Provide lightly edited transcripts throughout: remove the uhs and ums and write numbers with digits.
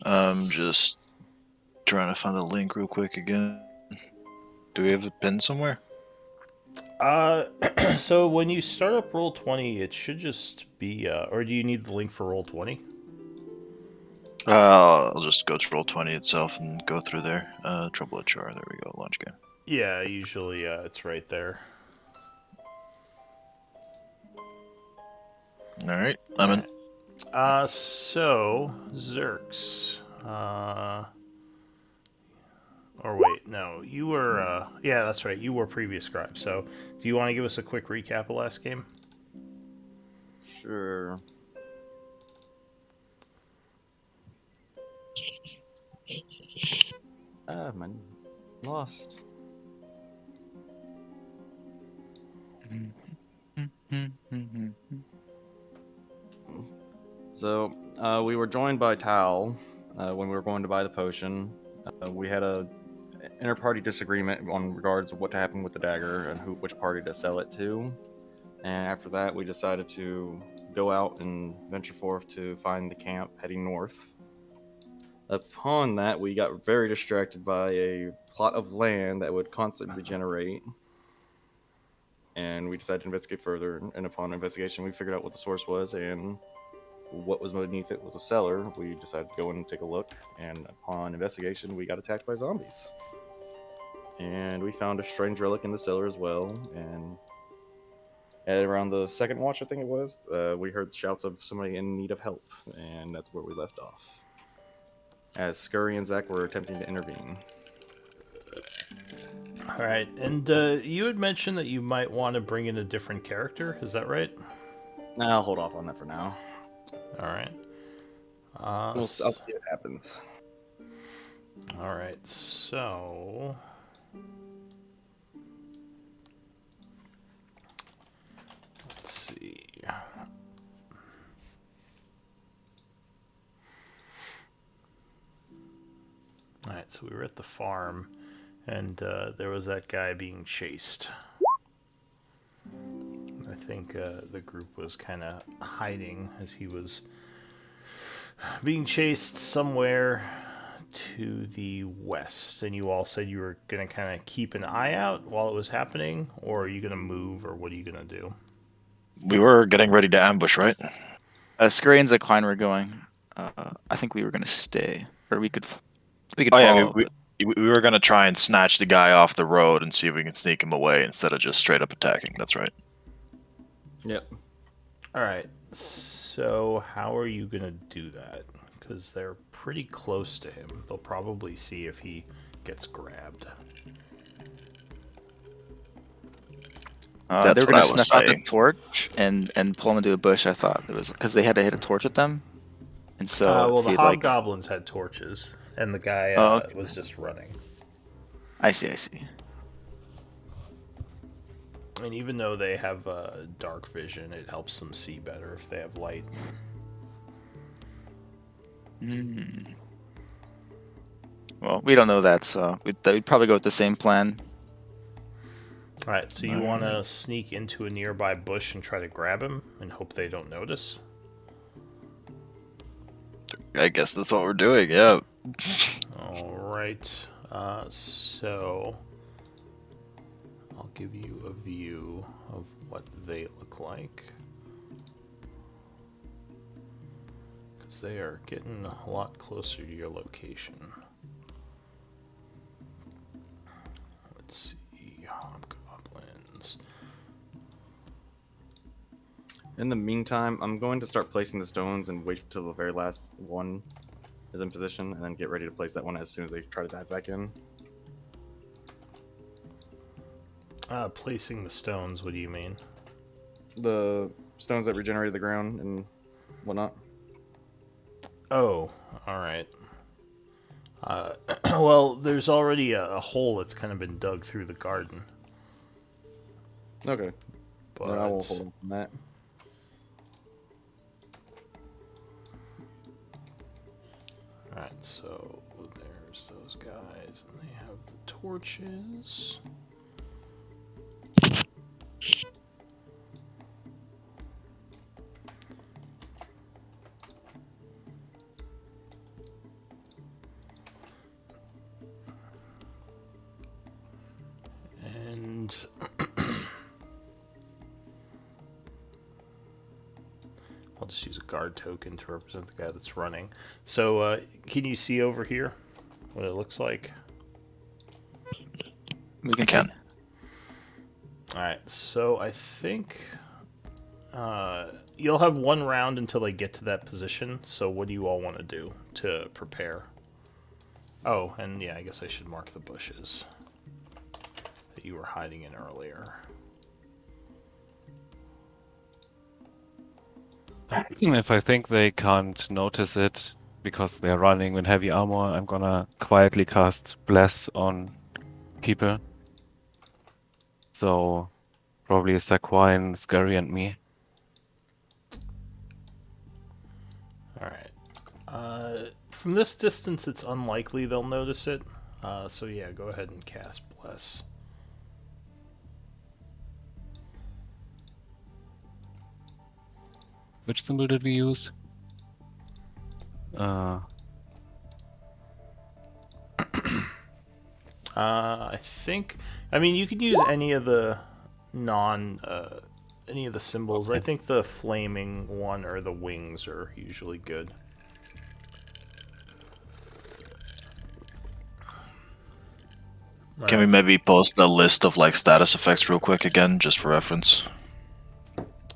I'm just trying to find the link real quick again. Do we have a pin somewhere? So when you start up Roll20, it should just be, or do you need the link for Roll20? I'll just go to Roll20 itself and go through there. Trouble at Char. There we go. Launch game. Yeah, usually it's right there. All right, All I'm in. right. So Zerks. Or wait, no, you were. Yeah, that's right. You were previous scribe. So, do you want to give us a quick recap of last game? Sure. Ah, man. Lost. So, we were joined by Tal when we were going to buy the potion. We had a inter-party disagreement on regards of what happened with the dagger and which party to sell it to. And after that, we decided to go out and venture forth to find the camp heading north. Upon that, we got very distracted by a plot of land that would constantly regenerate. And we decided to investigate further. And upon investigation, we figured out what the source was, and what was beneath it was a cellar. We decided to go in and take a look. And upon investigation, we got attacked by zombies. And we found a strange relic in the cellar as well. And at around the second watch, I think it was, we heard shouts of somebody in need of help. And that's where we left off, as Scurry and Zack were attempting to intervene. All right, and you had mentioned that you might want to bring in a different character. Is that right? Nah, I'll hold off on that for now. All right. I'll see what happens. All right. So, let's see. All right. So we were at the farm, and there was that guy being chased. I think the group was kind of hiding as he was being chased somewhere to the west. And you all said you were going to kind of keep an eye out while it was happening, or are you going to move, or what are you going to do? We were getting ready to ambush, right? Scurry and Zekline were going. I think we were going to stay, or we could Oh yeah, follow. we were gonna try and snatch the guy off the road and see if we can sneak him away instead of just straight up attacking. That's right. Yep. All right. So, how are you going to do that? Because they're pretty close to him. They'll probably see if he gets grabbed. That's They were what going I to was snuff out the saying. torch and pull him into a bush. I thought it was because they had to hit a torch with them, and so Well, if the he like, hobgoblins had torches, and the guy oh, okay. was just running. I see. And even though they have dark vision, it helps them see better if they have light. Well, we don't know that, so we'd probably go with the same plan. All right, so you want to sneak into a nearby bush and try to grab him and hope they don't notice? I guess that's what we're doing. Yeah. All right. So I'll give you a view of what they look like. Because they are getting a lot closer to your location. Let's see. Hobgoblins. In the meantime, I'm going to start placing the stones and wait till the very last one is in position, and then get ready to place that one as soon as they try to dive back in. Placing the stones, what do you mean? The stones that regenerated the ground and whatnot. Oh, alright. Well, there's already a hole that's kind of been dug through the garden. Okay. Then I will But hold on that. alright, so there's those guys, and they have the torches. and I'll just use a guard token to represent the guy that's running. So, can you see over here what it looks like? We can I can. Alright, so I think you'll have one round until they get to that position. So, what do you all want to do to prepare? Oh, and yeah, I guess I should mark the bushes that you were hiding in earlier. If I think they can't notice it because they're running with heavy armor, I'm gonna quietly cast Bless on people. So, probably Saquine, Scurry, and me. Alright. From this distance, it's unlikely they'll notice it. So yeah, go ahead and cast Bless. Which symbol did we use? I think. I mean, you could use any of the any of the symbols. Okay. I think the flaming one or the wings are usually good. Can we maybe post the list of like status effects real quick again, just for reference?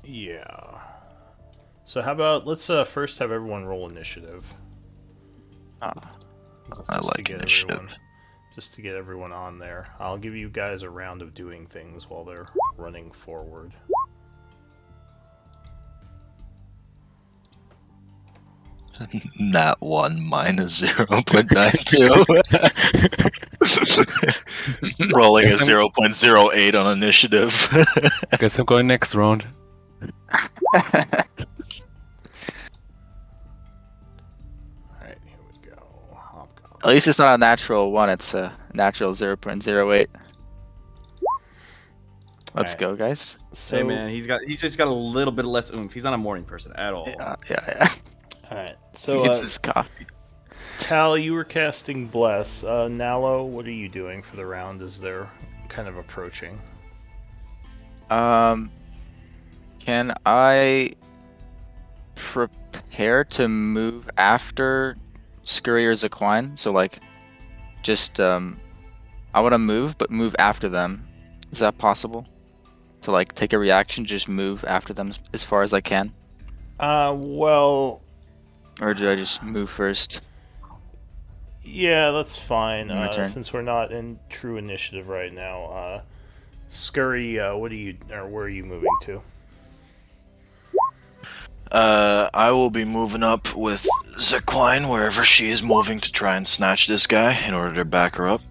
Yeah. So how about let's first have everyone roll initiative. I Just to like get initiative. just to get everyone on there. I'll give you guys a round of doing things while they're running forward. Nat 1 minus 0.92. Rolling a Guess I'm- 0.08 on initiative. Guess I'm going next round. Alright, here we go. Hobgoblin. At least it's not a natural 1, it's a natural 0.08. Let's Alright. go, guys. So, Hey man, he's just got a little bit less oomph. He's not a morning person at all. Yeah. Alright. So It's his coffee. Tal, you were casting Bless. Nalo, what are you doing for the round as they're kind of approaching? Can I prepare to move after Scurry or Zaquine? So like, just I want to move, but move after them. Is that possible? To like take a reaction, just move after them as far as I can, Well, or do I just move first? yeah, that's fine. My turn. Since we're not in true initiative right now, Scurry, what are you, or where are you moving to? I will be moving up with Zaquine wherever she is moving to try and snatch this guy in order to back her up.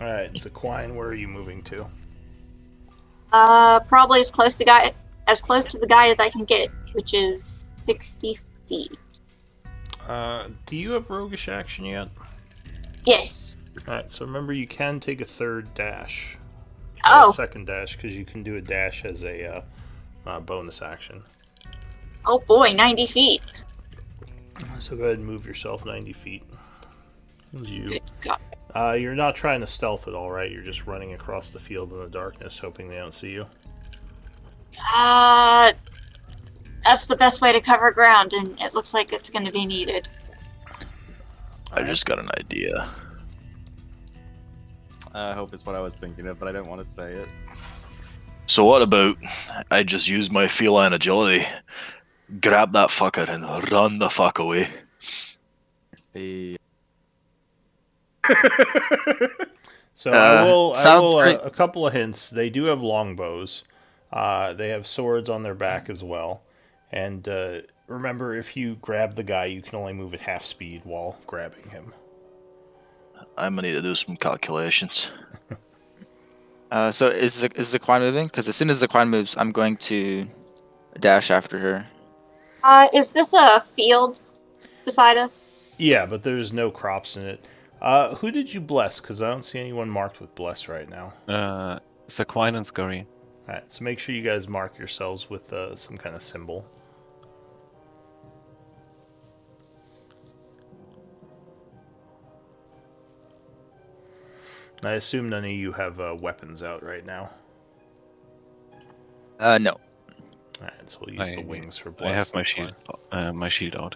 Alright, Zaquine, where are you moving to? Probably as close to the guy as I can get, which is 60 feet. Do you have roguish action yet? Yes. Alright, so remember you can take a third dash. Or Oh. a second dash, because you can do a dash as a bonus action. Oh boy, 90 feet. So go ahead and move yourself 90 feet. Good God. You're not trying to stealth at all, right? You're just running across the field in the darkness, hoping they don't see you. That's the best way to cover ground, and it looks like it's going to be needed. I just got an idea. I hope it's what I was thinking of, but I don't want to say it. So what about I just use my feline agility, grab that fucker and run the fuck away? The So I will. sounds great. A couple of hints. They do have longbows. They have swords on their back as well. And remember, if you grab the guy, you can only move at half speed while grabbing him. I'm gonna need to do some calculations. So is Zaquine moving? Because as soon as Zaquine moves, I'm going to dash after her. Is this a field beside us? Yeah, but there's no crops in it. Who did you bless? Because I don't see anyone marked with bless right now. Saquine and Scurry. Alright, so make sure you guys mark yourselves with some kind of symbol. I assume none of you have weapons out right now. No. Alright, so we'll use the wings for I have bless. my That's shield, fine. my shield out.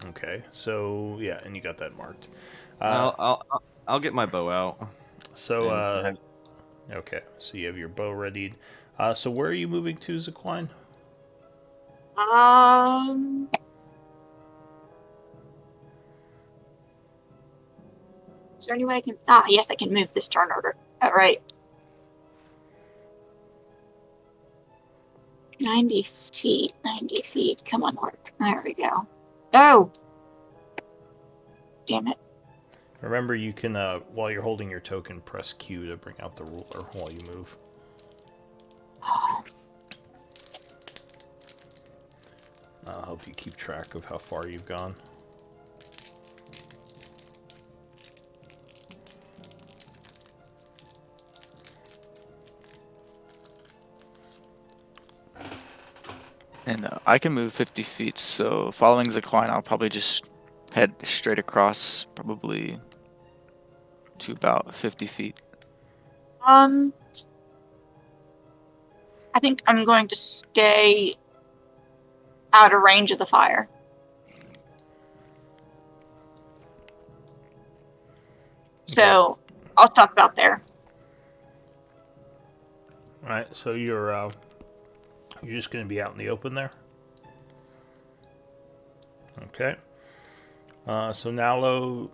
Okay, so yeah, and you got that marked. I'll get my bow out. So And have- okay, so you have your bow readied. So where are you moving to, Zaquine? Um. Is there any way I can? Ah, yes, I can move this turn order. All right. 90 feet. 90 feet. Come on, Mark. There we go. No. Damn it. Remember, you can while you're holding your token, press Q to bring out the ruler while you move. I'll help you keep track of how far you've gone. And I can move 50 feet, so following Zaquine, I'll probably just head straight across, probably to about 50 feet. Um. I think I'm going to stay out of range of the fire. So I'll stop about there. All right, so you're just going to be out in the open there. Okay. So Nalo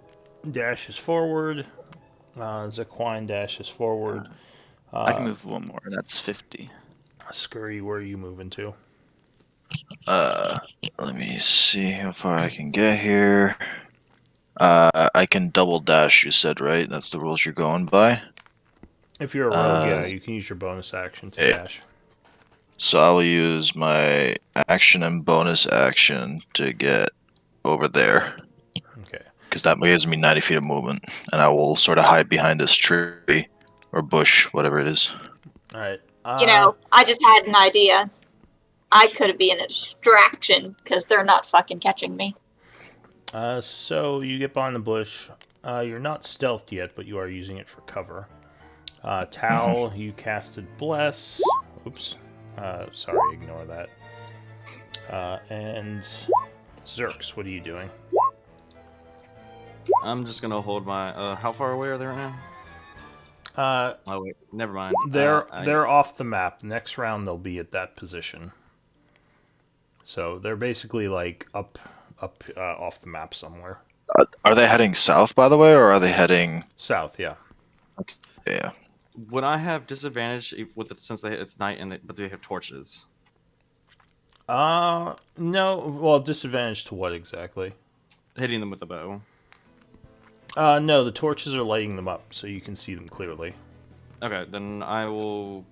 dashes forward. Zaquine dashes forward. I can move one more, that's 50. Scurry, where are you moving to? Let me see how far I can get here. I can double dash, you said, right? That's the rules you're going by. If you're a rogue, yeah, you can use your bonus action to yeah. dash. So I will use my action and bonus action to get over there. Okay. Because that gives me 90 feet of movement. And I will sort of hide behind this tree or bush, whatever it is. All right. I just had an idea. I could be a distraction because they're not fucking catching me. So you get behind the bush. You're not stealthed yet, but you are using it for cover. Tal, you casted Bless. Oops. Sorry, ignore that. And Zerks, what are you doing? I'm just gonna hold my. How far away are they right now? Oh wait, never mind. They're off the map. Next round they'll be at that position. So they're basically like up off the map somewhere. Are they heading south, by the way, or are they heading South, yeah. Yeah. Would I have disadvantage with it since it's night but they have torches? No. Well, disadvantage to what exactly? Hitting them with the bow. No, the torches are lighting them up, so you can see them clearly. Okay, then I will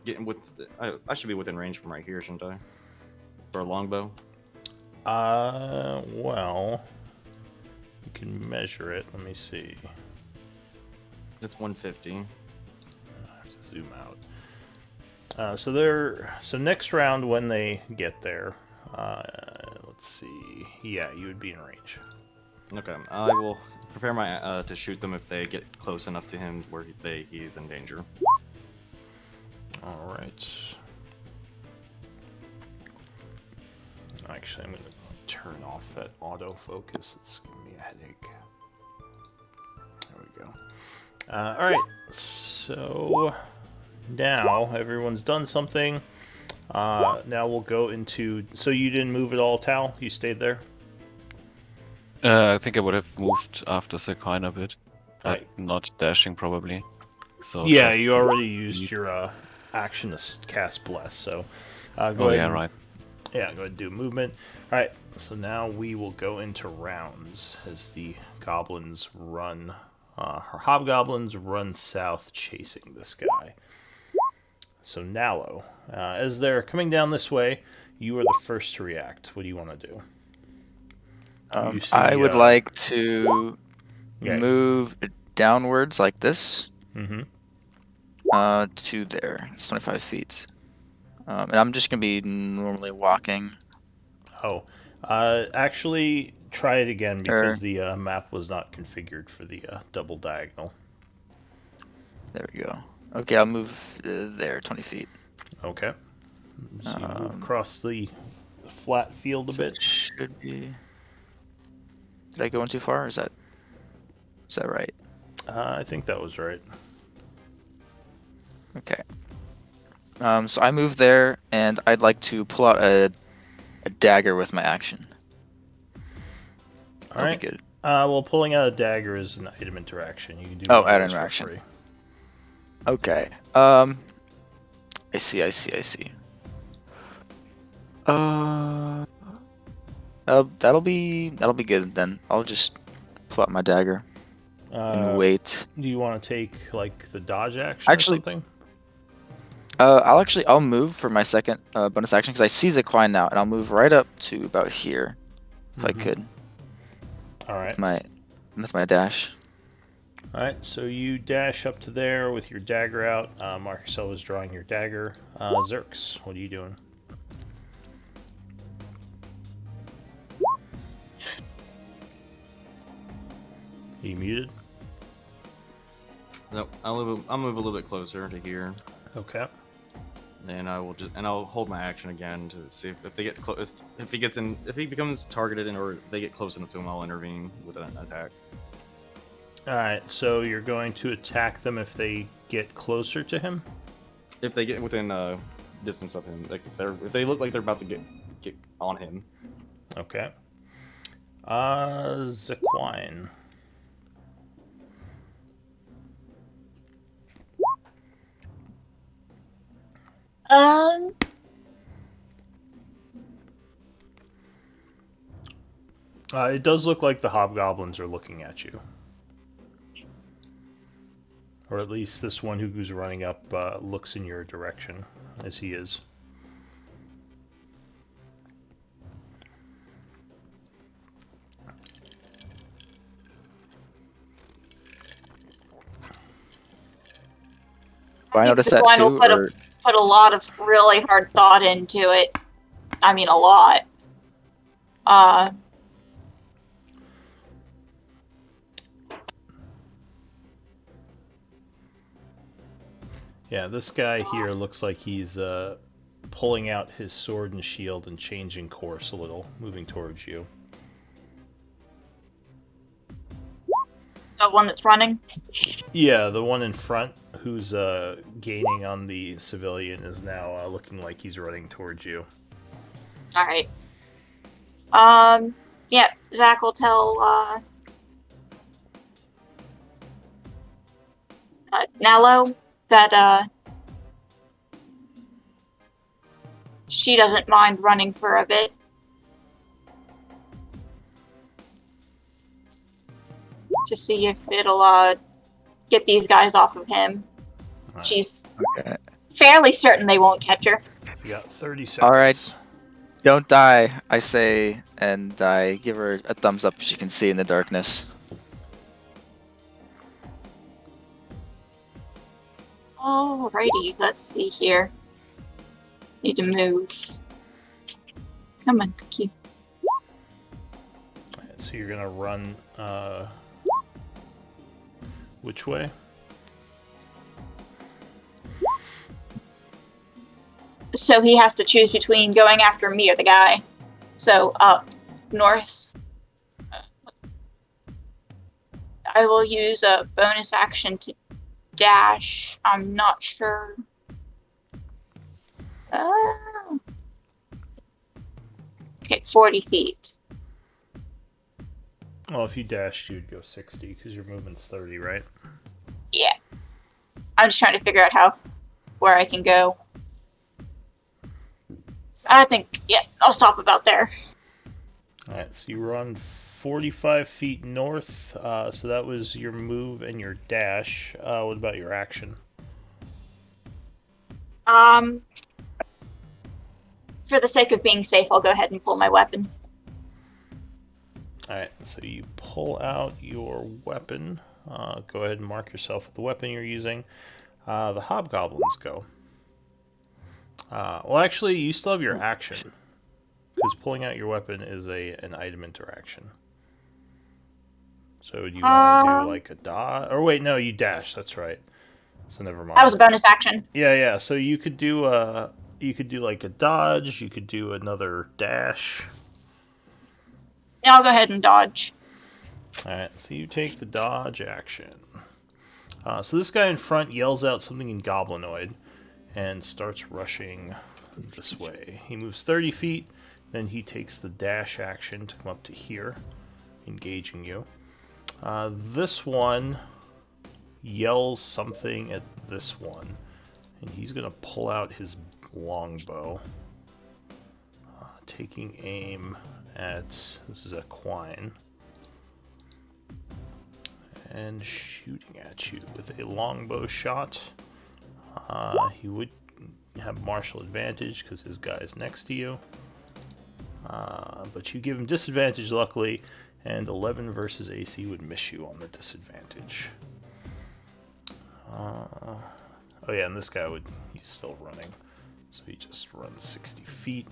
get with. I should be within range from right here, shouldn't I? For a longbow. Well, you can measure it. Let me see. It's 150. I have to zoom out. So next round when they get there, let's see. Yeah, you would be in range. Okay, I will prepare my to shoot them if they get close enough to him where he's in danger. All right. Actually, I'm going to turn off that autofocus. It's giving me a headache. There we go. All right. So now everyone's done something. Now we'll go into. So you didn't move at all, Tal? You stayed there? I think I would have moved after Sekine a bit, but Right. not dashing probably. So Yeah, just you already used your action to cast Bless. So go Oh ahead. yeah, and- right. Yeah, go ahead and do movement. Alright, so now we will go into rounds as the goblins run, or hobgoblins run south chasing this guy. So Nalo, as they're coming down this way, you are the first to react. What do you want to do? You see, I would like to yeah. move downwards like this Mm-hmm. to there. It's 25 feet. And I'm just going to be normally walking. Oh, actually, try it again Sure. because the map was not configured for the double diagonal. There we go. Okay, I'll move there 20 feet. Okay. So you move Um, across the flat field a so it bit. should be. Did I go in too far? Or is that right? I think that was right. Okay. So I move there, and I'd like to pull out a dagger with my action. All That'll be right. good. Well, pulling out a dagger is an item interaction. You can do Oh, one of add those for interaction. free. Okay. I see. I see. That'll be good then. I'll just pull out my dagger and wait. Do you want to take like the dodge action or Actually, something? I'll move for my second bonus action because I see Zaquine now, and I'll move right up to about here if I could All right. with my dash. All right. So you dash up to there with your dagger out. Marcel is drawing your dagger. Zerx, what are you doing? Are you muted? No, I'll move a little bit closer to here, Okay. and I'll hold my action again to see if they get close. If he becomes targeted or if they get close enough to him, I'll intervene with an attack. All right. So you're going to attack them if they get closer to him. If they get within distance of him, like if they look like they're about to get on him. Okay. Zaquine. Um, It does look like the hobgoblins are looking at you. Or at least this one who's running up looks in your direction, as he is. Do I I think notice that Saquon will too, put or a lot of really hard thought into it. I mean, a lot. Uh, Yeah, this guy here looks like he's pulling out his sword and shield and changing course a little, moving towards you. the one that's running. Yeah, the one in front who's gaining on the civilian is now looking like he's running towards you. All right. Yeah, Zach will tell Nello that she doesn't mind running for a bit. To see if it'll get these guys off of him. Right. She's okay. fairly certain they won't catch her. You got 30 seconds. All right. Don't die, I say, and I give her a thumbs up she can see in the darkness. Alrighty, let's see here. Need to move. Come on, cookie. Alright, so you're gonna run which way? So he has to choose between going after me or the guy. So up north. I will use a bonus action to dash. I'm not sure. Okay, 40 feet. Well, if you dashed, you'd go 60 because your movement's 30, right? Yeah. I'm just trying to figure out where I can go. I think, yeah, I'll stop about there. Alright, so you run 45 feet north, so that was your move and your dash. What about your action? For the sake of being safe, I'll go ahead and pull my weapon. Alright, so you pull out your weapon. Go ahead and mark yourself with the weapon you're using. The hobgoblins go. Well, actually, you still have your action. Because pulling out your weapon is an item interaction. So do you want to do like a dodge? Or wait, no, you dash. That's right. So never mind. That was a bonus action. Yeah. So you could do like a dodge. You could do another dash. Yeah, I'll go ahead and dodge. All right. So you take the dodge action. So this guy in front yells out something in Goblinoid and starts rushing this way. He moves 30 feet. Then he takes the dash action to come up to here, engaging you. This one yells something at this one, and he's going to pull out his longbow, taking aim at, this is a Quine, and shooting at you with a longbow shot. He would have martial advantage because his guy is next to you. But you give him disadvantage, luckily, and 11 versus AC would miss you on the disadvantage. Oh yeah, and this guy he's still running, so he just runs 60 feet.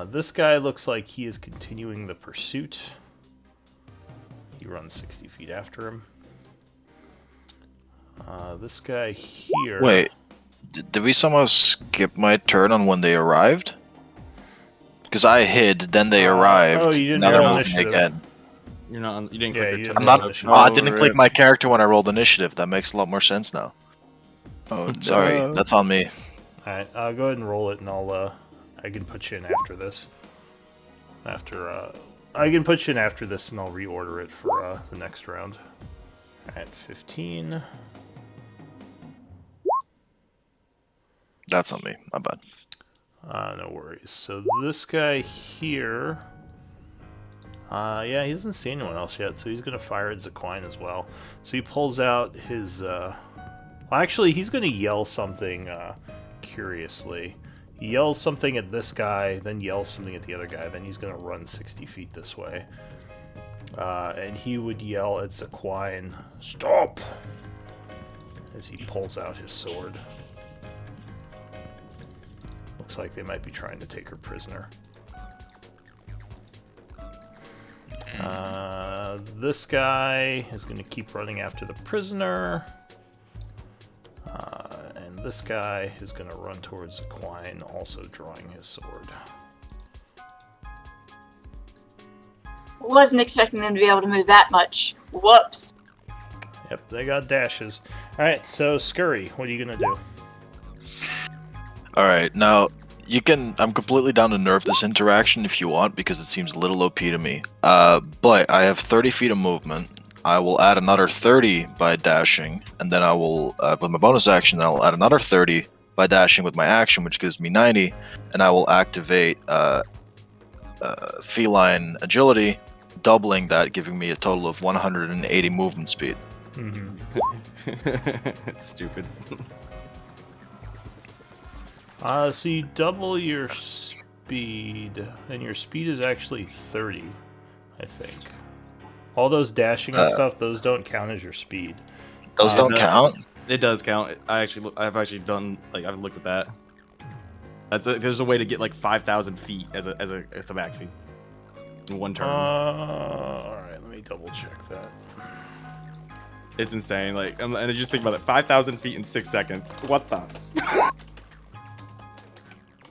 This guy looks like he is continuing the pursuit. He runs 60 feet after him. This guy here... Wait, did we somehow skip my turn on when they arrived? Because I hid, then they arrived. oh, you didn't now they're roll moving initiative. again. You're not. You didn't Yeah, click you your didn't turn. I'm not. roll Oh, initiative. I didn't click rip. my character when I rolled initiative. That makes a lot more sense now. Oh, sorry. No. That's on me. Alright, go ahead and roll it, and I can put you in after this. I can put you in after this, and I'll reorder it for the next round. Alright, 15. That's on me. My bad. No worries. So this guy here... yeah, he doesn't see anyone else yet, so he's going to fire at Zaquine as well. So he pulls out his... Well, actually, he's going to yell something curiously. He yells something at this guy, then yells something at the other guy, then he's going to run 60 feet this way. And he would yell at Zaquine, "Stop!" as he pulls out his sword. Looks like they might be trying to take her prisoner. This guy is going to keep running after the prisoner. And this guy is going to run towards Quine, also drawing his sword. Wasn't expecting them to be able to move that much. Whoops. Yep, they got dashes. Alright, so Scurry, what are you going to do? Alright, now, you can... I'm completely down to nerf this interaction if you want, because it seems a little OP to me. But I have 30 feet of movement. I will add another 30 by dashing, and then I will, with my bonus action, I'll add another 30 by dashing with my action, which gives me 90, and I will activate feline agility, doubling that, giving me a total of 180 movement speed. Stupid. So you double your speed, and your speed is actually 30, I think. All those dashing and stuff, those don't count as your speed. Those don't no. count? It does count. I've actually done, like, I've looked at that. There's a way to get like 5,000 feet as a maxi in one turn. Alright, let me double check that. It's insane. Like, and I just think about it, 5,000 feet in 6 seconds. What the?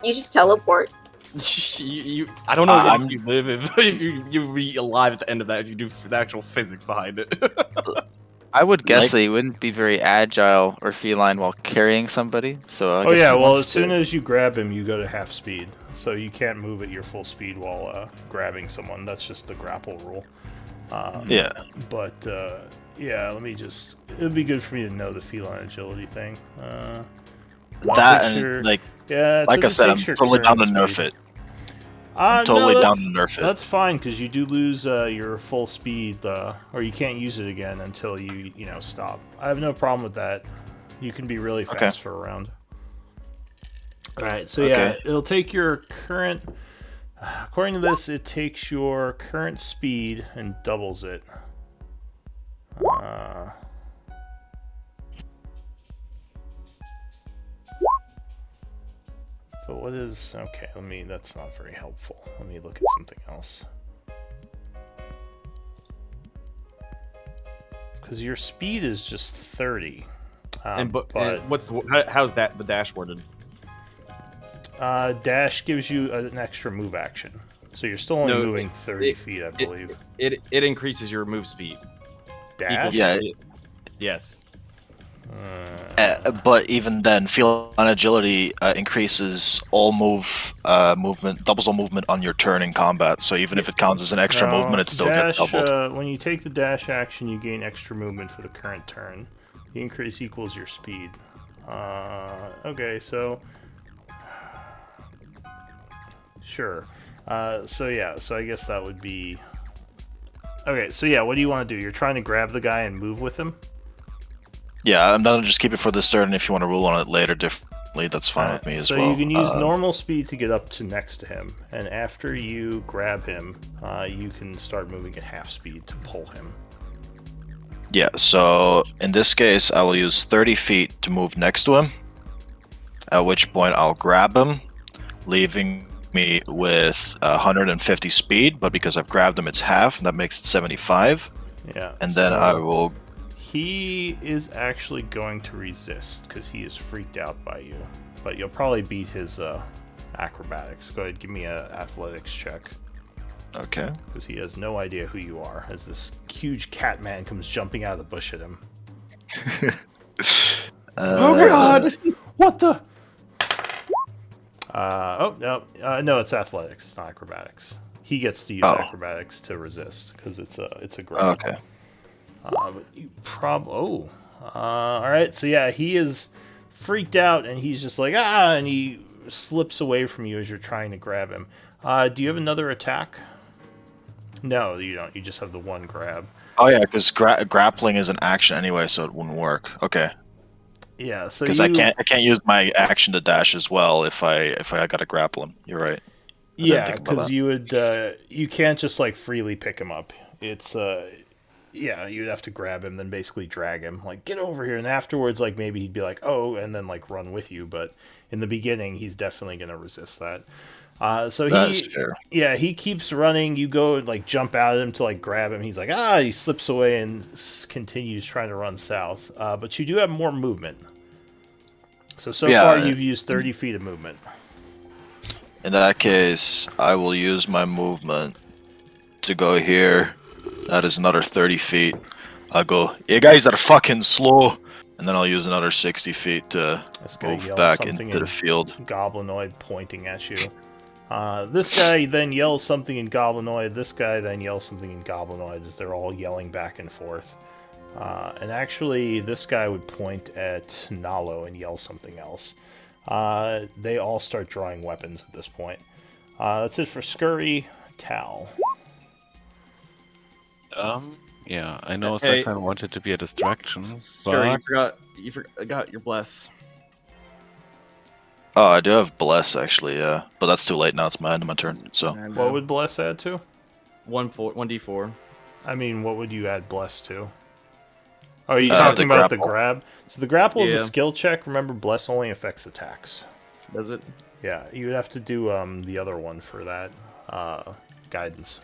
You just teleport. I don't know if I'm- you live if you be alive at the end of that if you do the actual physics behind it. I would guess Like- that he wouldn't be very agile or feline while carrying somebody. So I Oh guess yeah, he well wants as soon to- as you grab him, you go to half speed. So you can't move at your full speed while grabbing someone. That's just the grapple rule. Yeah. But yeah, let me just... It would be good for me to know the feline agility thing. That takes and, your- like, Yeah, it like I says it said, I'm takes your totally down to current nerf speed. it. Totally no, down to that's- nerf it. That's fine, because you do lose your full speed, or you can't use it again until you stop. I have no problem with that. You can be really fast for a round. Alright, so yeah, Okay. it'll take your current... According to this, it takes your current speed and doubles it. But what is... Okay, that's not very helpful. Let me look at something else. because your speed is just 30. And but how's that the dash worded? dash gives you an extra move action, so you're still only No, moving 30 feet, I believe. It increases your move speed. Dash. Yeah. Yes. But even then, feline agility increases all movement, doubles all movement on your turn in combat. So even if it counts as an extra No, movement, it still gets dash. doubled. When you take the dash action, you gain extra movement for the current turn. The increase equals your speed. Okay, so sure. So yeah, so I guess that would be. Okay, so yeah, what do you want to do? You're trying to grab the guy and move with him? Yeah, I'm gonna just keep it for this turn. If you want to rule on it later differently, that's fine with me as so well. you can use normal speed to get up to next to him, and after you grab him, you can start moving at half speed to pull him. Yeah, so in this case, I will use 30 feet to move next to him, at which point I'll grab him, leaving me with 150 speed, but because I've grabbed him, it's half, and that makes it 75. Yeah. And then so I will... He is actually going to resist, because he is freaked out by you. But you'll probably beat his acrobatics. Go ahead, give me an athletics check. Okay. Because he has no idea who you are, as this huge cat man comes jumping out of the bush at him. Oh god! What the? No, it's athletics. It's not acrobatics. He gets to use acrobatics to resist because it's a grab. Okay. But you all right. So yeah, he is freaked out and he's just like and he slips away from you as you're trying to grab him. Do you have another attack? No, you don't. You just have the one grab. Oh yeah, because grappling is an action anyway, so it wouldn't work. Okay. Yeah, so because I can't use my action to dash as well if I gotta grapple him. You're right. Yeah, because you would you can't just like freely pick him up. It's you'd have to grab him, then basically drag him, like get over here, and afterwards, like maybe he'd be like and then like run with you. But in the beginning, he's definitely gonna resist that. So That's fair. Yeah, he keeps running. You go and like jump out at him to like grab him. He's like he slips away and continues trying to run south. But you do have more movement. So far you've used 30 feet of movement. In that case, I will use my movement to go here. That is another 30 feet. I'll go, you guys are fucking slow. And then I'll use another 60 feet to move back into the field. Goblinoid pointing at you. This guy then yells something in Goblinoid. This guy then yells something in Goblinoid as they're all yelling back and forth. And actually, this guy would point at Nalo and yell something else. They all start drawing weapons at this point. That's it for Scurry. Tal. Yeah, I know Sakhan wanted to be a distraction, Scurry, but... you forgot your bless. Oh, I do have bless actually, yeah, but that's too late now. It's my end of my turn. So what would bless add to? 1d4. I mean, what would you add bless to? Oh, are you talking about the grab? So the grapple is a skill check. Remember, bless only affects attacks. Does it? Yeah, you would have to do the other one for that guidance.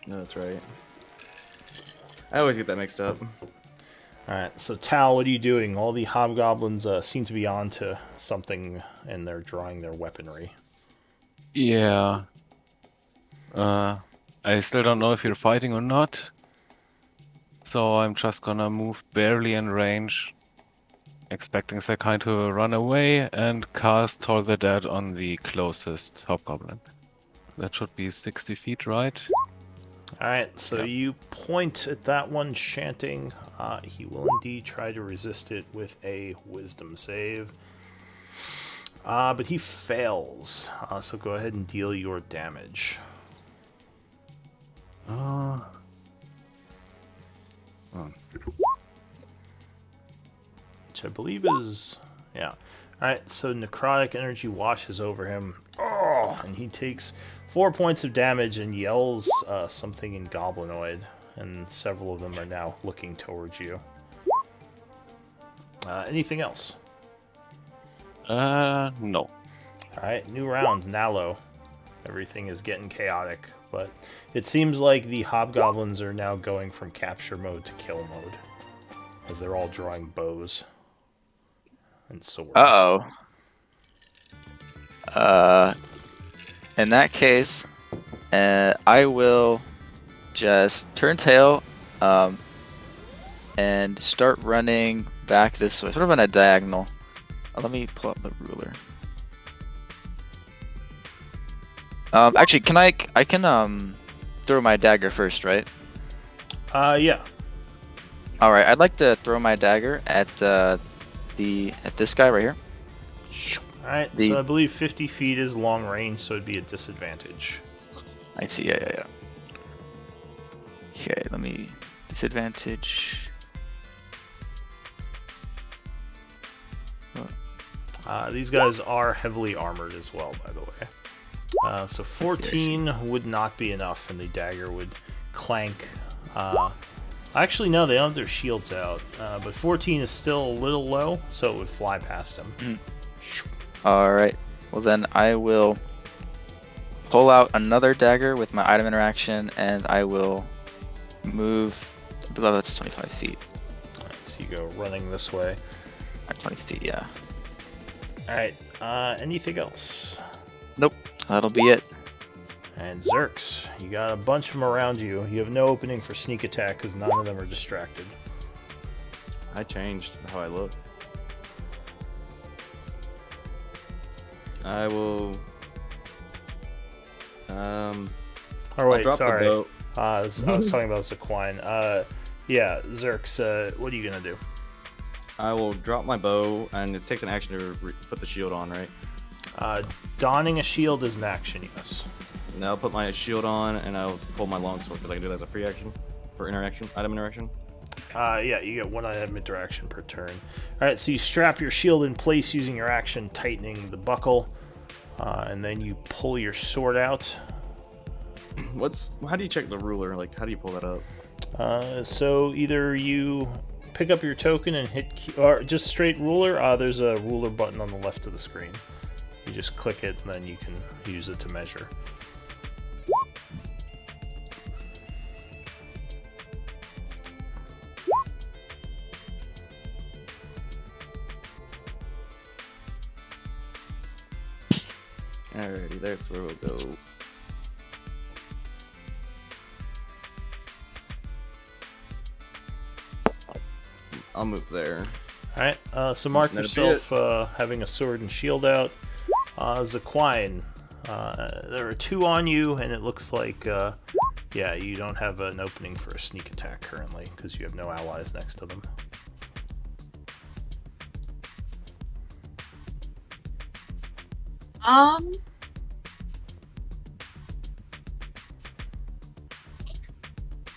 No, that's right. I always get that mixed up. Alright, so Tal, what are you doing? All the hobgoblins seem to be on to something, and they're drawing their weaponry. Yeah. I still don't know if you're fighting or not. So I'm just gonna move barely in range, expecting Sakai to run away, and cast Toll the Dead on the closest hobgoblin. That should be 60 feet, right? Alright, so you point at that one, chanting. He will indeed try to resist it with a wisdom save. But he fails. So go ahead and deal your damage. Which I believe is... yeah. Alright, so necrotic energy washes over him. And he takes 4 points of damage and yells something in Goblinoid. And several of them are now looking towards you. Anything else? No. Alright, new round, Nalo. Everything is getting chaotic. But it seems like the hobgoblins are now going from capture mode to kill mode, as they're all drawing bows and swords. Uh-oh. In that case, I will just turn tail, and start running back this way, sort of on a diagonal. Let me pull up the ruler. Actually, I can throw my dagger first, right? Yeah. All right, I'd like to throw my dagger at this guy right here. Alright, The- so I believe 50 feet is long range, so it'd be a disadvantage. I see. Yeah. Okay, let me disadvantage. These guys are heavily armored as well, by the way. So 14 would not be enough, and the dagger would clank. Actually, no, they don't have their shields out, but 14 is still a little low, so it would fly past them. All right. Well, then I will pull out another dagger with my item interaction, and I will move. Well, that's 25 feet. Alright, so you go running this way. 20 feet, yeah. Alright, anything else? Nope. That'll be it. And Zerks, you got a bunch of them around you. You have no opening for sneak attack because none of them are distracted. I changed how I look. I will. Or I'll wait, drop sorry. the bow. I was talking about Sequine. Yeah, Zerks, what are you gonna do? I will drop my bow, and it takes an action to put the shield on, right? Donning a shield is an action, yes. Now I'll put my shield on, and I'll pull my longsword because I can do that as a free action for item interaction. Yeah, you get one item interaction per turn. Alright, so you strap your shield in place using your action, tightening the buckle, and then you pull your sword out. How do you check the ruler? Like, how do you pull that up? So either you pick up your token and hit, or just straight ruler. There's a ruler button on the left of the screen. You just click it, and then you can use it to measure. Alrighty, that's where we'll go. I'll move there. Alright, so mark That'll be yourself having a sword and shield out. Zaquine, there are two on you, and it looks like, yeah, you don't have an opening for a sneak attack currently, because you have no allies next to them.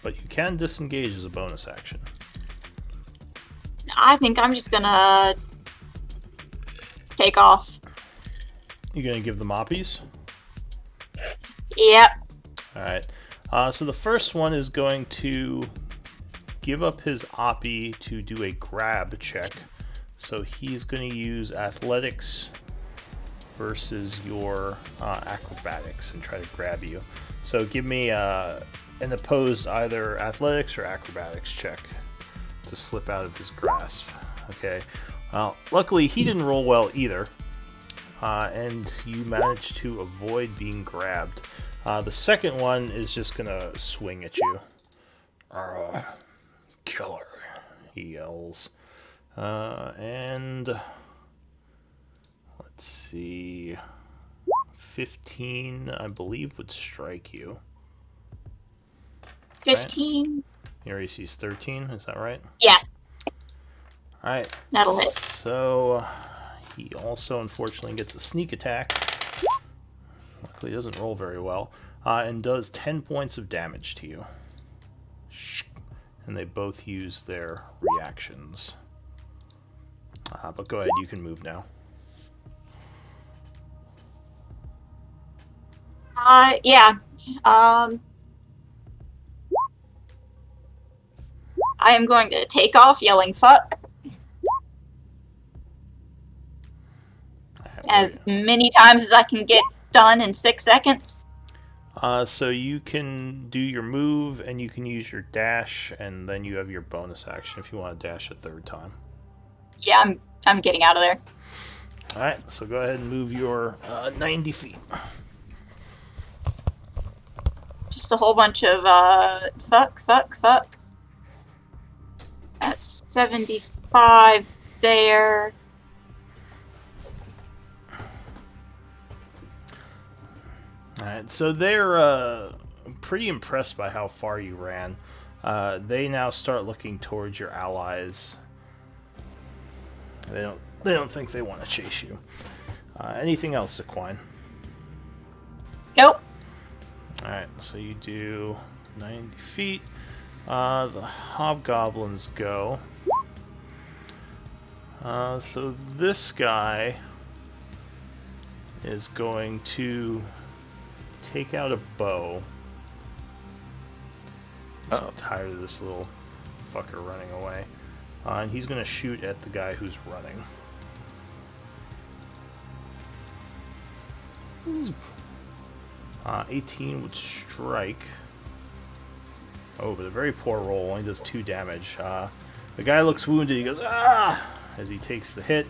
But you can disengage as a bonus action. I think I'm just gonna take off. You gonna give them oppies? Yep. Alright. So the first one is going to give up his oppie to do a grab check. So he's going to use athletics versus your acrobatics and try to grab you. So give me an opposed either athletics or acrobatics check to slip out of his grasp. Okay. Well, luckily he didn't roll well either. And you managed to avoid being grabbed. The second one is just gonna swing at you. Killer, he yells. And let's see. 15, I believe, would strike you. 15. Your AC is 13, is that right? Yeah, Alright. that'll hit. So he also unfortunately gets a sneak attack. Luckily, he doesn't roll very well, and does 10 points of damage to you. And they both use their reactions. But go ahead, you can move now. Yeah. I am going to take off yelling fuck as many times as I can get done in 6 seconds. So you can do your move, and you can use your dash, and then you have your bonus action if you want to dash a third time. Yeah, I'm getting out of there. All right, so go ahead and move your 90 feet. Just a whole bunch of fuck. That's 75 there. All right, so they're pretty impressed by how far you ran. They now start looking towards your allies. They don't think they want to chase you. Anything else, Equine? Nope. Alright, so you do 90 feet. The hobgoblins go. So this guy is going to take out a bow. I'm so tired of this little fucker running away. And he's going to shoot at the guy who's running. 18 would strike. Oh, but a very poor roll. Only does 2 damage. The guy looks wounded. He goes, ah! As he takes the hit.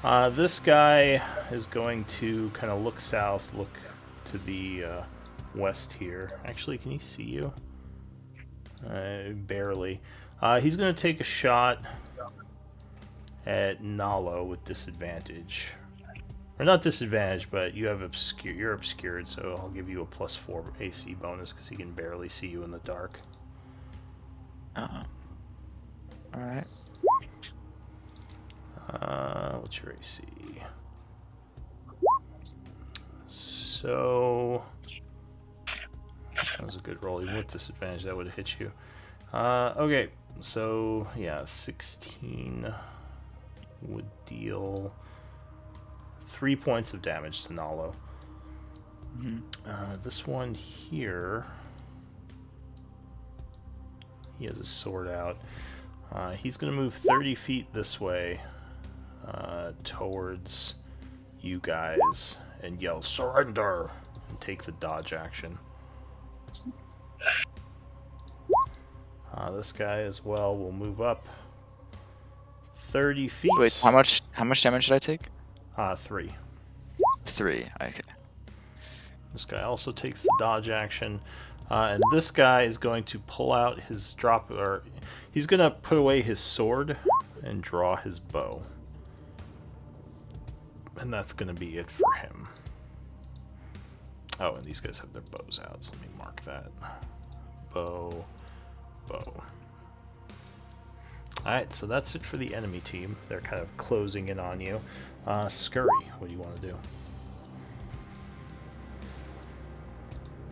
This guy is going to kind of look south, look to the west here. Actually, can he see you? Barely. He's going to take a shot at Nalo with disadvantage. Or not disadvantage, but you have you're obscured, so I'll give you a +4 AC bonus because he can barely see you in the dark. Alright. What's your AC? So that was a good roll. Even with disadvantage, that would have hit you. Okay, so yeah, 16 would deal 3 points of damage to Nalo. This one here, he has a sword out. He's going to move 30 feet this way towards you guys and yell, surrender, and take the dodge action. This guy as well will move up 30 feet. Wait, how much damage did I take? 3. 3. Okay. This guy also takes the dodge action. And this guy is going to pull out his he's going to put away his sword and draw his bow. And that's going to be it for him. Oh, and these guys have their bows out, so let me mark that. Bow. Alright, so that's it for the enemy team. They're kind of closing in on you. Scurry, what do you want to do?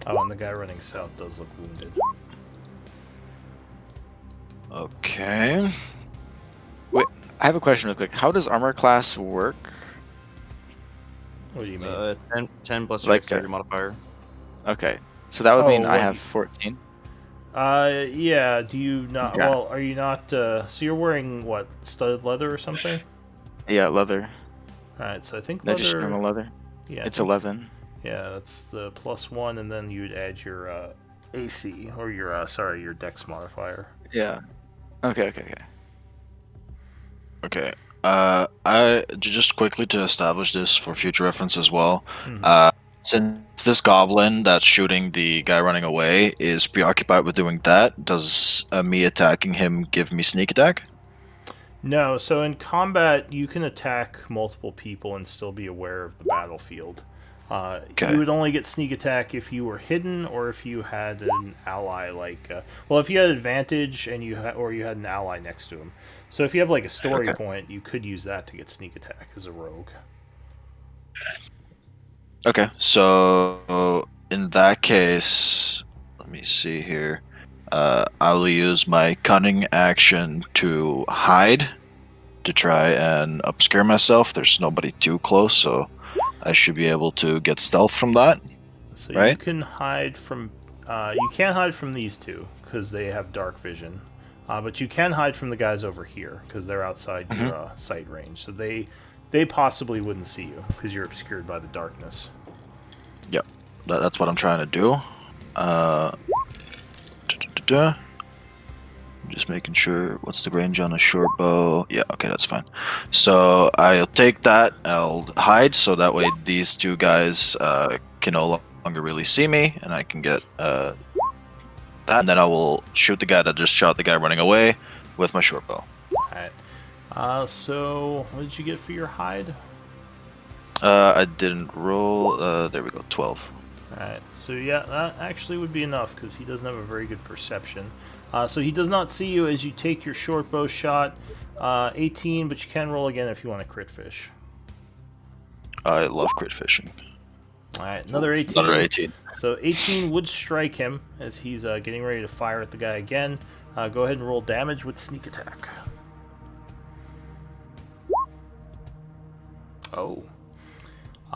Oh, and the guy running south does look wounded. Okay. Wait, I have a question real quick. How does armor class work? What do you mean? 10 plus your Like dexterity that. modifier. Okay. So that would Oh, mean I what have you- 14. Yeah, do you not... Okay. Well, are you not... so you're wearing, what, studded leather or something? Yeah, leather. Alright, so I think No, leather... just normal leather. Yeah, It's 11. yeah, that's the +1, and then you'd add your AC, or your, sorry, your dex modifier. Yeah. Okay. Okay. Just quickly to establish this for future reference as well. Mhm. Since this goblin that's shooting the guy running away is preoccupied with doing that, does me attacking him give me sneak attack? No, so in combat, you can attack multiple people and still be aware of the battlefield. Okay. You would only get sneak attack if you were hidden or if you had an ally like... well, if you had advantage and or you had an ally next to him. So if you have like a story Okay. point, you could use that to get sneak attack as a rogue. Okay, so in that case, let me see here. I will use my cunning action to hide to try and obscure myself. There's nobody too close, so I should be able to get stealth from that. So you Right. can hide from... you can't hide from these two because they have dark vision. But you can hide from the guys over here because they're outside your sight range. So they possibly wouldn't see you because you're obscured by the darkness. Yep, that's what I'm trying to do. I'm just making sure. What's the range on a short bow? Yeah, okay, that's fine. So I'll take that. I'll hide so that way these two guys can no longer really see me, and I can get that. And then I will shoot the guy that just shot the guy running away with my short bow. Alright. So what did you get for your hide? I didn't roll. There we go. 12. Alright, so yeah, that actually would be enough because he doesn't have a very good perception. So he does not see you as you take your short bow shot. 18, but you can roll again if you want to crit fish. I love crit fishing. Alright, another 18. Another 18. So 18 would strike him as he's getting ready to fire at the guy again. Go ahead and roll damage with sneak attack. Oh.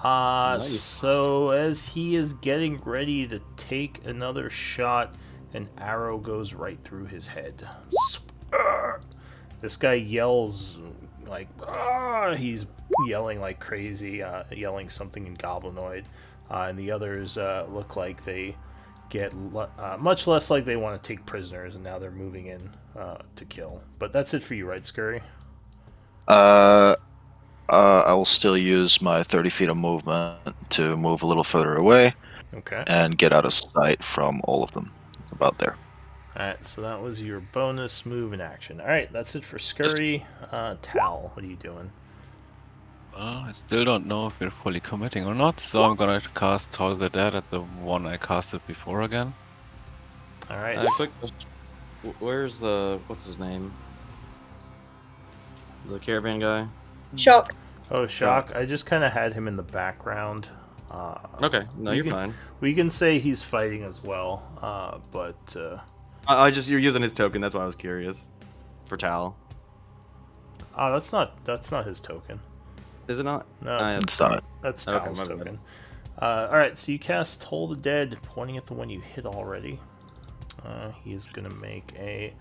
Nice. So as he is getting ready to take another shot, an arrow goes right through his head. This guy yells like, "Ah!" He's yelling like crazy, yelling something in Goblinoid. And the others look like they get much less like they want to take prisoners, and now they're moving in to kill. But that's it for you, right, Scurry? I will still use my 30 feet of movement to move a little further away Okay. and get out of sight from all of them. About there. Alright, so that was your bonus move in action. Alright, that's it for Scurry. Tal, what are you doing? I still don't know if we're fully committing or not, so I'm gonna cast Toll the Dead at the one I casted before again. Alright. Quick question. Where's the what's his name? The caravan guy. Shock. Oh, Shock. I just kind of had him in the background. Okay, no, we you're can- fine. We can say he's fighting as well, but I just you're using his token. That's why I was curious. For Tal, that's not his token. is it not? No, yeah. It's not. that's Okay, Tal's my bad. token. All right, so you cast Toll the Dead, pointing at the one you hit already. He is gonna make a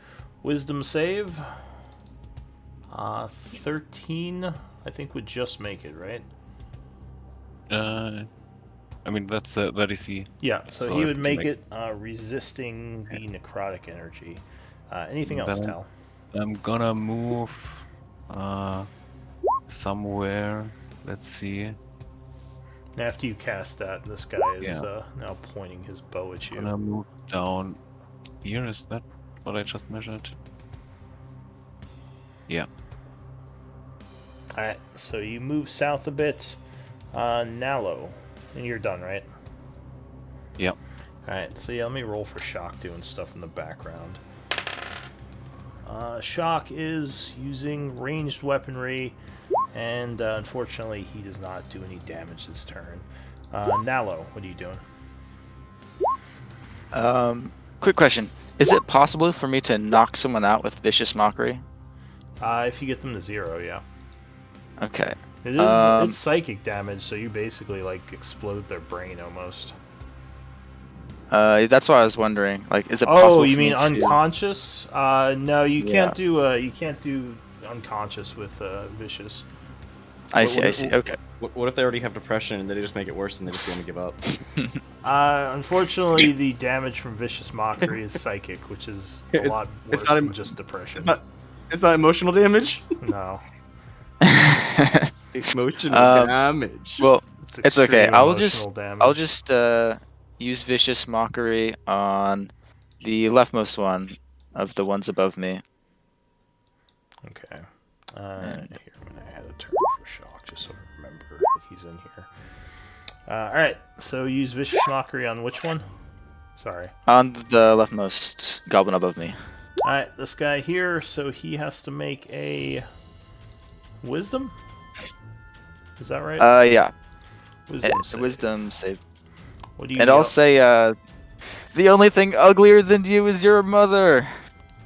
Wisdom save. 13, I think would just make it, right? I mean, that's that is the. Yeah, so So he I would can make make- it resisting the necrotic energy. Anything else, Then- Tal? I'm gonna move somewhere. Let's see. And after you cast that, this guy is now pointing his bow at you. Gonna move down here. Is that what I just measured? Yeah. Alright, so you move south a bit. Nalo. And you're done, right? Yeah. Alright, so yeah, let me roll for Shock doing stuff in the background. Shock is using ranged weaponry, and unfortunately he does not do any damage this turn. Nalo, what are you doing? Quick question. Is it possible for me to knock someone out with Vicious Mockery? If you get them to 0, yeah. Okay. It is, it's psychic damage, so you basically, like, explode their brain almost. That's what I was wondering. Like, is it possible Oh, for you me mean to... unconscious? No, you Yeah. can't do unconscious with Vicious. I see, I see. Okay. What if they already have depression and they just make it worse and they just want to give up? Unfortunately, the damage from Vicious Mockery is psychic, which is a It's- lot it's worse not than em- just depression. It's not emotional damage. No, Emotional damage. Well, it's it's okay. extreme I'll emotional damage. I'll just use Vicious Mockery on the leftmost one of the ones above me. Okay. Here, I'm gonna add a turn for Shock, just so I remember that he's in here. Alright, so use Vicious Mockery on which one? Sorry. On the leftmost goblin above me. Alright, this guy here, so he has to make a Wisdom? Is that right? Yeah. Wisdom save. Wisdom save. What do you And I'll yell? say, the only thing uglier than you is your mother.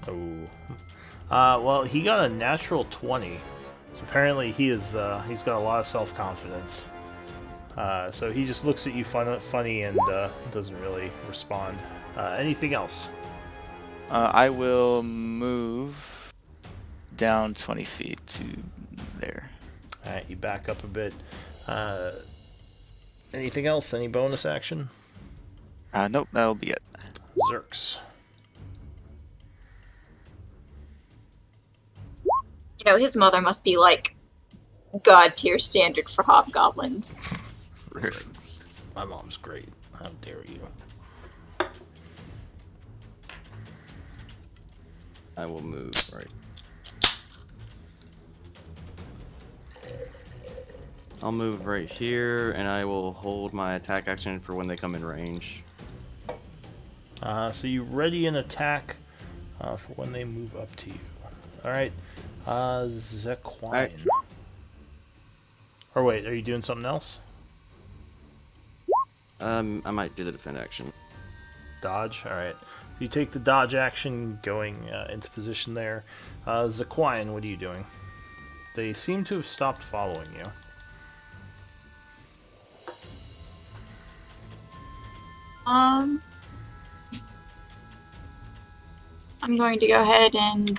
Oh. Well, he got a natural 20. So apparently he is, he's got a lot of self-confidence. So he just looks at you funny and doesn't really respond. Anything else? I will move down 20 feet to there. Alright, you back up a bit. Anything else? Any bonus action? Nope, that'll be it. Zerks. You know, his mother must be like god tier standard for hobgoblins. My mom's great. How dare you? I will move right. I'll move right here, and I will hold my attack action for when they come in range. So you ready an attack for when they move up to you. Alright. Zequine. Or wait, are you doing something else? I might do the defend action. Dodge? Alright. So you take the dodge action going into position there. Zequine, what are you doing? They seem to have stopped following you. I'm going to go ahead and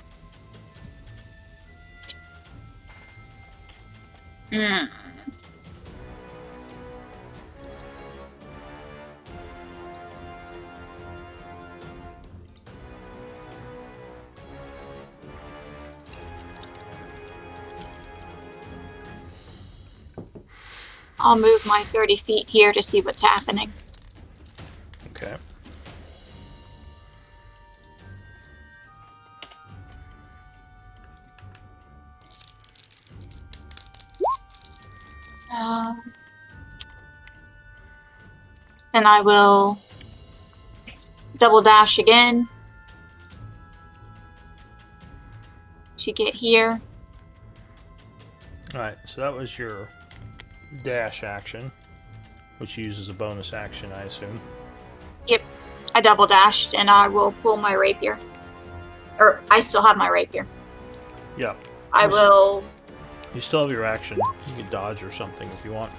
I'll move my 30 feet here to see what's happening. Okay. And I will double dash again to get here. Alright, so that was your dash action, which uses a bonus action, I assume. Yep, I double dashed and I will pull my rapier. Or, I still have my rapier. Yep. I will... You still have your action. You can dodge or something if you want.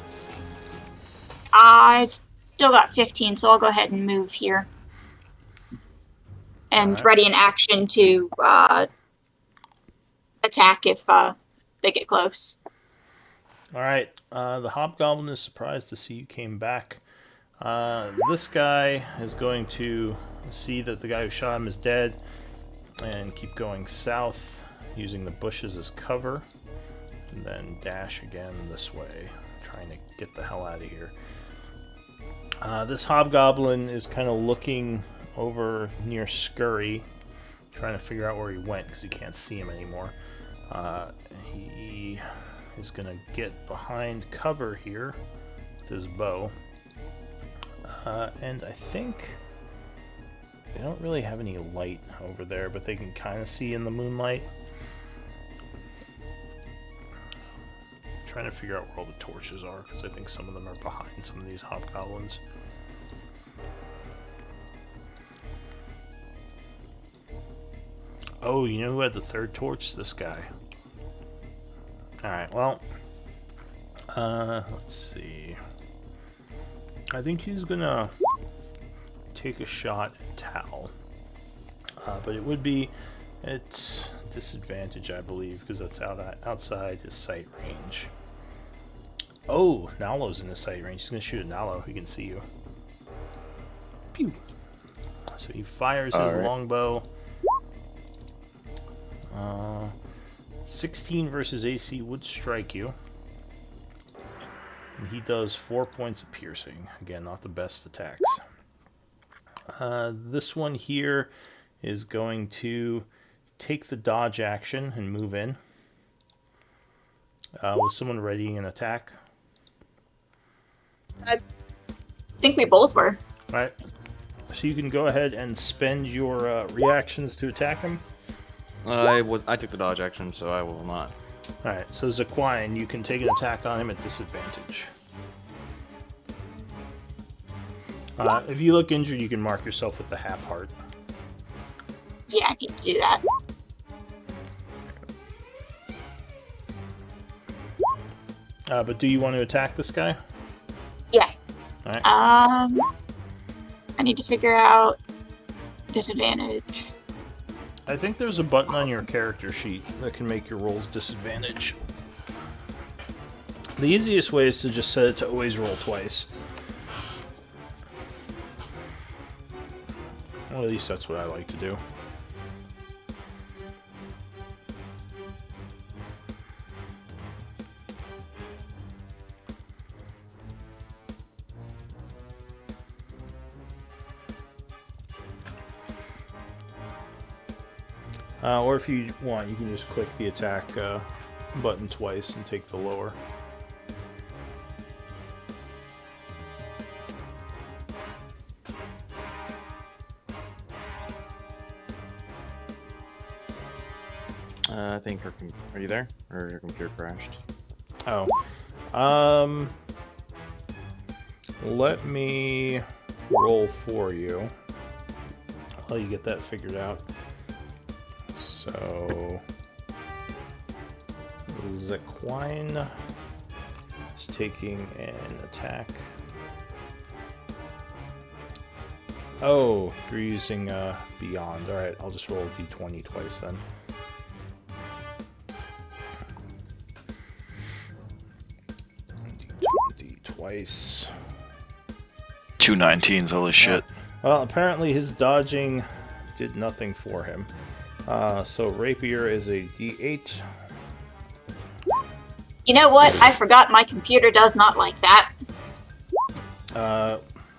I still got 15, so I'll go ahead and move here. And Alright. ready an action to attack if they get close. Alright, the Hobgoblin is surprised to see you came back. This guy is going to see that the guy who shot him is dead and keep going south using the bushes as cover. And then dash again this way, trying to get the hell out of here. This Hobgoblin is kind of looking over near Scurry, trying to figure out where he went because he can't see him anymore. He is going to get behind cover here with his bow. And I think they don't really have any light over there, but they can kind of see in the moonlight. Trying to figure out where all the torches are, because I think some of them are behind some of these hobgoblins. Oh, you know who had the third torch? This guy. Alright, well, let's see. I think he's gonna take a shot at Tal. But it would be at disadvantage, I believe, because that's outside his sight range. Oh, Nalo's in his sight range. He's going to shoot at Nalo. He can see you. Pew! So he fires his longbow. 16 versus AC would strike you. And he does 4 points of piercing. Again, not the best attacks. This one here is going to take the dodge action and move in. Was someone readying an attack? I think we both were. Alright. So you can go ahead and spend your reactions to attack him. I took the dodge action, so I will not. Alright, so Zequine, you can take an attack on him at disadvantage. If you look injured, you can mark yourself with the half heart. Yeah, I need to do that. But do you want to attack this guy? Yeah. Alright. I need to figure out disadvantage. I think there's a button on your character sheet that can make your rolls disadvantage. The easiest way is to just set it to always roll twice. Well, at least that's what I like to do. Or if you want, you can just click the attack button twice and take the lower. I think are you there? Or your computer crashed? Oh. Let me roll for you while you get that figured out. So, Zequine is taking an attack. Oh, you're using Beyond. Alright, I'll just roll d20 twice then. D20 twice. 2 19s, holy shit. Well, apparently his dodging did nothing for him. So Rapier is a d8. You know what? I forgot my computer does not like that.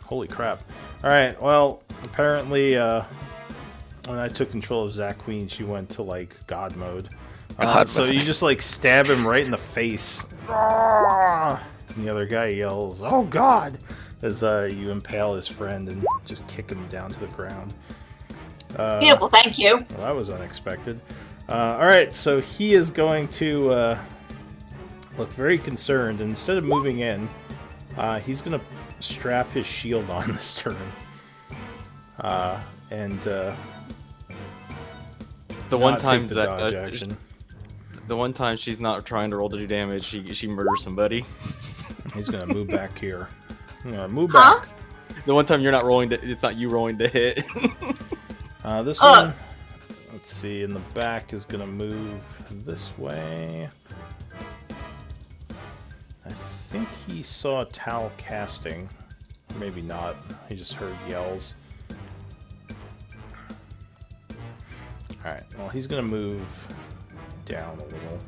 Holy crap. Alright, well, apparently, when I took control of Zach Queen, she went to, like, God mode. So you just, like, stab him right in the face. And the other guy yells, "Oh, God!" as you impale his friend and just kick him down to the ground. Beautiful, thank you. Well, that was unexpected. Alright, so he is going to look very concerned. And instead of moving in, he's going to strap his shield on this turn. The one not time take the that dodge action. the one time she's not trying to roll to do damage, she murders somebody. He's going to move back here. Move Huh? back. The one time you're not rolling to, it's not you rolling to hit. This one, let's see, in the back is going to move this way. I think he saw Tal casting. Maybe not. He just heard yells. Alright, well, he's going to move down a little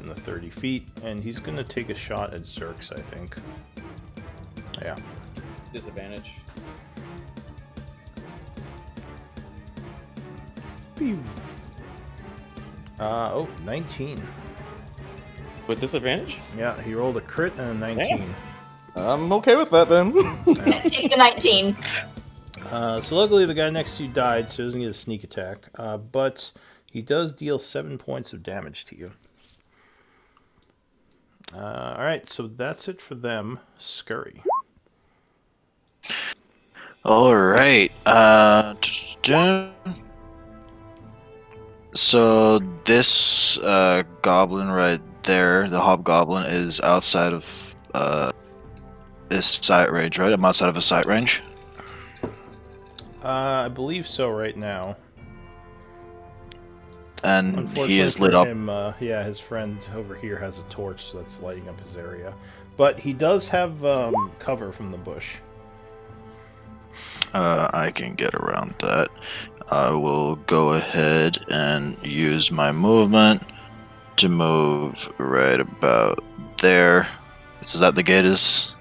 in the 30 feet, and he's going to take a shot at Zerx, I think. Yeah. Disadvantage. Pew. 19. With disadvantage? Yeah, he rolled a crit and a 19. I'm okay with that then. Take the 19. So luckily the guy next to you died, so he doesn't get a sneak attack. But he does deal 7 points of damage to you. Alright, so that's it for them. Scurry. Alright. So this goblin right there, the hobgoblin, is outside of his sight range, right? I'm outside of his sight range. I believe so right now. And Unfortunately he is for lit up. him, yeah, his friend over here has a torch, so that's lighting up his area. But he does have cover from the bush. I can get around that. I will go ahead and use my movement to move right about there. Is that the gate is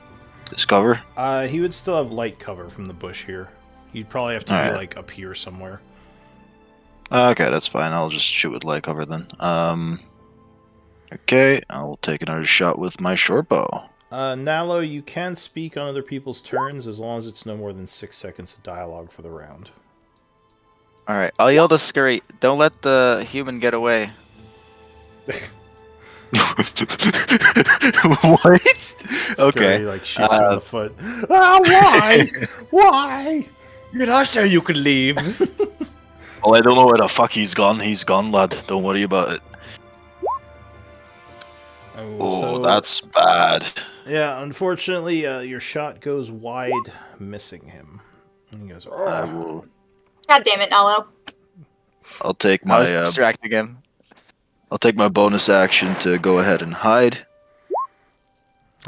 cover? He would still have light cover from the bush here. You'd probably have to be Alright. like up here somewhere. Okay, that's fine. I'll just shoot with light cover then. Okay, I'll take another shot with my short bow. Nalo, you can speak on other people's turns as long as it's no more than 6 seconds of dialogue for the round. Alright, I'll yell to Scurry, don't let the human get away. What? Okay. Scurry, like, shoots him in the foot. Ah, why? Why? I said you could leave. Well, I don't know where the fuck he's gone. He's gone, lad. Don't worry about it. Oh, so- that's bad. Yeah, unfortunately, your shot goes wide, missing him. And he goes, I "Ugh." will. God damn it, Nalo. I'll take I was my. distracting him. I'll take my bonus action to go ahead and hide,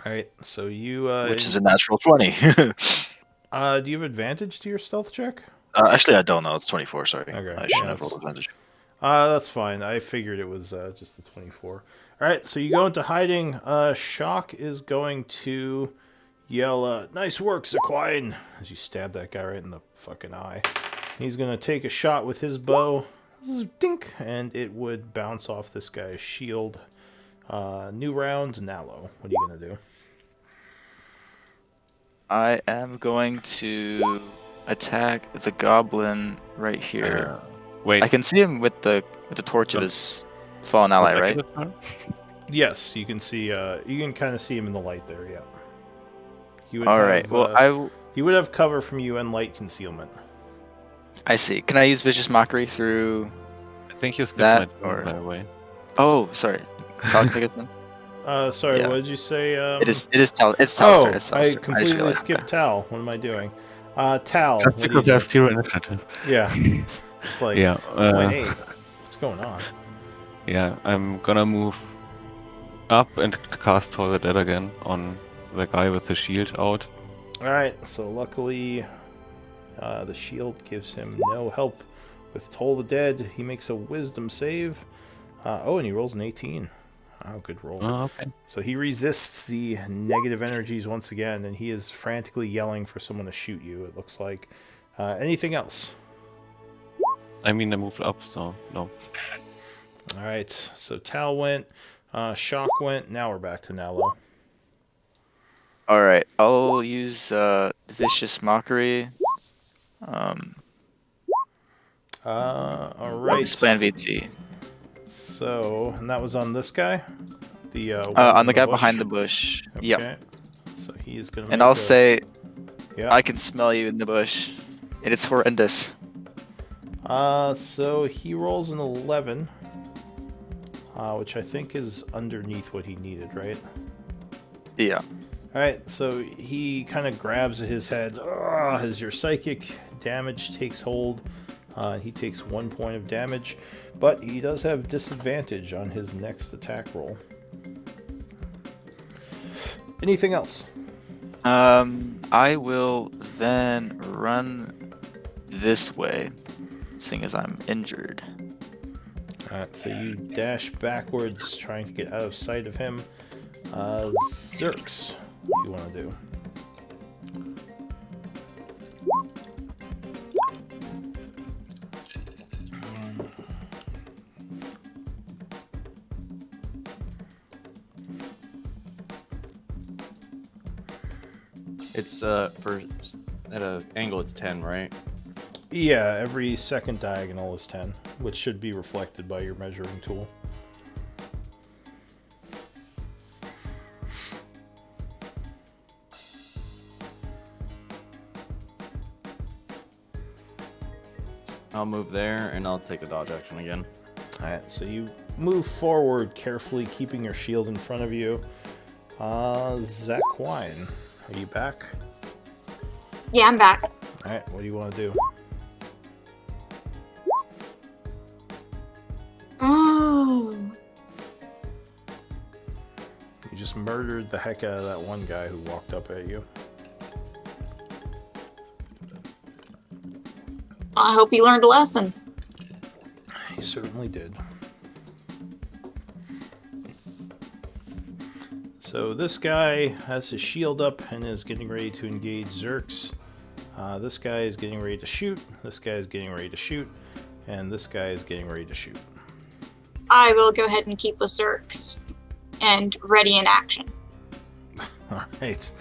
Alright, so you, which is a natural 20. do you have advantage to your stealth check? Actually, I don't know. It's 24. Sorry, Okay, I should yeah, have rolled advantage. That's fine. I figured it was just the 24. Alright, so you go into hiding. Shock is going to yell, nice work, Sequine, as you stab that guy right in the fucking eye. He's going to take a shot with his bow. Dink! And it would bounce off this guy's shield. New round, Nalo. What are you going to do? I am going to attack the goblin right here. Wait. I can see him with the torch of his fallen ally, right? Yes, you can see, you can kind of see him in the light there, yeah. He would Alright, have, well, he would have cover from you and light concealment. I see. Can I use Vicious Mockery through I think you skipped that, my turn, or... by the way. Oh, sorry. Talk to Goodman. Sorry, Yeah. what did you say? It's Tal's Oh, turn. It's Tal's I turn. completely realized skipped Tal. What am I doing? Tal. Just what do because you I have do? 0 initiative. Yeah. It's like, Yeah, 0.8. What's going on? Yeah, I'm gonna move up and cast Toll the Dead again on the guy with the shield out. Alright, so luckily the shield gives him no help with Toll the Dead. He makes a wisdom save. Oh, and he rolls an 18. Oh, good roll. Oh, okay. So he resists the negative energies once again, and he is frantically yelling for someone to shoot you, it looks like. Anything else? I mean, I moved up, so no. Alright, so Tal went, Shock went, now we're back to Nalo. Alright, I'll use Vicious Mockery. Alright. Expand VT. So, and that was on this guy? The one On in the guy bush? behind the bush. Okay. Yep. So he is going to And I'll say, yeah. I can smell you in the bush. And it's horrendous. So he rolls an 11, which I think is underneath what he needed, right? Yeah. Alright, so he kind of grabs at his head as your psychic damage takes hold. He takes 1 point of damage, but he does have disadvantage on his next attack roll. Anything else? I will then run this way, seeing as I'm injured. Alright, so you dash backwards, trying to get out of sight of him. Zerks, what do you want to do? It's at a angle it's 10, right? Yeah, every second diagonal is 10, which should be reflected by your measuring tool. I'll move there and I'll take a dodge action again. Alright, so you move forward carefully, keeping your shield in front of you. Zaquine, are you back? Yeah, I'm back. Alright, what do you want to do? Oh. You just murdered the heck out of that one guy who walked up at you. I hope you learned a lesson. He certainly did. So this guy has his shield up and is getting ready to engage Zerks. This guy is getting ready to shoot. This guy is getting ready to shoot. And this guy is getting ready to shoot. I will go ahead and keep with Zerks and ready in action. Alright.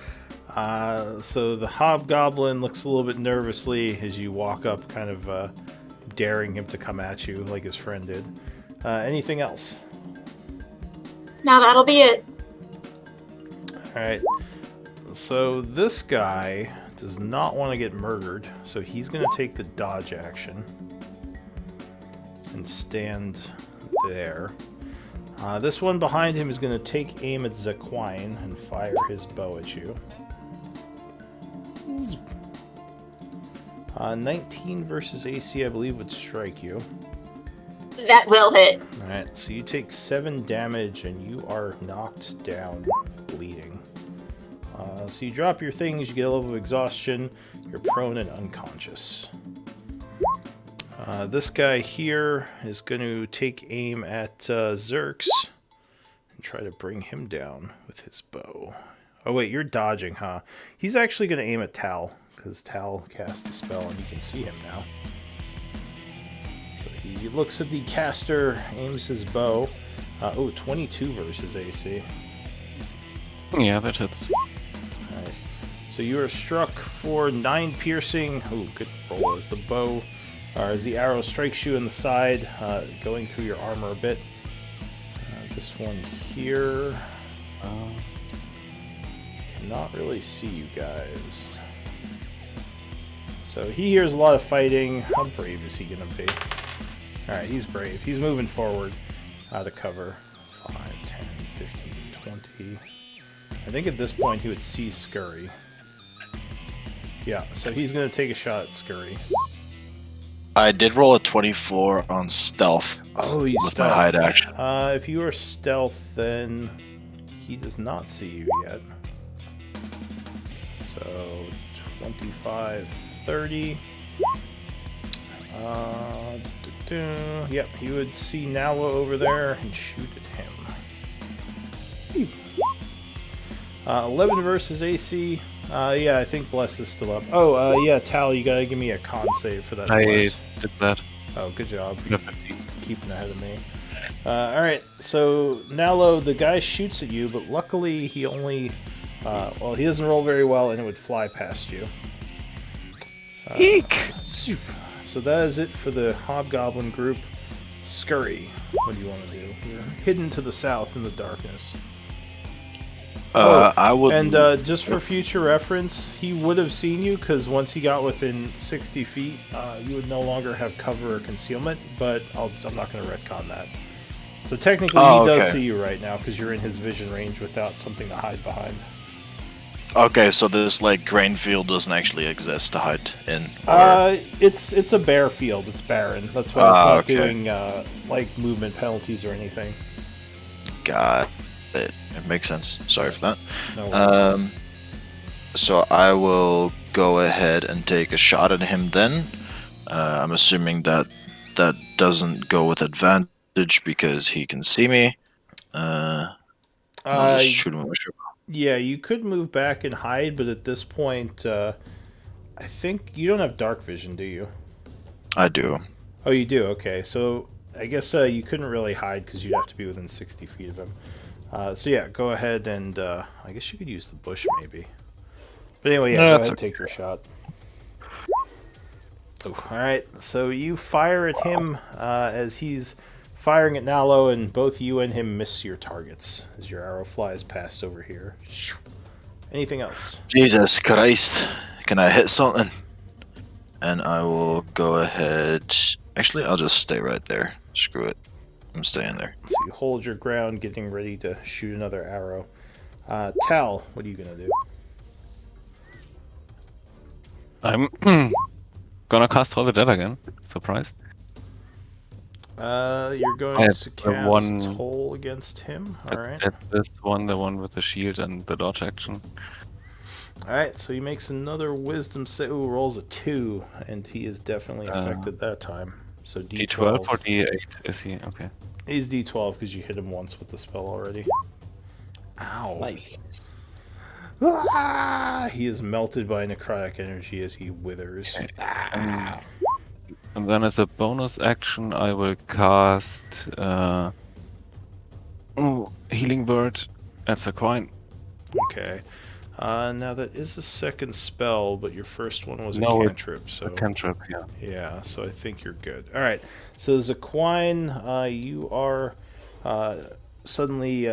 So the hobgoblin looks a little bit nervously as you walk up, kind of daring him to come at you like his friend did. Anything else? Now that'll be it. Alright. So this guy does not want to get murdered, so he's going to take the dodge action and stand there. This one behind him is going to take aim at Zaquine and fire his bow at you. 19 versus AC, I believe, would strike you. That will hit. Alright, so you take 7 damage and you are knocked down, bleeding. So you drop your things, you get a level of exhaustion, you're prone and unconscious. This guy here is going to take aim at Zerx and try to bring him down with his bow. Oh wait, you're dodging, huh? He's actually going to aim at Tal, because Tal cast a spell and you can see him now. So he looks at the caster, aims his bow. 22 versus AC. Yeah, that hits. Alright. So you are struck for 9 piercing. Ooh, good roll as the bow, or as the arrow strikes you in the side, going through your armor a bit. This one here. Cannot really see you guys. So he hears a lot of fighting. How brave is he gonna be? Alright, he's brave. He's moving forward out of cover. 5, 10, 15, 20. I think at this point he would see Scurry. Yeah, so he's going to take a shot at Scurry. I did roll a 24 on stealth. Oh, you with stealth. my hide action. If you are stealth, then he does not see you yet. So 25, 30. Yep, he would see Nala over there and shoot at him. 11 versus AC. Yeah, I think Bless is still up. Oh, yeah, Tal, you gotta give me a con save for that I Bless. did that. Oh, good job. Yep. Keeping ahead of me. Alright, so Nalo, the guy shoots at you, but luckily he only... well, he doesn't roll very well, and it would fly past you. Eek! So that is it for the Hobgoblin group. Scurry, what do you want to do? You're hidden to the south in the darkness. I would. And just for future reference, he would have seen you, because once he got within 60 feet, you would no longer have cover or concealment, but I'm not going to retcon that. So technically he does see you right now, because you're in his vision range without something to hide behind. Okay, so this like grain field doesn't actually exist to hide in. It's a bare field. It's barren. That's why it's not doing like movement penalties or anything. Got it. It makes sense. Sorry for that. No worries. So I will go ahead and take a shot at him then. I'm assuming that that doesn't go with advantage because he can see me. I'll just shoot him with my shot. Yeah, you could move back and hide, but at this point, I think you don't have dark vision, do you? I do. Oh, you do? Okay, so I guess you couldn't really hide because you'd have to be within 60 feet of him. So yeah, go ahead and I guess you could use the bush maybe. But anyway, yeah, go ahead and take your shot. Oh, alright, so you fire at him as he's firing at Nalo, and both you and him miss your targets as your arrow flies past over here. Anything else? Jesus Christ. Can I hit something? And I will go ahead. Actually, I'll just stay right there. Screw it. I'm staying there. So you hold your ground, getting ready to shoot another arrow. Tal, what are you going to do? I'm gonna cast Toll the Dead again. Surprise. You're going At to the cast one- Toll against him. Alright. At this one, the one with the shield and the dodge action. Alright, so he makes another wisdom save. Ooh, rolls a 2, and he is definitely affected that time. So D12 or D8 is he? Okay. He's D12 because you hit him once with the spell already. Ow. Nice. Ah! He is melted by necrotic energy as he withers. And then as a bonus action, I will cast Healing Word at Sequine. Okay. Now that is a second spell, but your first one was a No, cantrip, so... A cantrip, yeah. Yeah, so I think you're good. Alright, so Zaquine, you are suddenly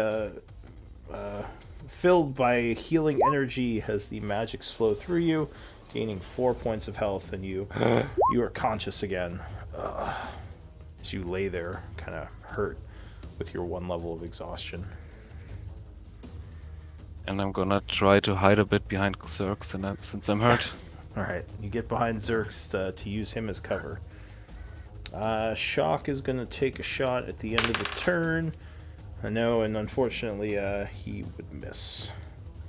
filled by healing energy as the magics flow through you, gaining 4 points of health, and you are conscious again. As you lay there, kind of hurt with your 1 level of exhaustion. And I'm gonna try to hide a bit behind Xerx since I'm hurt. Alright, you get behind Xerx to use him as cover. Shock is going to take a shot at the end of the turn. I know, and unfortunately he would miss.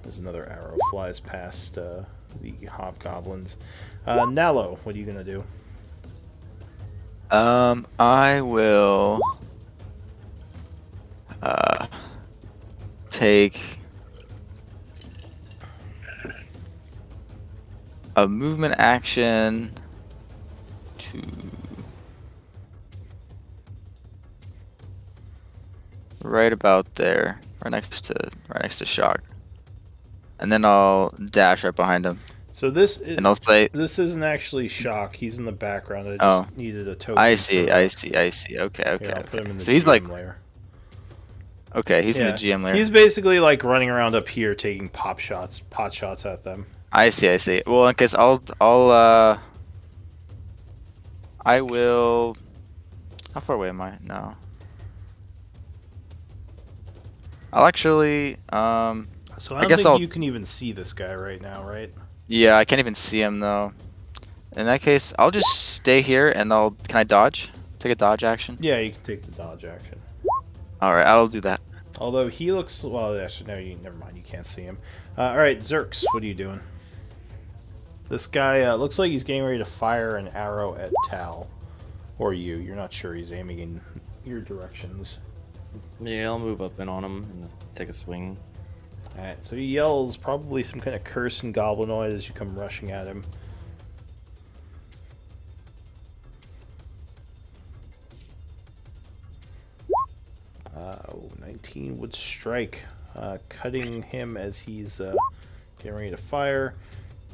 As another arrow flies past the hobgoblins. Nalo, what are you going to do? I will take a movement action to right about there, right next to Shock, and then I'll dash right behind him, So this and I'll say, this isn't actually Shock. He's in the background. I "Oh, just needed a I token see, for. I see, I see. Okay, Here, okay, I'll put okay." him in the So he's like, GM layer. okay, he's in the Yeah, GM layer. he's basically like running around up here taking pot shots at them. I see, I see. Well, in case I will. How far away am I? No. I'll actually, So I I don't guess think I'll. you can even see this guy right now, right? Yeah, I can't even see him though. In that case, I'll just stay here and I'll. Can I dodge? Take a dodge action. Yeah, you can take the dodge action. All right, I'll do that. Although he looks well, actually, no, never mind. You can't see him. All right, Zerks, what are you doing? This guy looks like he's getting ready to fire an arrow at Tal, or you. You're not sure. He's aiming in your directions. Yeah, I'll move up in on him and take a swing. All right, so he yells probably some kind of curse and goblinoid as you come rushing at him. Oh, 19 would strike, cutting him as he's getting ready to fire.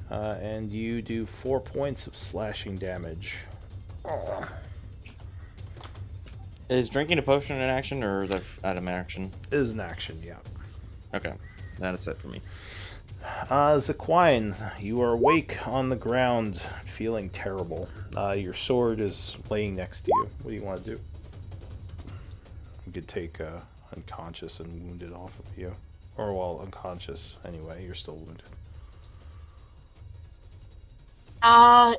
And you do 4 points of slashing damage. Oh. Is drinking a potion an action, or is that out of action? Is an action, yeah. Okay, that is it for me. Zaquine, you are awake on the ground, feeling terrible. Your sword is laying next to you. What do you want to do? You could take unconscious and wounded off of you. Or, well, unconscious anyway. You're still wounded.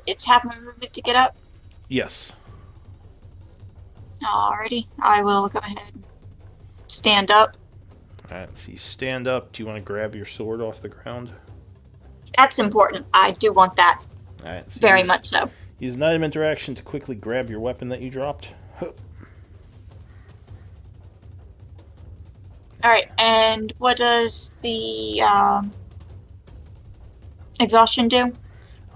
It's half my movement to get up. Yes. Alrighty, I will go ahead and stand up. Alright, so you stand up. Do you want to grab your sword off the ground? That's important. I do want that. Alright, so Very much so. Use an item interaction to quickly grab your weapon that you dropped. Alright, and what does the exhaustion do?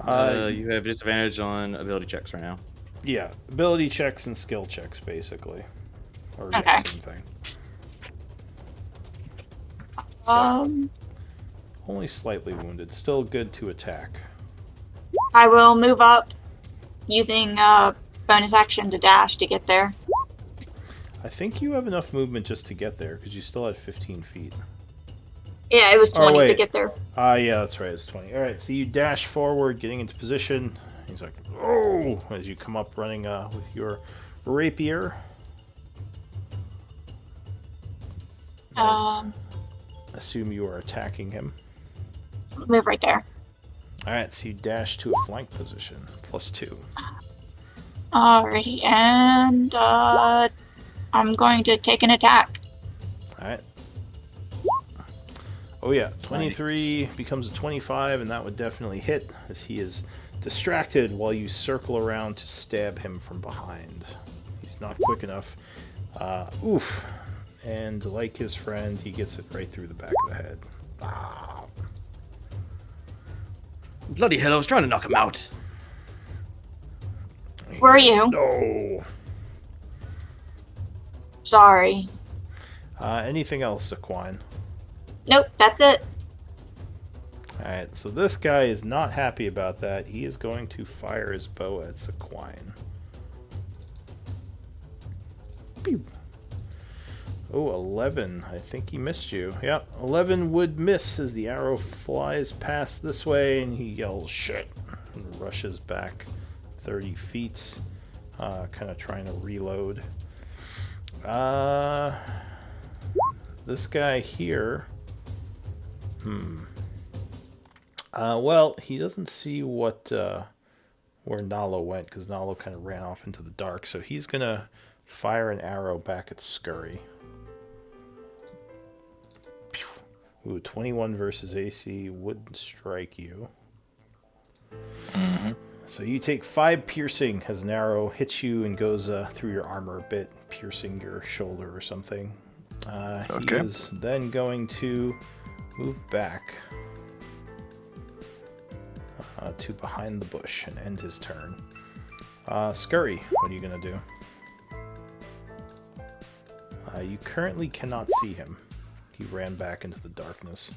You have disadvantage on ability checks right now. Yeah, ability checks and skill checks, basically. Or Okay. yeah, same thing. Only slightly wounded. Still good to attack. I will move up using bonus action to dash to get there. I think you have enough movement just to get there, because you still had 15 feet. Yeah, it was 20 to wait. get there. Yeah, that's right, it's 20. Alright, so you dash forward, getting into position. He's like, oh! As you come up running with your rapier. Assume you are attacking him. Move right there. Alright, so you dash to a flank position. +2. Alrighty, and I'm going to take an attack. Alright. Oh yeah, 23 becomes a 25, and that would definitely hit, as he is distracted while you circle around to stab him from behind. He's not quick enough. Oof. And like his friend, he gets it right through the back of the head. Ah. Bloody hell, I was trying to knock him out. Where are you? No. Sorry. Anything else, Aquine? Nope, that's it. Alright, so this guy is not happy about that. He is going to fire his bow at Sequine. Pew. Oh, 11. I think he missed you. Yep, 11 would miss as the arrow flies past this way, and he yells, shit, and rushes back 30 feet, kind of trying to reload. This guy here... well, he doesn't see what where Nalo went, because Nalo kind of ran off into the dark, so he's going to fire an arrow back at Scurry. Pew. Ooh, 21 versus AC wouldn't strike you. So you take 5 piercing as an arrow hits you and goes through your armor a bit, piercing your shoulder or something. He Okay. is then going to move back to behind the bush and end his turn. Scurry, what are you going to do? You currently cannot see him. He ran back into the darkness.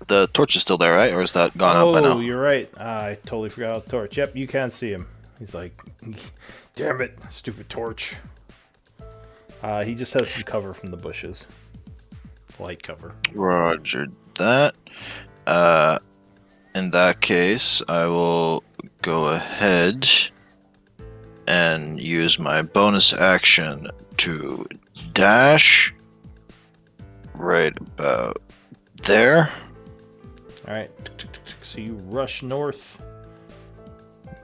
The torch is still there, right? Or is that gone out by now? Oh, you're right. I totally forgot about the torch. Yep, you can see him. He's like, damn it, stupid torch. He just has some cover from the bushes. Light cover. Roger that. In that case, I will go ahead and use my bonus action to dash right about there, Alright, so you rush north.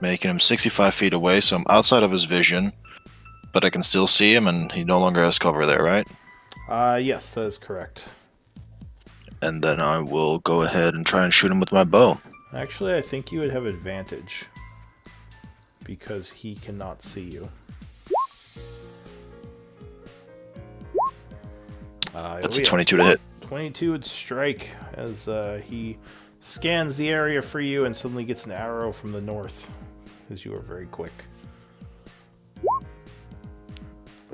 making him 65 feet away, so I'm outside of his vision, but I can still see him and he no longer has cover there, right? Yes, that is correct. And then I will go ahead and try and shoot him with my bow. Actually, I think you would have advantage because he cannot see you. That's a 22 to hit. 22 would strike as he scans the area for you and suddenly gets an arrow from the north, because you are very quick.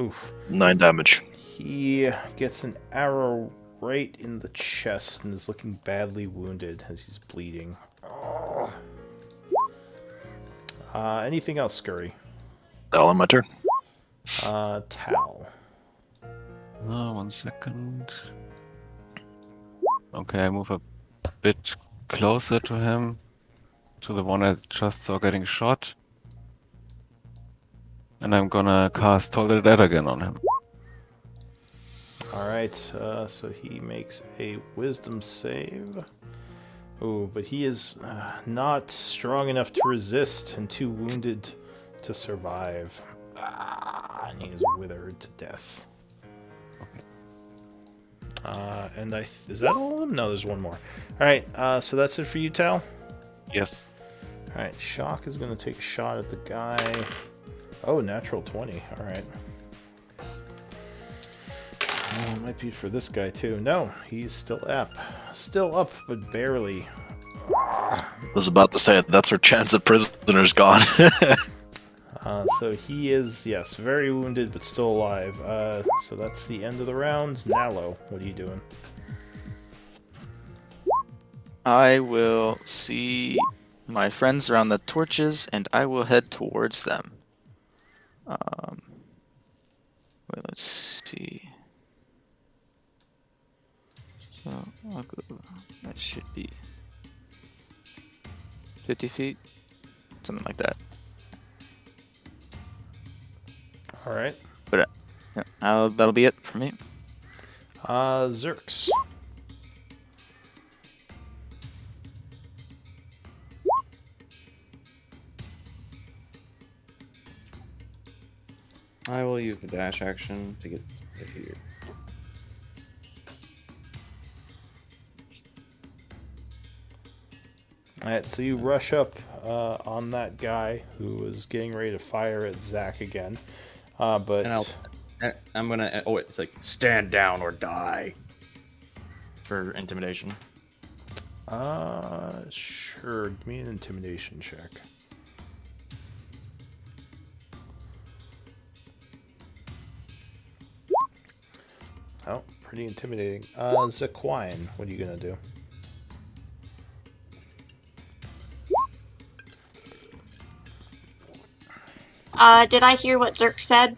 Oof. 9 damage. He gets an arrow right in the chest and is looking badly wounded as he's bleeding. Anything else, Scurry? All on my turn. Tal. 1 second. Okay, I move a bit closer to him, to the one I just saw getting shot. And I'm gonna cast Toll the Dead again on him. Alright, so he makes a wisdom save. Oh, but he is not strong enough to resist and too wounded to survive. And he is withered to death. And is that all of them? No, there's one more. Alright, so that's it for you, Tal? Yes. Alright, Shock is going to take a shot at the guy. Oh, natural 20. Alright. Oh, it might be for this guy, too. No, he's still up. Still up, but barely. I was about to say, that's our chance at prisoners gone. So he is, yes, very wounded, but still alive. So that's the end of the round. Nalo, what are you doing? I will see my friends around the torches, and I will head towards them. Wait, let's see. So I'll go. That should be 50 feet, something like that. Alright. But yeah, that'll be it for me. Zerks. I will use the dash action to get to here. Alright, so you rush up on that guy who was getting ready to fire at Zach again. But And I'm gonna. Oh, it's like stand down or die. For intimidation. sure. Give me an intimidation check. Oh, pretty intimidating. Zaquine, what are you gonna do? Did I hear what Zerk said?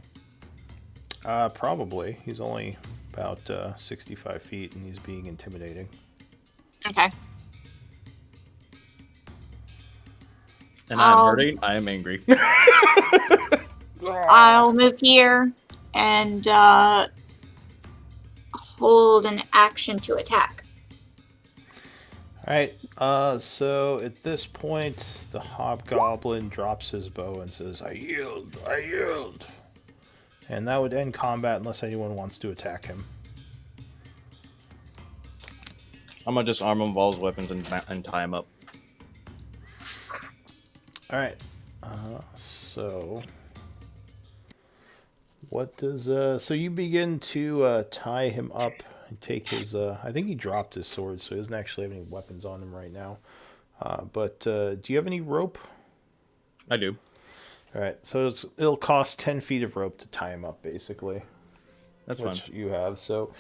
Probably. He's only about 65 feet and he's being intimidating. Okay. And I'm Um, hurting. I am angry. I'll move here and hold an action to attack. Alright, so at this point, the hobgoblin drops his bow and says, I yield, I yield. And that would end combat unless anyone wants to attack him. I'm gonna just arm him with all his weapons and tie him up. All right. So, what does so you begin to tie him up and take his? I think he dropped his sword, so he doesn't actually have any weapons on him right now. But do you have any rope? I do. All right. So it'll cost 10 feet of rope to tie him up, basically, That's fine. which you have. So,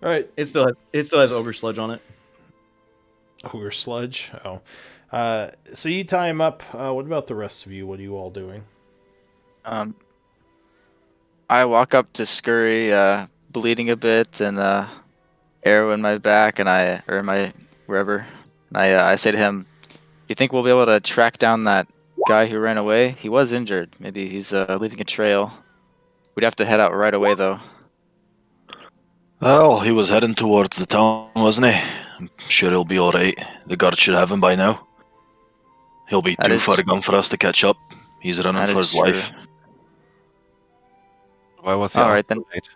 all right. It still has ogre sludge on it. Ogre sludge. Oh. So you tie him up. What about the rest of you? What are you all doing? I walk up to Scurry, bleeding a bit, and arrow in my back, and or in my wherever. And I say to him, "You think we'll be able to track down that guy who ran away? He was injured. Maybe he's leaving a trail. We'd have to head out right away, though." Well, he was heading towards the town, wasn't he? I'm sure he'll be alright. The guards should have him by now. He'll be That too is far tr- gone for us to catch up. He's running That for is his life. true. Why was he All out right, so then. late?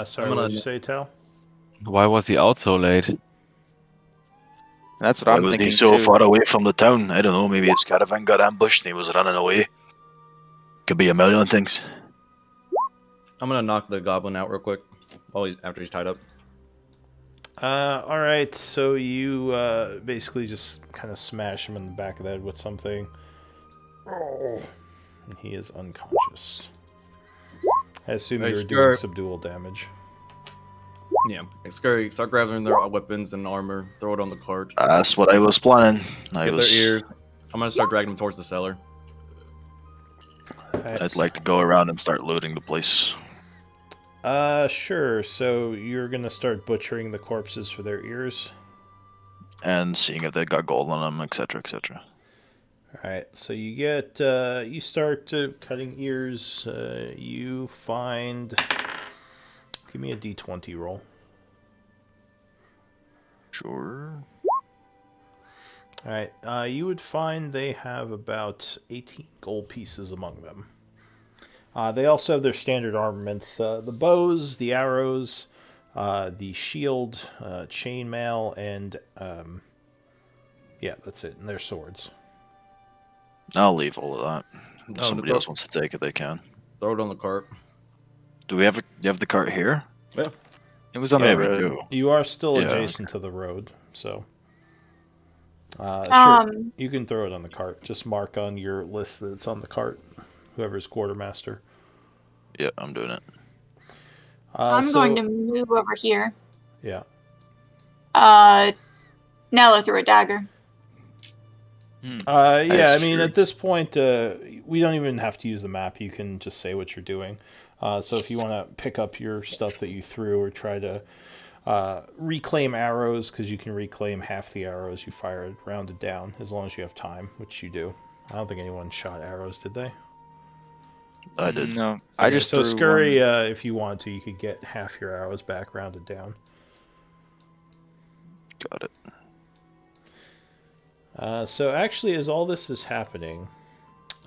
Sorry, I'm what gonna- did you say, Tal? Why was he out so late? That's what Why I'm was he thinking so too. far away from the town? I don't know, maybe his caravan got ambushed and he was running away. Could be a million things. I'm gonna knock the goblin out real quick after he's tied up. All right. So you basically just kind of smash him in the back of the head with something. Oh. And he is unconscious. I assume Hey, you're doing Scar- subdual damage. Yeah, Scurry, start grabbing their weapons and armor, throw it on the cart. That's what I was planning. Get their ears. I'm gonna start dragging them towards the cellar. Alright, I'd like to go around and start looting the place. Sure. So you're gonna start butchering the corpses for their ears. And seeing if they got gold on them, etc., etc. All right. So you get you start cutting ears. You find. Give me a d20 roll. Sure. All right. You would find they have about 18 gold pieces among them. They also have their standard armaments: the bows, the arrows, the shield, chainmail, and yeah, that's it. And their swords. I'll leave all of that. If No, somebody else wants to take it, they can. Throw it on the cart. Do you have the cart here? Yeah. It was on Yeah, the we road. do. You are still Yeah, adjacent to the road, so sure, Um, you can throw it on the cart. Just mark on your list that it's on the cart. Whoever's quartermaster. Yeah, I'm doing it. I'm going to move over here. Yeah. Nella threw a dagger. Yeah, That's I mean, true. at this point, we don't even have to use the map. You can just say what you're doing. So if you want to pick up your stuff that you threw or try to reclaim arrows, because you can reclaim half the arrows you fired rounded down, as long as you have time, which you do. I don't think anyone shot arrows, did they? I did. No, I Okay, just so threw Scurry, one. if you want to, you could get half your arrows back rounded down. Got it. So actually, as all this is happening,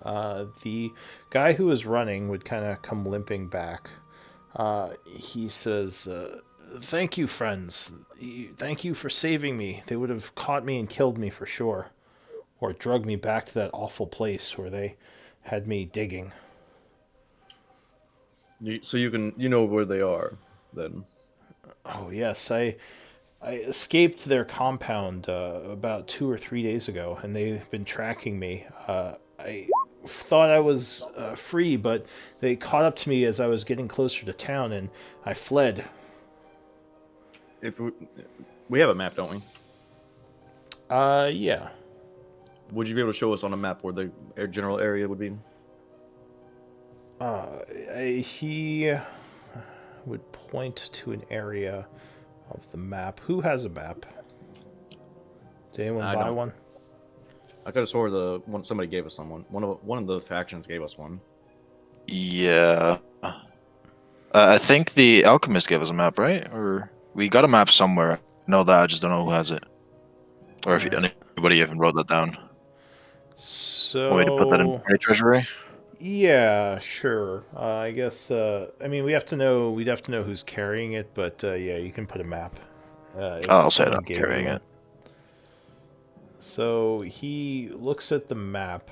the guy who was running would kind of come limping back. He says, "Thank you, friends. Thank you for saving me. They would have caught me and killed me for sure, or drugged me back to that awful place where they had me digging." So you know where they are, then. Oh yes, I escaped their compound about 2 or 3 days ago, and they've been tracking me. I thought I was free, but they caught up to me as I was getting closer to town, and I fled. If we have a map, don't we? Yeah. Would you be able to show us on a map where the general area would be? He would point to an area of the map. Who has a map? Did anyone I buy don't. one? I could have swore somebody gave us someone. One of the factions gave us one. Yeah. I think the alchemist gave us a map, right? Or we got a map somewhere. I know that. I just don't know who has it, or if anybody even wrote that down. So Want me to put that in my treasury? yeah, sure. I guess. I mean, we'd have to know who's carrying it, but yeah, you can put a map. If I'll say someone I'm gave you carrying one. it. So he looks at the map,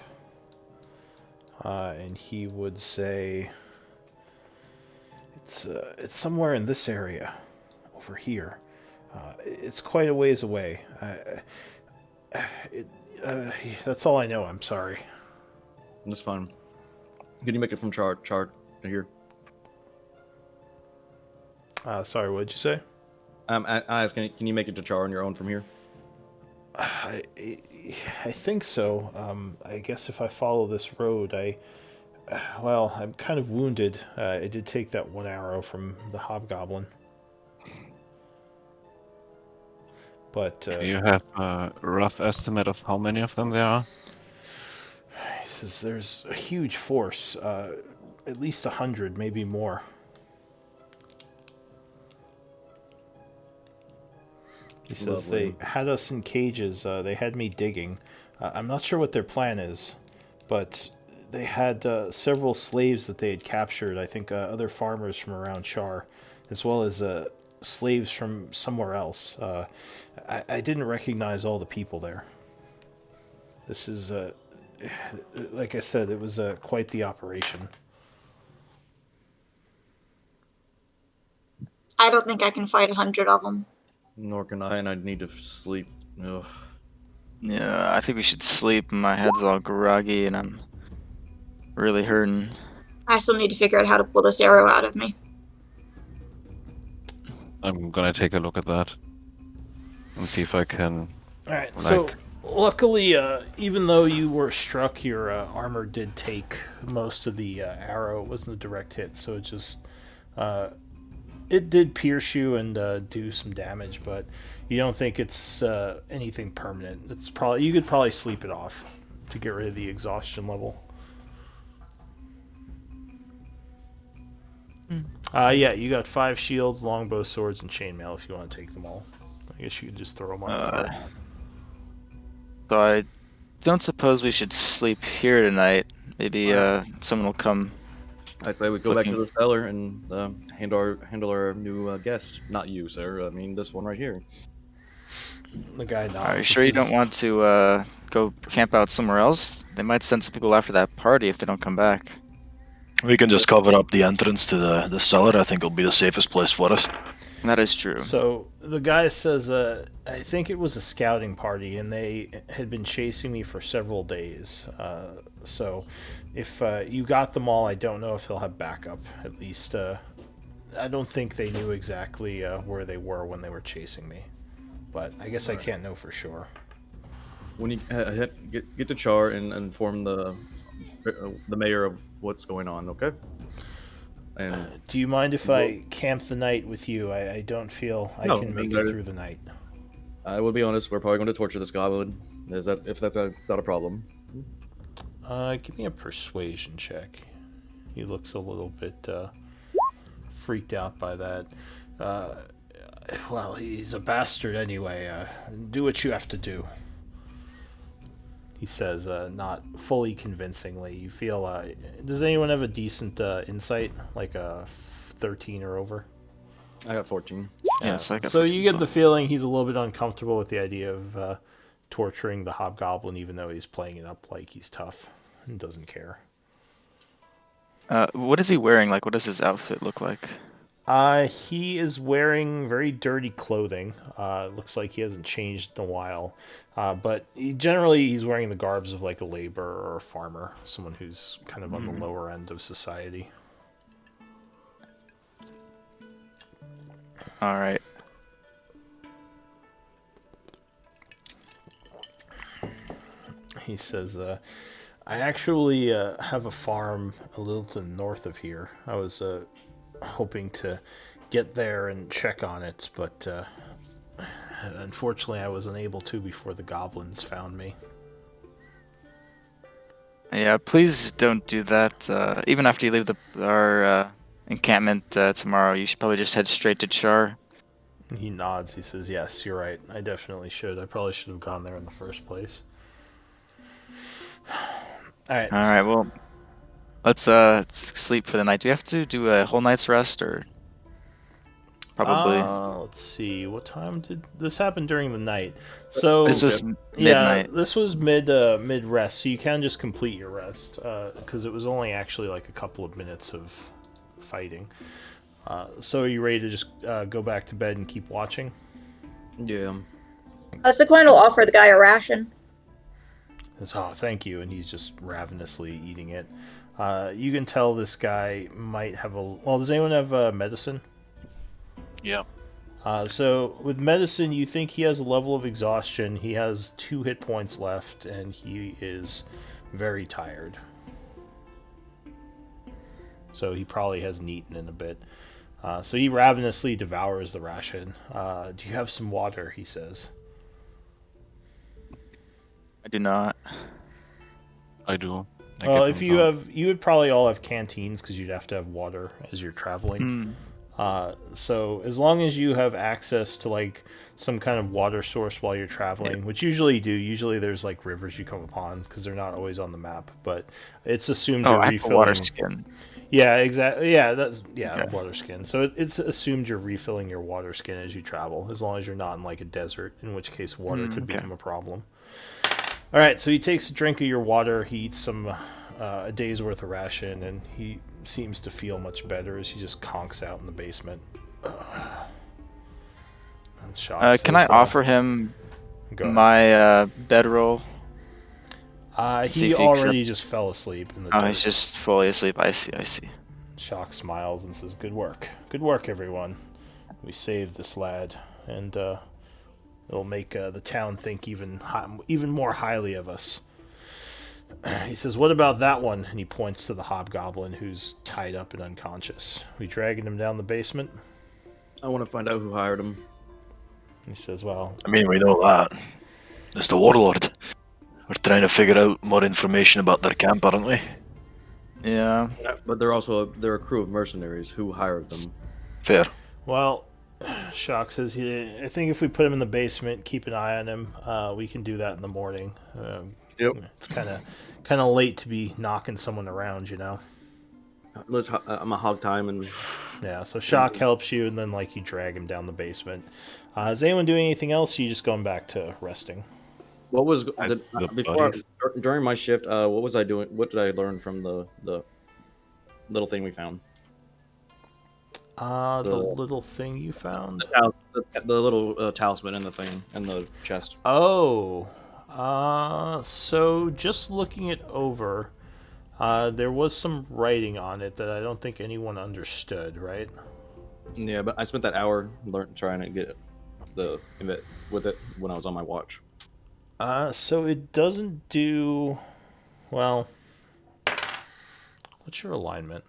and he would say, "It's somewhere in this area, over here. It's quite a ways away. It, that's all I know. I'm sorry." That's fine. Can you make it from Chaur to here? Sorry, what did you say? I asked, can you make it to Chaur on your own from here? I think so. I guess if I follow this road, well, I'm kind of wounded. I did take that one arrow from the hobgoblin. But Do you have a rough estimate of how many of them there are? he says there's a huge force, at least 100, maybe more. He says Lovely. they had us in cages. They had me digging. I'm not sure what their plan is, but they had several slaves that they had captured. I think other farmers from around Chaur, as well as slaves from somewhere else. I didn't recognize all the people there. This is, like I said, it was quite the operation. I don't think I can fight 100 of them. Nor can I, and I need to sleep. Ugh. Yeah, I think we should sleep. My head's all groggy and I'm really hurting. I still need to figure out how to pull this arrow out of me. I'm gonna take a look at that and see if I can. All right, so luckily, even though you were struck, your armor did take most of the arrow. It wasn't a direct hit, so it just it did pierce you and do some damage, but you don't think it's anything permanent. It's probably you could probably sleep it off to get rid of the exhaustion level. Yeah, you got 5 shields, longbow, swords, and chainmail. If you want to take them all, I guess you could just throw them on the cart. So I don't suppose we should sleep here tonight. Maybe someone will come. I say we go back to the cellar and handle our new guest. Not you, sir. I mean this one right here. The guy nods. Are you sure you don't want to go camp out somewhere else? They might send some people after that party if they don't come back. We can just cover up the entrance to the cellar. I think it'll be the safest place for us. That is true. So the guy says, I think it was a scouting party, and they had been chasing me for several days. So if you got them all, I don't know if they'll have backup. At least I don't think they knew exactly where they were when they were chasing me. But I guess I can't know for sure. When you get to Chaur and inform the mayor of what's going on, okay? And Do you mind if I camp the night with you? I don't feel I can make it through the night. I will be honest, we're probably going to torture this goblin. If that's not a problem? Give me a persuasion check. He looks a little bit freaked out by that. Well, he's a bastard anyway. Do what you have to do. He says, not fully convincingly. You feel, does anyone have a decent insight? Like a 13 or over? I got 14. Yes, I got So 14 you as get well. the feeling he's a little bit uncomfortable with the idea of torturing the hobgoblin, even though he's playing it up like he's tough and doesn't care. What is he wearing? Like, what does his outfit look like? He is wearing very dirty clothing. Looks like he hasn't changed in a while. But generally, he's wearing the garbs of like a laborer or a farmer, someone who's kind of on the lower end of society. All right. He says, I actually have a farm a little to the north of here. I was hoping to get there and check on it, but unfortunately I was unable to before the goblins found me. Yeah, please don't do that. Even after you leave our encampment tomorrow, you should probably just head straight to Chaur. He nods. He says, yes, you're right. I definitely should. I probably should have gone there in the first place. Alright. All right, well, let's sleep for the night. Do we have to do a whole night's rest, or? probably. Let's see. What time did this happen? During the night. So This was yeah, midnight. this was mid rest. So you can just complete your rest because it was only actually like a couple of minutes of fighting. So are you ready to just go back to bed and keep watching? Yeah. Sequoia will offer the guy a ration. Says, oh, thank you, and he's just ravenously eating it. You can tell this guy might have a. Well, does anyone have medicine? Yeah. So with medicine, you think he has a level of exhaustion. He has 2 hit points left, and he is very tired. So he probably hasn't eaten in a bit. So he ravenously devours the ration. Do you have some water? He says. I do not. I do. I Well, give if him you some. have, you would probably all have canteens because you'd have to have water as you're traveling. Hmm. So as long as you have access to like some kind of water source while you're traveling, which usually you do, usually there's like rivers you come upon because they're not always on the map, but it's assumed Oh, you're I have a water refilling. skin. Yeah, exactly. Yeah, that's Okay. water skin. So it's assumed you're refilling your water skin as you travel, as long as you're not in like a desert, in which case water could okay. become a problem. All right, so he takes a drink of your water. He eats some a day's worth of ration, and he seems to feel much better as he just conks out in the basement. And Shock Can I says, offer him go ahead. my bedroll? see He if he already accepts- just fell asleep in the Oh, dirt. he's just fully asleep. I see. I see. Shock smiles and says, "Good work. Good work, everyone. We saved this lad, and it'll make the town think even more highly of us." He says, "What about that one?" And he points to the hobgoblin who's tied up and unconscious. We dragging him down the basement. I want to find out who hired him. He says, "Well, I mean, we know that. It's the warlord. We're trying to figure out more information about their camp, aren't we? Yeah. But they're a crew of mercenaries. Who hired them? Fair. well." Shock says, "I think if we put him in the basement, keep an eye on him, we can do that in the morning. Yep. It's kind of late to be knocking someone around, you know." I'm a hog time and Yeah, so Shock helps you, and then like you drag him down the basement. Is anyone doing anything else? Or are you just going back to resting? what was The before bodies. during my shift? What was I doing? What did I learn from the little thing we found? The The- little thing you found. The little talisman in the thing in the chest. Oh, so just looking it over, there was some writing on it that I don't think anyone understood, right? Yeah, but I spent that hour trying to get the with it when I was on my watch. So it doesn't do well. What's your alignment?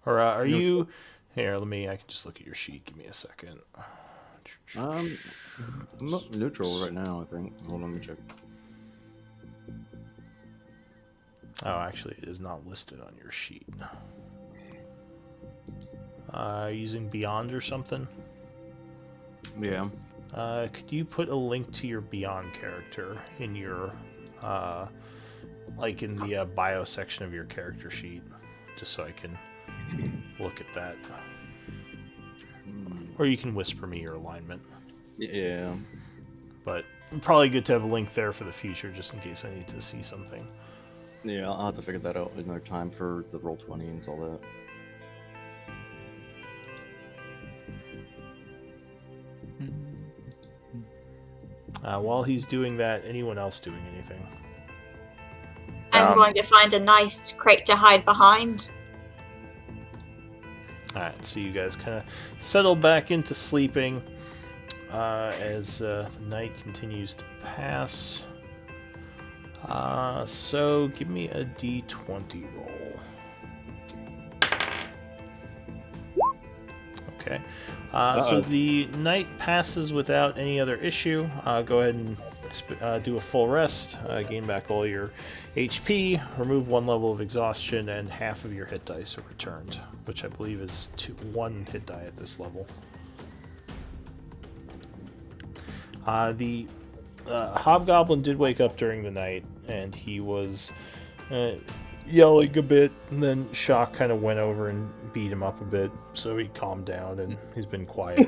Or are you here? I can just look at your sheet. Give me a second. I'm not neutral right now. I think. Hold on, let me check. Oh, actually, it is not listed on your sheet. Using Beyond or something? Yeah. Could you put a link to your Beyond character in your, like in the bio section of your character sheet, just so I can look at that? Or you can whisper me your alignment. Yeah. But probably good to have a link there for the future, just in case I need to see something. Yeah, I'll have to figure that out another time for the roll 20 and all that. While he's doing that, anyone else doing anything? I'm going to find a nice crate to hide behind. Alright, so you guys kind of settle back into sleeping as the night continues to pass. So give me a d20 roll. Okay. So the night passes without any other issue. Go ahead and do a full rest. Gain back all your HP. Remove 1 level of exhaustion, and half of your hit dice are returned, which I believe is 1 hit die at this level. The Hobgoblin did wake up during the night, and he was yelling a bit, and then Shock kind of went over and beat him up a bit, so he calmed down and he's been quiet.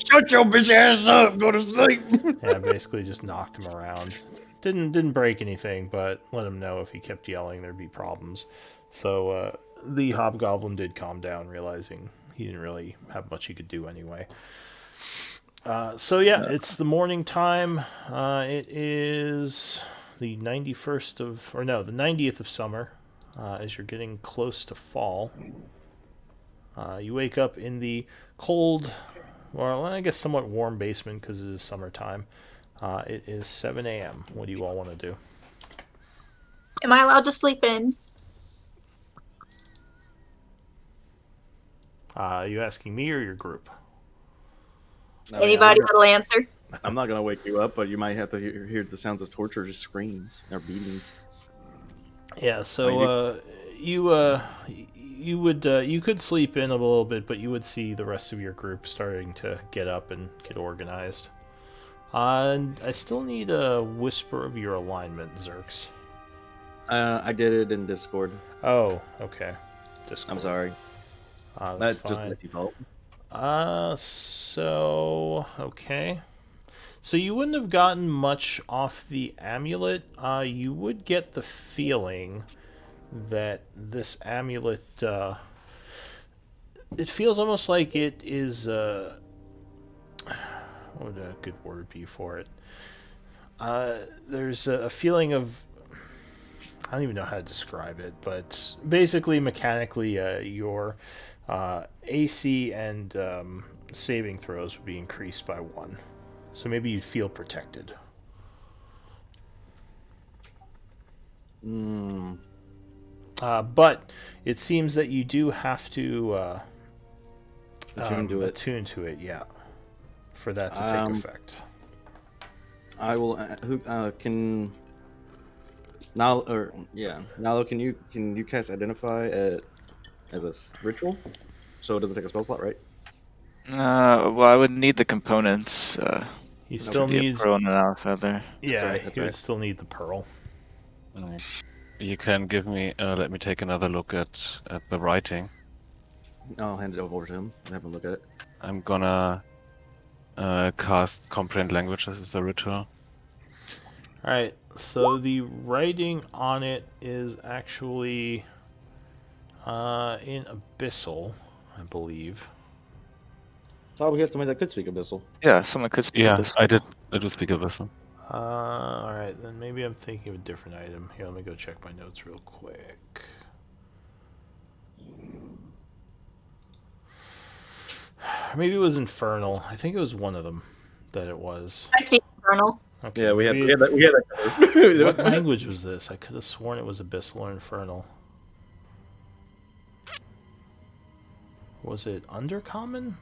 Shut your bitch ass up. Go to sleep. Yeah, basically just knocked him around. Didn't break anything, but let him know if he kept yelling there'd be problems. So the hobgoblin did calm down, realizing he didn't really have much he could do anyway. So yeah, it's the morning time. It is the 91st of, or no, the 90th of summer. As you're getting close to fall, you wake up in the cold, well, I guess somewhat warm basement because it is summertime. It is 7 a.m. What do you all want to do? Am I allowed to sleep in? Are you asking me or your group? I mean, Anybody that'll answer? I'm not gonna wake you up, but you might have to hear the sounds of torture, just screams or beatings. Yeah, so you could sleep in a little bit, but you would see the rest of your group starting to get up and get organized. And I still need a whisper of your alignment, Zerks. I did it in Discord. Oh, okay. Discord. I'm sorry. That's Just fine. my default. Okay. So you wouldn't have gotten much off the amulet. You would get the feeling that this amulet, it feels almost like it is, what would a good word be for it? There's a feeling of, I don't even know how to describe it, but basically mechanically, your AC and saving throws would be increased by 1. So maybe you'd feel protected. But it seems that you do have to attune to it, yeah, for that to take effect. I will. Who can? Now or yeah, Nalo, can you cast Identify as a ritual, so it doesn't take a spell slot, right? Well, I would need the components. He still be a needs, pearl and an alpha feather. yeah, That's he would right. still need the pearl. You can give me. Let me take another look at the writing. I'll hand it over to him and have him look at it. I'm gonna cast Comprehend Languages as a ritual. Alright, so the writing on it is actually in Abyssal, I believe. Oh, we have somebody that could speak Abyssal. Yeah, someone could speak Yeah, of this. I do speak Abyssal. Alright, then maybe I'm thinking of a different item. Here, let me go check my notes real quick. Maybe it was Infernal. I think it was one of them that it was. I speak Infernal. Okay, Yeah, we had maybe- that. We had that. What language was this? I could have sworn it was Abyssal or Infernal. Was it Undercommon?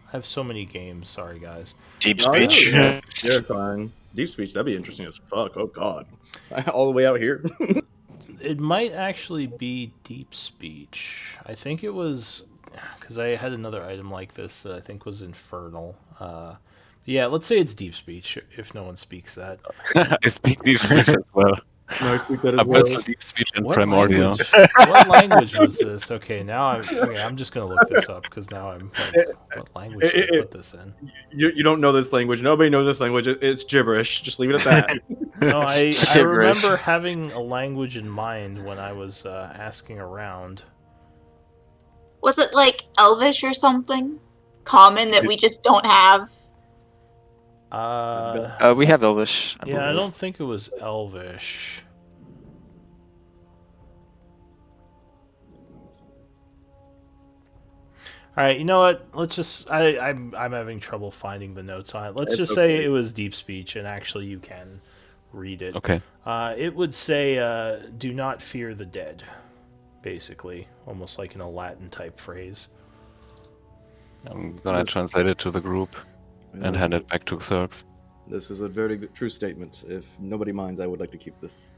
I have so many games. Sorry, guys. Deep Oh, speech. yeah. You're fine. Deep speech, that'd be interesting as fuck. Oh god, all the way out here. It might actually be Deep Speech. I think it was because I had another item like this that I think was Infernal. Yeah, let's say it's Deep Speech if no one speaks that. I speak Deep Speech as well. No, I speak that I put the Deep Speech in What Primordial. language? What language was this? Okay, now I'm just gonna look this up because now I'm like, what language should I put this in? You don't know this language. Nobody knows this language. It's gibberish. Just leave it at that. No, I Gibberish. remember having a language in mind when I was asking around. Was it like Elvish or something? Common that we just don't have? We have Elvish. Yeah, I believe. don't think it was Elvish. All right, you know what? Let's just I'm having trouble finding the notes on it. Let's It's just say okay. it was Deep Speech, and actually you can read it. Okay. It would say, "Do not fear the dead," basically, almost like in a Latin type phrase. I'm gonna translate it to the group and hand it back to Xerx. This is a very good, true statement. If nobody minds, I would like to keep this.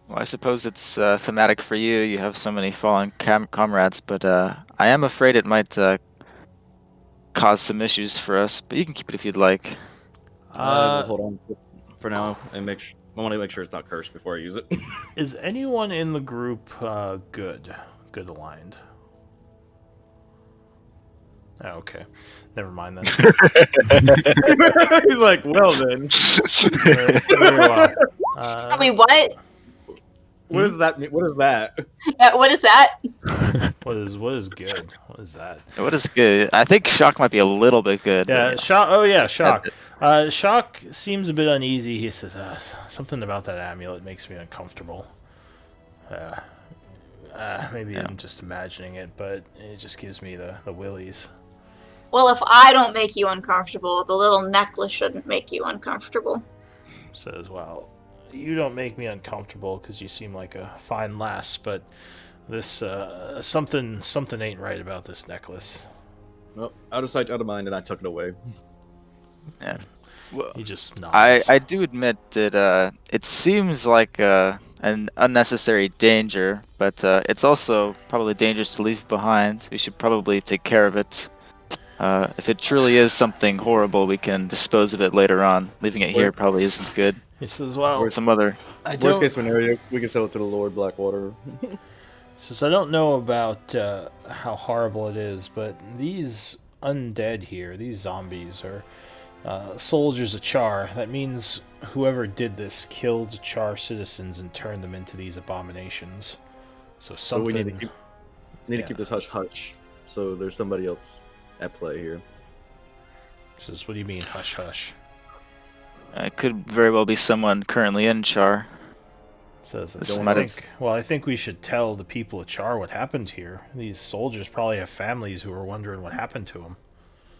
Well, I suppose it's thematic for you. You have so many fallen comrades, but I am afraid it might cause some issues for us. But you can keep it if you'd like. We'll hold on for now and I want to make sure it's not cursed before I use it. Is anyone in the group good aligned? Oh, okay, never mind then. He's like, well then, Very well. Tell me what? what does that mean? What is that? What is that? What is good? What is that? What is good? I think Shock might be a little bit good. but, Yeah, you know. Shock. Oh yeah, Shock. Shock seems a bit uneasy. He says, "Something about that amulet makes me uncomfortable." Maybe I'm just imagining it, but it just gives me the willies. Well, if I don't make you uncomfortable, the little necklace shouldn't make you uncomfortable. Says, "Well, you don't make me uncomfortable because you seem like a fine lass, but this something ain't right about this necklace." Well, out of sight, out of mind, and I took it away. Yeah. Well, He just nods. I do admit that it seems like an unnecessary danger, but it's also probably dangerous to leave behind. We should probably take care of it. If it truly is something horrible, we can dispose of it later on. Leaving it here probably isn't good. He says, "Well, Or some other. I Worst don't." case scenario, we can sell it to the Lord Blackwater. Says, "I don't know about how horrible it is, but these undead here, these zombies, are soldiers of Chaur. That means whoever did this killed Chaur citizens and turned them into these abominations. So So something." we need to Yeah. keep this hush hush. So there's somebody else at play here. Says, "What do you mean, hush hush?" It could very well be someone currently in Char. Says, This "I might have- think. Well, I think we should tell the people of Chaur what happened here. These soldiers probably have families who are wondering what happened to them."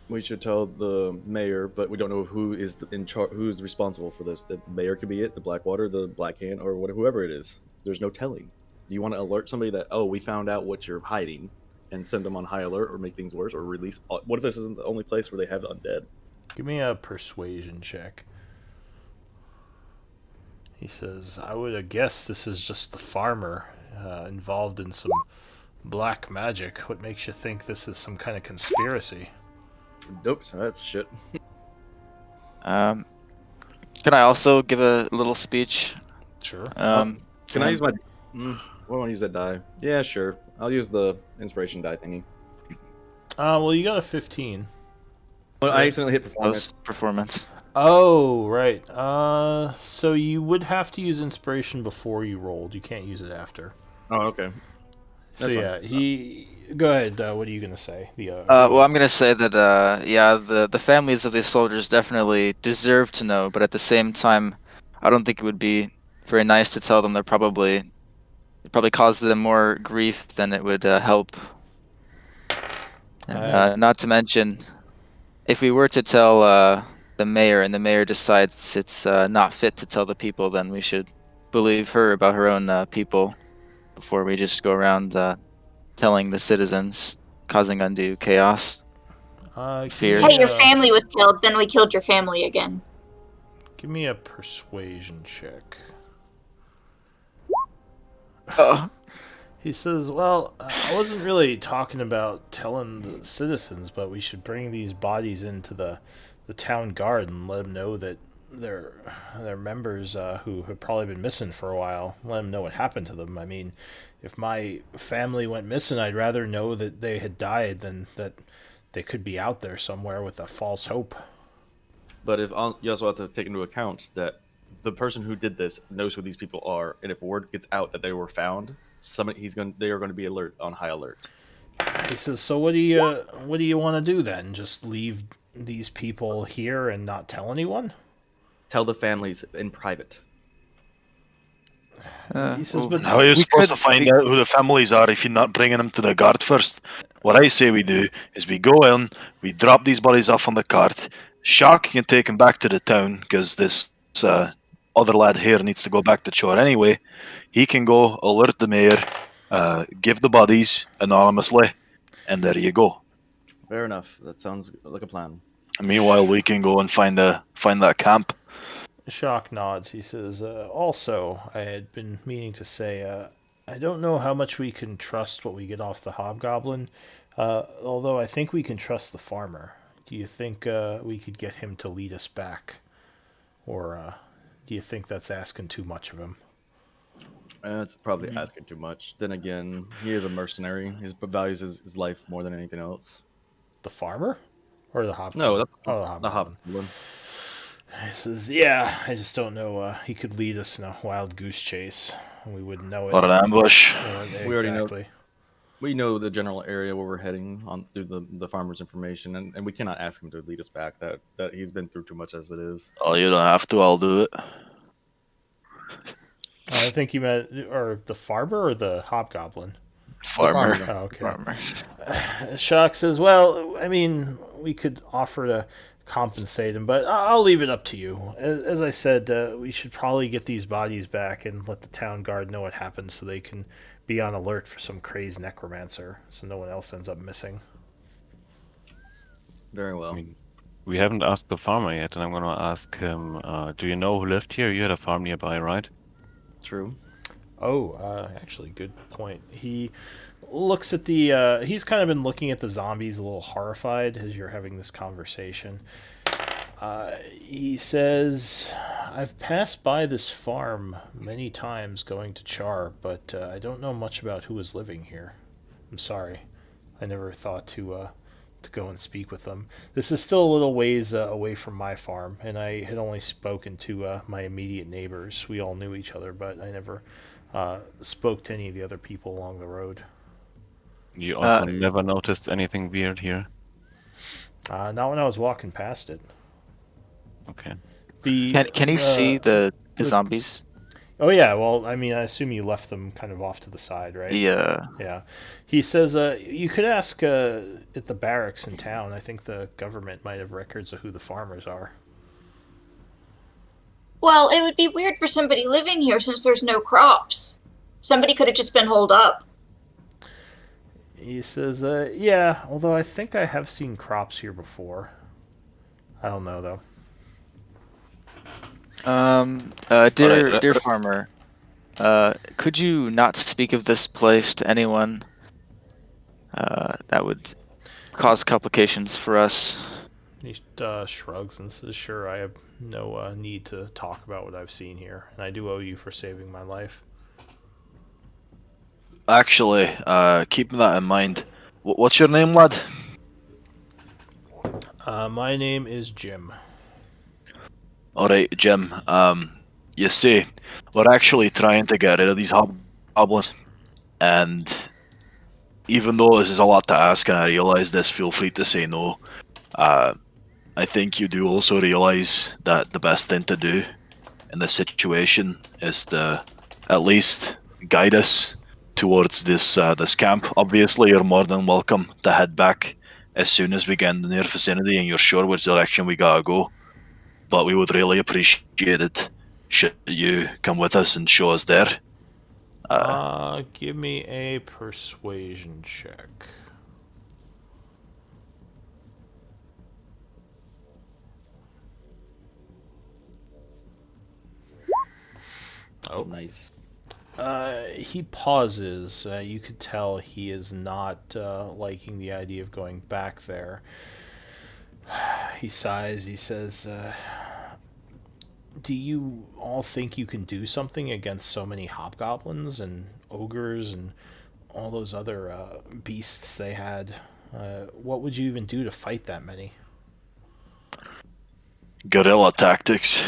We should tell the mayor, but we don't know who is in charge, who is responsible for this. The mayor could be it, the Blackwater, the Black Hand, or whoever it is. There's no telling. Do you want to alert somebody that, oh, we found out what you're hiding, and send them on high alert, or make things worse, or release? What if this isn't the only place where they have undead? Give me a persuasion check. He says, "I would have guessed this is just the farmer involved in some black magic. What makes you think this is some kind of conspiracy?" Nope, so that's shit. Can I also give a little speech? Sure. Um, Can I use my? I want to use that die. Yeah, sure. I'll use the inspiration die thingy. Well, you got a 15. But I accidentally hit Performance. performance. Oh, right. So you would have to use inspiration before you rolled. You can't use it after. Oh, okay. So That's yeah, he. Go ahead. What are you gonna say? well, I'm gonna say that yeah, the families of these soldiers definitely deserve to know, but at the same time, I don't think it would be very nice to tell them. It probably cause them more grief than it would help. And, not to mention, if we were to tell the mayor and the mayor decides it's not fit to tell the people, then we should believe her about her own people before we just go around telling the citizens, causing undue chaos. Fear. Hey, your family was killed, then we killed your family again. Give me a persuasion check. He says, "Well, I wasn't really talking about telling the citizens, but we should bring these bodies into the town guard and let them know that they're members who have probably been missing for a while. Let them know what happened to them. I mean, if my family went missing, I'd rather know that they had died than that they could be out there somewhere with a false hope." But you also have to take into account that the person who did this knows who these people are, and if word gets out that they were found, they are going to be on high alert. He says, "So what do you want to do then? Just leave these people here and not tell anyone?" Tell the families in private. He says, "But How are you We supposed could- to find out who the families are if you're not bringing them to the guard first? What I say we do is we go in, we drop these bodies off on the cart. Shock can take them back to the town because this other lad here needs to go back to Chaur anyway. He can go alert the mayor, give the bodies anonymously, and there you go. Fair enough. That sounds like a plan. And meanwhile, we can go and find that camp. Shock nods. He says, "Also, I had been meaning to say, I don't know how much we can trust what we get off the hobgoblin, although I think we can trust the farmer. Do you think we could get him to lead us back? Or do you think that's asking too much of him? It's probably asking too much. Then again, he is a mercenary. He values his life more than anything else. The farmer? Or the No, hobgoblin? Oh, the the hobgoblin. hobgoblin. He says, yeah, I just don't know. He could lead us in a wild goose chase. And we wouldn't know it. Or an ambush. We already know. Exactly. We know the general area where we're heading on through the farmer's information, and we cannot ask him to lead us back. That he's been through too much as it is. Oh, you don't have to. I'll do it. I think you meant, or the farmer or the hobgoblin? Farmer. farmer. Oh, okay. Farmer. Shock says, well, I mean, we could offer to compensate him, but I'll leave it up to you. As I said, we should probably get these bodies back and let the town guard know what happened so they can be on alert for some crazed necromancer so no one else ends up missing. Very well. I mean, we haven't asked the farmer yet, and I'm gonna ask him, do you know who lived here? You had a farm nearby, right? True. Oh, actually, good point. He looks at the. He's kind of been looking at the zombies a little horrified as you're having this conversation. He says, I've passed by this farm many times going to Chaur, but I don't know much about who is living here. I'm sorry. I never thought to go and speak with them. This is still a little ways away from my farm, and I had only spoken to my immediate neighbors. We all knew each other, but I never spoke to any of the other people along the road. You also never noticed anything weird here? Not when I was walking past it. Okay. Can he see the zombies? Oh yeah, well, I mean, I assume you left them kind of off to the side, right? Yeah. Yeah. He says, you could ask at the barracks in town. I think the government might have records of who the farmers are. Well, it would be weird for somebody living here since there's no crops. Somebody could have just been holed up. He says, yeah, although I think I have seen crops here before. I don't know, though. Dear farmer, could you not speak of this place to anyone? That would cause complications for us. He shrugs and says, sure, I have no need to talk about what I've seen here, and I do owe you for saving my life. Actually, keeping that in mind, what's your name, lad? My name is Jim. Alright, Jim. You see, we're actually trying to get rid of these hobgoblins, and even though this is a lot to ask, and I realize this, feel free to say no. I think you do also realize that the best thing to do in this situation is to at least guide us towards this camp. Obviously, you're more than welcome to head back as soon as we get in the near vicinity and you're sure which direction we gotta go. But we would really appreciate it should you come with us and show us there. Give me a persuasion check. Oh, nice. He pauses. You could tell he is not liking the idea of going back there. He sighs. He says, do you all think you can do something against so many hobgoblins and ogres and all those other beasts they had? What would you even do to fight that many? Guerrilla tactics.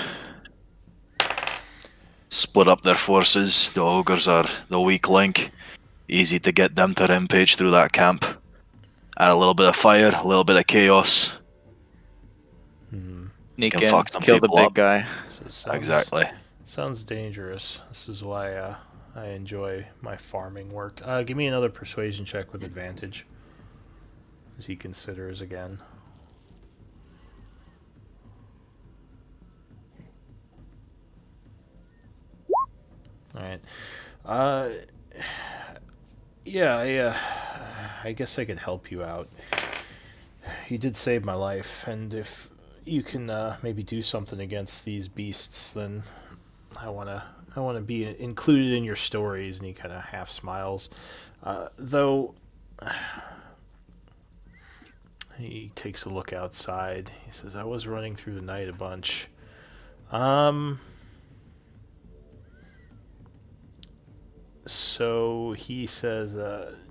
Split up their forces. The ogres are the weak link. Easy to get them to rampage through that camp. Add a little bit of fire, a little bit of chaos. Sneak Can in, fuck some kill the people big up. guy. Exactly. Sounds dangerous. This is why I enjoy my farming work. Give me another persuasion check with advantage. As he considers again. Alright. Yeah, I guess I could help you out. You did save my life, and if you can maybe do something against these beasts, then I wanna be included in your stories. And he kind of half smiles, though. He takes a look outside. He says, "I was running through the night a bunch. So he says,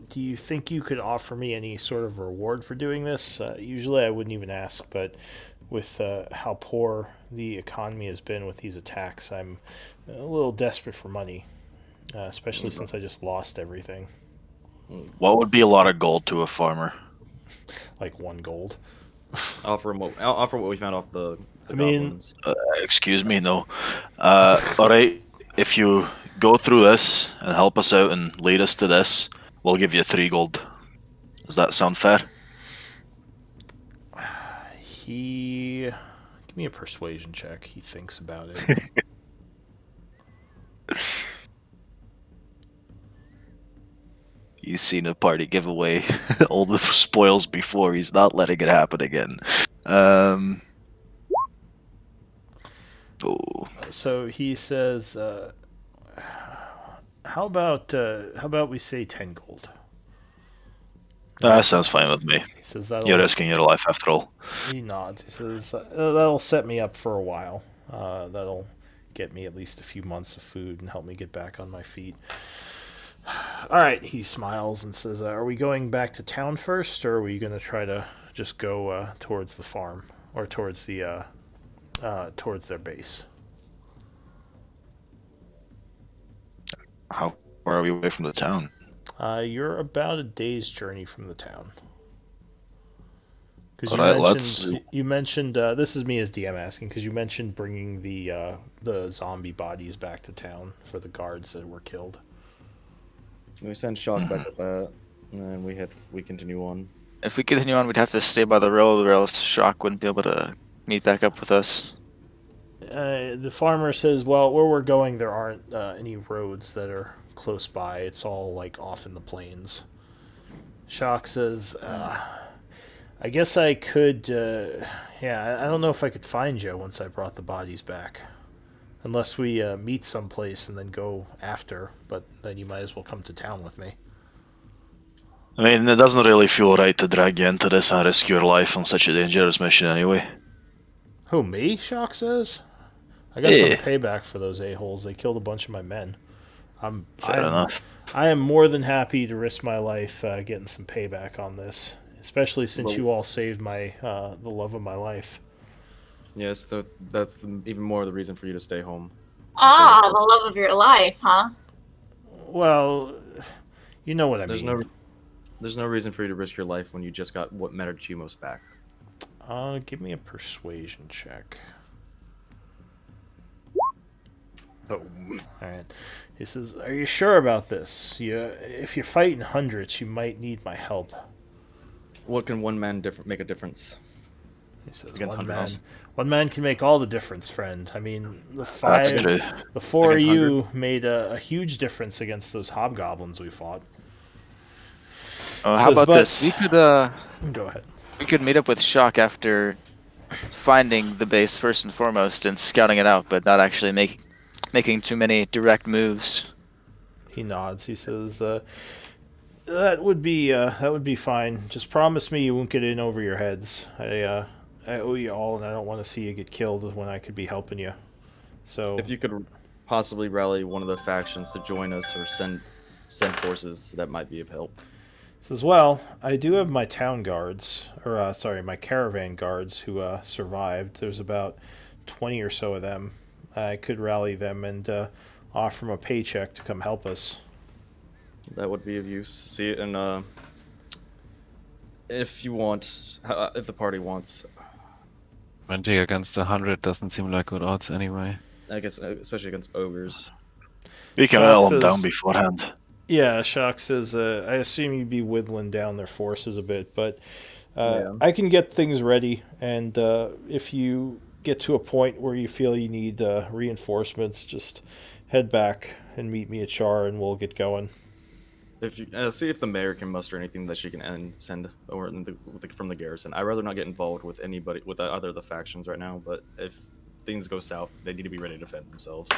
"Do you think you could offer me any sort of reward for doing this? Usually, I wouldn't even ask, but with how poor the economy has been with these attacks, I'm a little desperate for money, especially since I just lost everything, What would be a lot of gold to a farmer? like 1 gold." Offer what we found off the I mean, goblins. Excuse me, no. Alright, if you go through this and help us out and lead us to this, we'll give you 3 gold. Does that sound fair? give me a persuasion check. He thinks about it. You've seen a party give away all the spoils before. He's not letting it happen again. Oh, So he says, how about we say 10 gold?" that sounds fine with me. He says You're risking your life after all. He nods. He says, "That'll set me up for a while. That'll get me at least a few months of food and help me get back on my feet." All right. He smiles and says, "Are we going back to town first, or are we going to try to just go towards the farm or towards towards their base?" How far are we away from the town? You're about a day's journey from the town. Because All right, let's. you mentioned this is me as DM asking, because you mentioned bringing the zombie bodies back to town for the guards that were killed. We send Shock back up, and then we continue on. If we continue on, we'd have to stay by the railroad, or else Shock wouldn't be able to meet back up with us. The farmer says, "Well, where we're going, there aren't any roads that are close by. It's all like off in the plains." Shock says, "I guess I could. Yeah, I don't know if I could find you once I brought the bodies back, unless we meet someplace and then go after. But then you might as well come to town with me." I mean, it doesn't really feel right to drag you into this and risk your life on such a dangerous mission anyway. Who, me? Shock says. I got some Yeah. payback for those a-holes. They killed a bunch of my men. Fair enough. I am more than happy to risk my life getting some payback on this, especially since Well- you all saved my the love of my life. Yes, even more the reason for you to stay home. Ah, the love of your life, huh? Well, you know what I mean. There's no reason for you to risk your life when you just got what mattered to you most back. Give me a persuasion check. Oh, All right. He says, "Are you sure about this? If you're fighting hundreds, you might need my help." what can one man make a difference? He says, Against "One man, hundreds. one man can make all the difference, friend. I mean, That's true. the four of Against you made a huge difference against those hobgoblins we fought." Oh, how Says, about but- this? Go ahead. We could meet up with Shock after finding the base first and foremost and scouting it out, but not actually making too many direct moves. He nods. He says, that would be fine. Just promise me you won't get in over your heads. I owe you all, and I don't want to see you get killed when I could be helping you. So If you could possibly rally one of the factions to join us or send forces, that might be of help. says, "Well, I do have my town guards, or my caravan guards who survived. There's about 20 or so of them. I could rally them and offer them a paycheck to come help us." That would be of use. See, and if you want, if the party wants, 20 against 100 doesn't seem like good odds anyway. I guess, especially against ogres. We can Shock nail them says- down beforehand. Yeah, Shock says, "I assume you'd be whittling down their forces a bit, but Yeah. I can get things ready, and if you get to a point where you feel you need reinforcements, just head back and meet me at Chaur, and we'll get going." If you see if the mayor can muster anything that she can send over from the garrison. I'd rather not get involved with anybody with other of the factions right now. But if things go south, they need to be ready to defend themselves.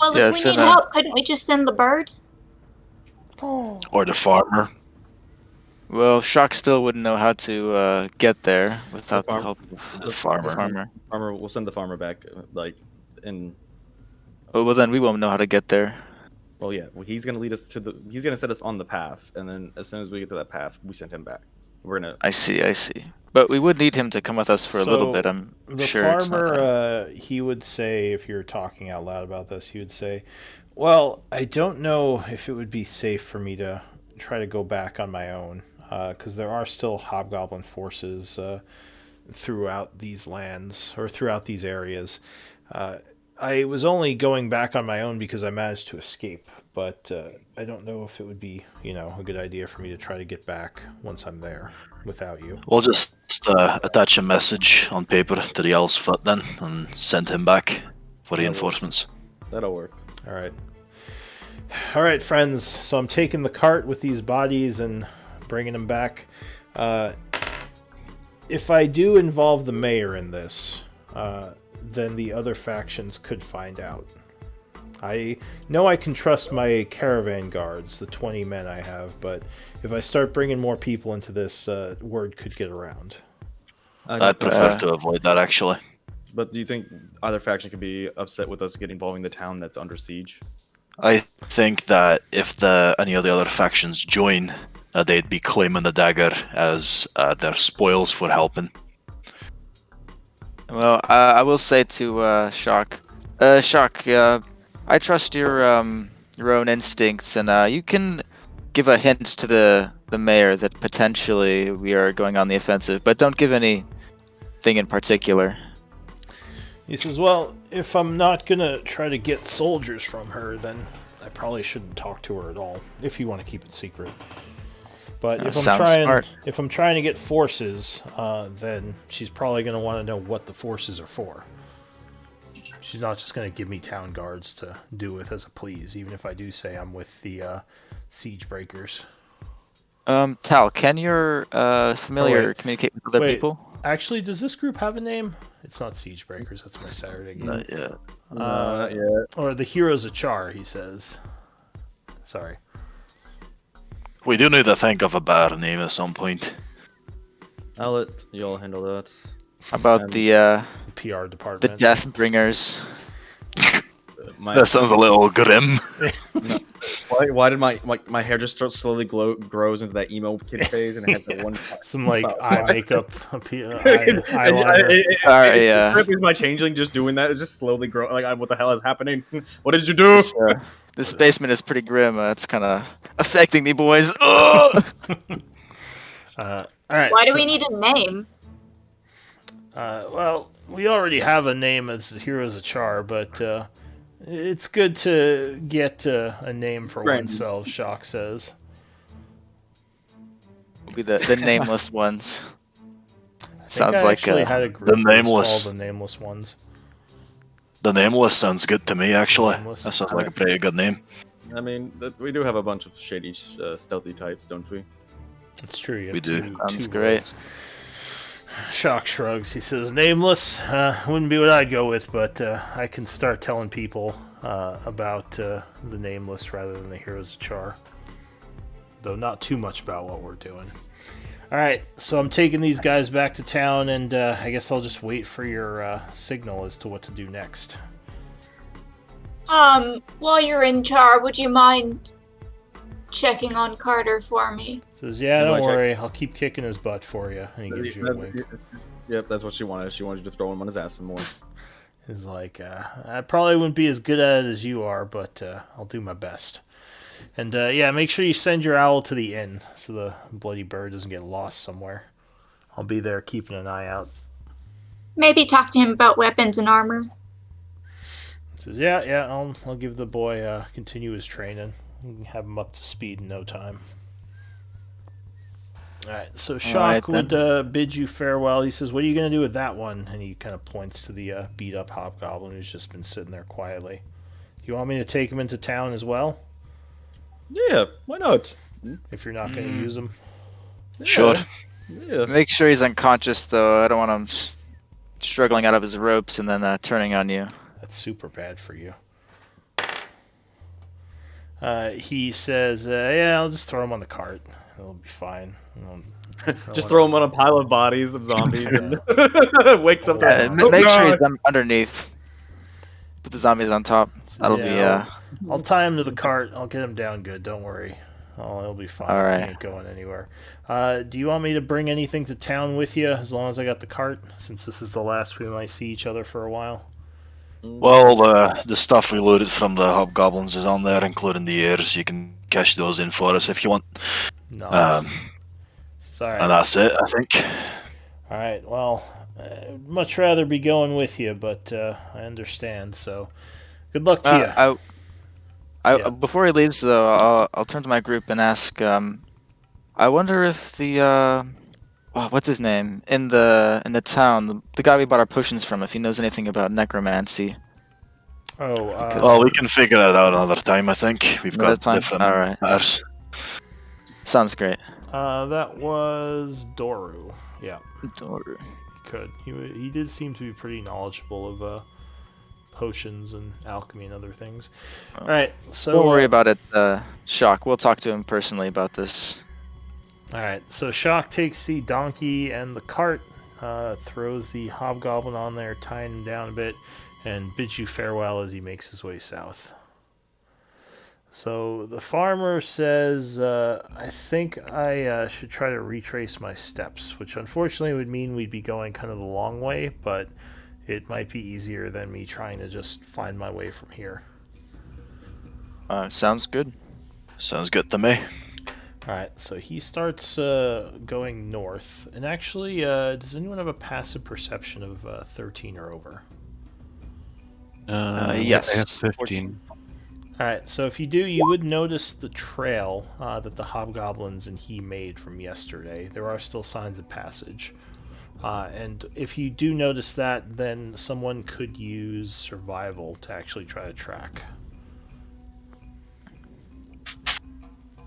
Well, Yeah, if we send need a- help, couldn't we just send the bird? Or the farmer. Well, Shock still wouldn't know how to get there without the farm- help of The farmer. farmer. We'll send the farmer back, like in. Oh, well, then we won't know how to get there. Well, yeah, he's gonna lead us to the. He's gonna set us on the path, and then as soon as we get to that path, we send him back. We're gonna. I see, I see. But we would need him to come with us for a little bit. I'm the sure it's not. farmer, he would say, if you're talking out loud about this, he would say, "Well, I don't know if it would be safe for me to try to go back on my own, because there are still hobgoblin forces throughout these lands or throughout these areas. I was only going back on my own because I managed to escape, but I don't know if it would be, a good idea for me to try to get back once I'm there without you." We'll just attach a message on paper to the owl's foot then, and send him back for reinforcements. That'll work. All right, friends. So I'm taking the cart with these bodies and bringing them back. If I do involve the mayor in this, then the other factions could find out. I know I can trust my caravan guards, the 20 men I have, but if I start bringing more people into this, word could get around. I'd prefer to avoid that, actually. But do you think either faction could be upset with us involving the town that's under siege? I think that if any of the other factions join, they'd be claiming the dagger as their spoils for helping. Well, I will say to Shock, I trust your own instincts, and you can give a hint to the mayor that potentially we are going on the offensive, but don't give anything in particular. He says, "Well, if I'm not gonna try to get soldiers from her, then I probably shouldn't talk to her at all. If you want to keep it secret. But if I'm trying to get forces, then she's probably gonna want to know what the forces are for. She's not just gonna give me town guards to do with as a please, even if I do say I'm with the siege breakers." Tal, can your familiar communicate with other people? Actually, does this group have a name? It's not Siege Breakers. That's my Saturday game. Not yet. Or the Heroes of Chaur, he says. Sorry. We do need to think of a better name at some point. I'll let y'all handle that. How about the PR department. the Death Bringers? That sounds a little grim. Why did my hair just start slowly grows into that emo kid phase and it has that one some like eye makeup, eyeliner. Is my changeling just doing that? It's just slowly growing. Like, what the hell is happening? What did you do? This basement is pretty grim. It's kind of affecting me, boys. All right. Why do we need a name? Well, we already have a name as the Heroes of Chaur, but it's good to get a name for oneself, Shock says. We'll be the nameless ones. Sounds like had a group the Nameless. called the Nameless Ones. The Nameless sounds good to me, actually. Nameless. That sounds like a pretty good name. I mean, we do have a bunch of shady, stealthy types, don't we? It's true. You have We do. Sounds two great. roles. Shock shrugs. He says, "Nameless wouldn't be what I'd go with, but I can start telling people about the Nameless rather than the Heroes of Chaur. Though not too much about what we're doing." All right, so I'm taking these guys back to town, and I guess I'll just wait for your signal as to what to do next. While you're in Char, would you mind checking on Carter for me? Says, "Yeah, Do I don't check? worry. I'll keep kicking his butt for you." And he gives you a wink. Yep, that's what she wanted. She wanted you to throw him on his ass some more. He's like, "I probably wouldn't be as good at it as you are, but I'll do my best. And yeah, make sure you send your owl to the inn so the bloody bird doesn't get lost somewhere. I'll be there keeping an eye out." Maybe talk to him about weapons and armor. He says, yeah, I'll give the boy continuous training. We can have him up to speed in no time. Alright, so Shock would bid you farewell. He says, "What are you going to do with that one?" And he kind of points to the beat-up hobgoblin who's just been sitting there quietly. "Do you want me to take him into town as well? Yeah, why not? If you're not going to use him?" Sure. Yeah. Make sure he's unconscious, though. I don't want him struggling out of his ropes and then turning on you. That's super bad for you. He says, "Yeah, I'll just throw him on the cart. It'll be fine." Just throw him on a pile of bodies of zombies and wakes up. Make sure he's underneath. Put the zombies on top. That'll be I'll tie him to the cart. I'll get him down good. Don't worry. Oh, he'll be fine. All He right. ain't going anywhere. Do you want me to bring anything to town with you as long as I got the cart? Since this is the last we might see each other for a while. Well, the stuff we looted from the hobgoblins is on there, including the ears. You can cash those in for us if you want. No, Um, it's all and right. that's it, I think. All right. Well, I'd much rather be going with you, but I understand. So, good luck to you. Yeah. Before he leaves, though, I'll turn to my group and ask. I wonder if the what's his name in the town, the guy we bought our potions from, if he knows anything about necromancy. Oh, Because Well, we can figure it out another time, I think. We've another got time. different All right, matters. sounds great. that was Doru. Yeah, Or- he could. He did seem to be pretty knowledgeable of potions and alchemy and other things. All right. So Don't worry about it, Shock. We'll talk to him personally about this. All right, so Shock takes the donkey and the cart, throws the hobgoblin on there, tying him down a bit, and bids you farewell as he makes his way south. So the farmer says, I think I should try to retrace my steps, which unfortunately would mean we'd be going kind of the long way, but it might be easier than me trying to just find my way from here. Sounds good. Sounds good to me. Alright, so he starts going north. And actually, does anyone have a passive perception of 13 or over? Yes. I have 15. Alright, so if you do, you would notice the trail that the hobgoblins and he made from yesterday. There are still signs of passage. And if you do notice that, then someone could use survival to actually try to track.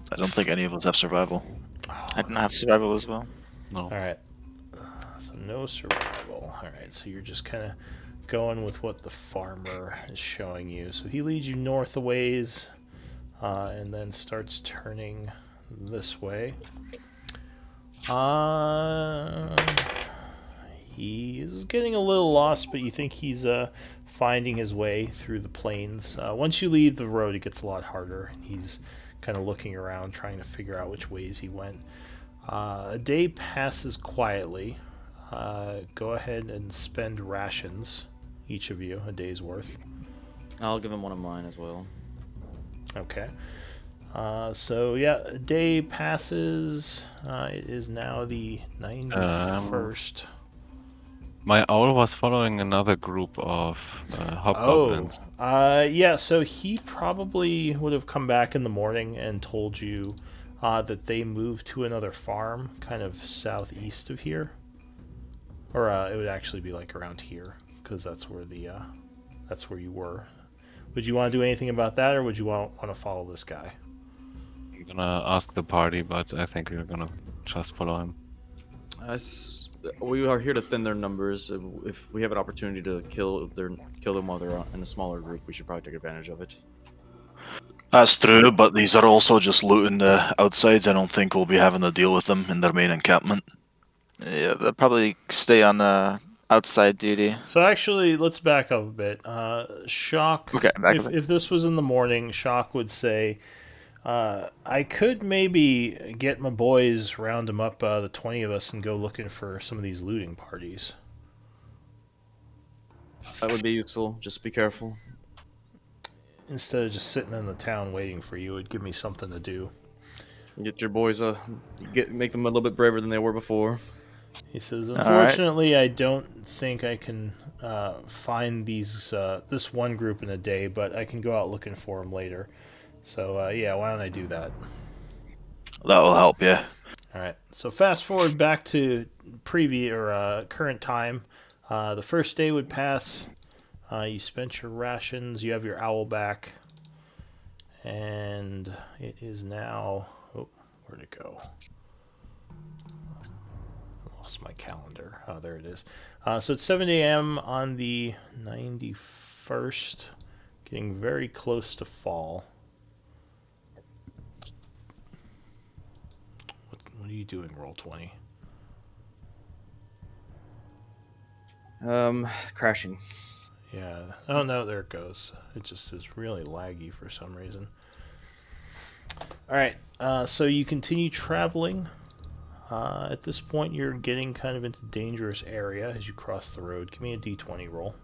I don't think any of us have survival. I don't have survival as well. No. Alright, so no survival. Alright, so you're just kind of going with what the farmer is showing you. So he leads you north a ways and then starts turning this way. He is getting a little lost, but you think he's finding his way through the plains. Once you leave the road, it gets a lot harder. He's kind of looking around, trying to figure out which ways he went. A day passes quietly. Go ahead and spend rations, each of you, a day's worth. I'll give him one of mine as well. Okay. So yeah, a day passes. It is now the 91st. My owl was following another group of hobgoblins. Yeah, so he probably would have come back in the morning and told you that they moved to another farm kind of southeast of here. Or it would actually be like around here, because that's where you were. Would you want to do anything about that, or would you want to follow this guy? I'm gonna ask the party, but I think we're gonna just follow him. We are here to thin their numbers. If we have an opportunity to kill them while they're in a smaller group, we should probably take advantage of it. That's true, but these are also just looting the outsides. I don't think we'll be having to deal with them in their main encampment. Yeah, they'll probably stay on outside duty. So actually, let's back up a bit. Shock. Okay, back up. If this was in the morning, Shock would say, I could maybe get my boys, round them up, the 20 of us, and go looking for some of these looting parties. That would be useful. Just be careful. Instead of just sitting in the town waiting for you, it'd give me something to do. Get your boys make them a little bit braver than they were before. He says, right. unfortunately, I don't think I can find this one group in a day, but I can go out looking for them later. So, yeah, why don't I do that? That will help, yeah. All right. So fast forward back to current time. The first day would pass. You spent your rations. You have your owl back, and it is now. Oh, where'd it go? I lost my calendar. Oh, there it is. So it's 7 a.m. on the 91st, getting very close to fall. What are you doing, Roll20? Crashing. Yeah. Oh no, there it goes. It just is really laggy for some reason. All right. So you continue traveling. At this point, you're getting kind of into dangerous area as you cross the road. Give me a d20 roll.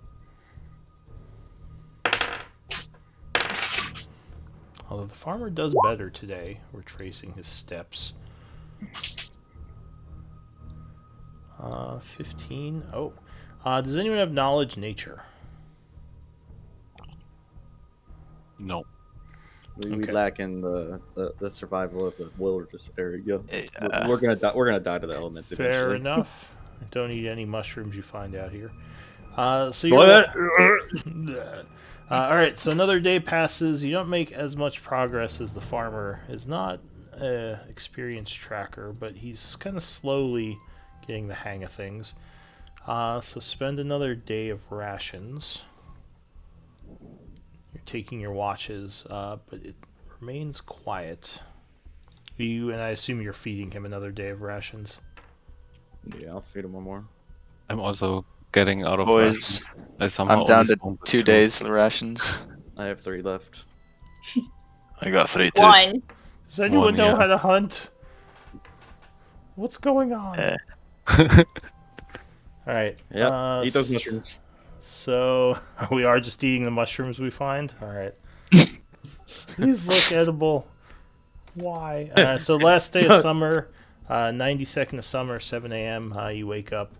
Although the farmer does better today, we're tracing his steps. 15. Oh. Does anyone have knowledge nature? No. We Okay. lack in the survival of the wilderness area. Yeah. We're gonna die. We're gonna die to the elements Fair eventually. enough. Don't eat any mushrooms you find out here. So you're What? all right. So another day passes. You don't make as much progress as the farmer is not an experienced tracker, but he's kind of slowly getting the hang of things. So spend another day of rations. You're taking your watches, but it remains quiet. You and I assume you're feeding him another day of rations. Yeah, I'll feed him one more. I'm also getting out of Boys, rations. I somehow I'm down only to spawned with 2 days rations. I have 3 left. I got 3 too. One. Does anyone One, know yeah. how to hunt? What's going on? Eh. All right. Yeah, eat those mushrooms. So we are just eating the mushrooms we find. All right. These look edible. Why? So last day of summer, 92nd of summer, 7 a.m. You wake up,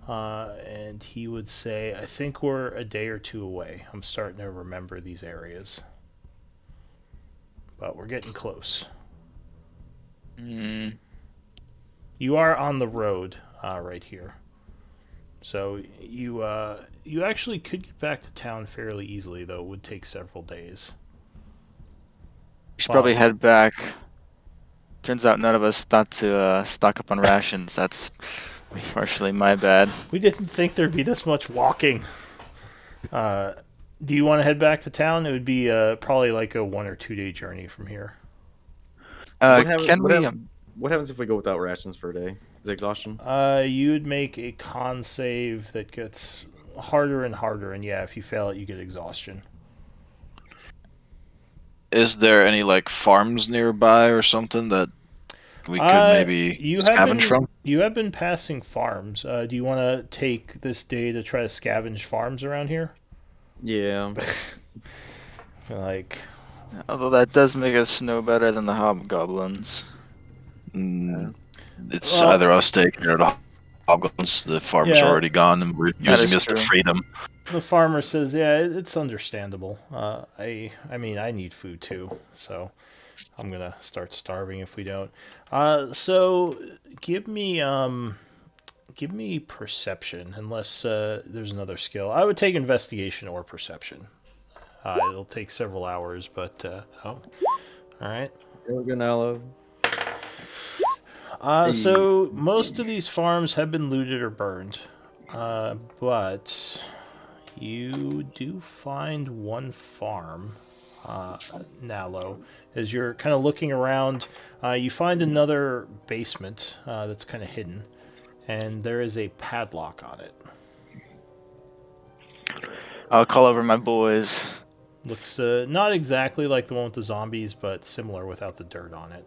and he would say, "I think we're a day or two away. I'm starting to remember these areas, but we're getting close." Mm, You are on the road right here. So you actually could get back to town fairly easily, though it would take several days. we should Wow. probably head back. Turns out none of us thought to stock up on rations. That's partially my bad. We didn't think there'd be this much walking. Do you want to head back to town? It would be probably like a 1 or 2 day journey from here. Can we? What happens if we go without rations for a day? Is it exhaustion? You'd make a con save that gets harder and harder, and yeah, if you fail it, you get exhaustion. Is there any like farms nearby or something that we could maybe scavenge from? You have been passing farms. Do you want to take this day to try to scavenge farms around here? Yeah. Like, Although that does make us know better than the hobgoblins. It's Well- either us taking it or the hobgoblins. The farm's Yeah. already gone, and we're That using is this to true. free them. the farmer says, "Yeah, it's understandable. I mean, I need food too, so I'm gonna start starving if we don't." So give me perception, unless there's another skill. I would take investigation or perception. It'll take several hours, but all right. Organello. So most of these farms have been looted or burned, but you do find one farm, Nalo. As you're kind of looking around, you find another basement that's kind of hidden, and there is a padlock on it. I'll call over my boys. Looks not exactly like the one with the zombies, but similar without the dirt on it.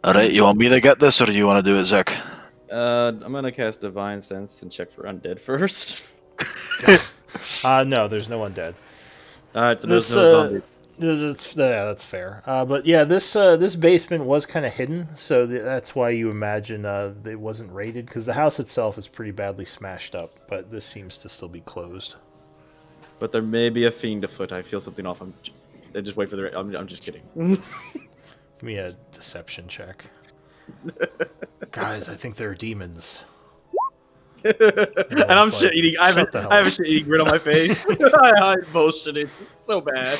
Alright, you want me to get this, or do you want to do it, Zach? I'm gonna cast Divine Sense and check for undead first. No, there's no undead. Alright, so This, there's no zombies. That's fair. But yeah, this basement was kind of hidden, so that's why you imagine it wasn't raided, because the house itself is pretty badly smashed up, but this seems to still be closed. But there may be a fiend afoot. I feel something off. I just wait for the. I'm just kidding. Give me a deception check. Guys, I think there are demons. And I'm like, shit eating. I shut the hell have a up. shit eating grin on my face. I'm bullshitting so bad.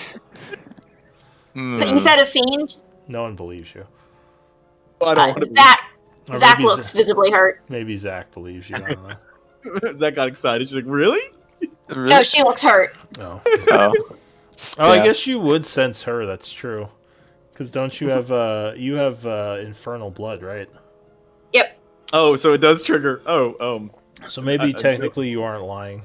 So you said a fiend? No one believes you. I don't want to. Or Zach maybe looks visibly hurt. Maybe Zach believes you. I don't know. Zach got excited. She's like, really? Really? No, she looks hurt. Oh, Oh, I Yeah. guess you would sense her. That's true. Because don't you have infernal blood, right? Yep. Oh, so it does trigger. Oh, So maybe I- technically you aren't lying.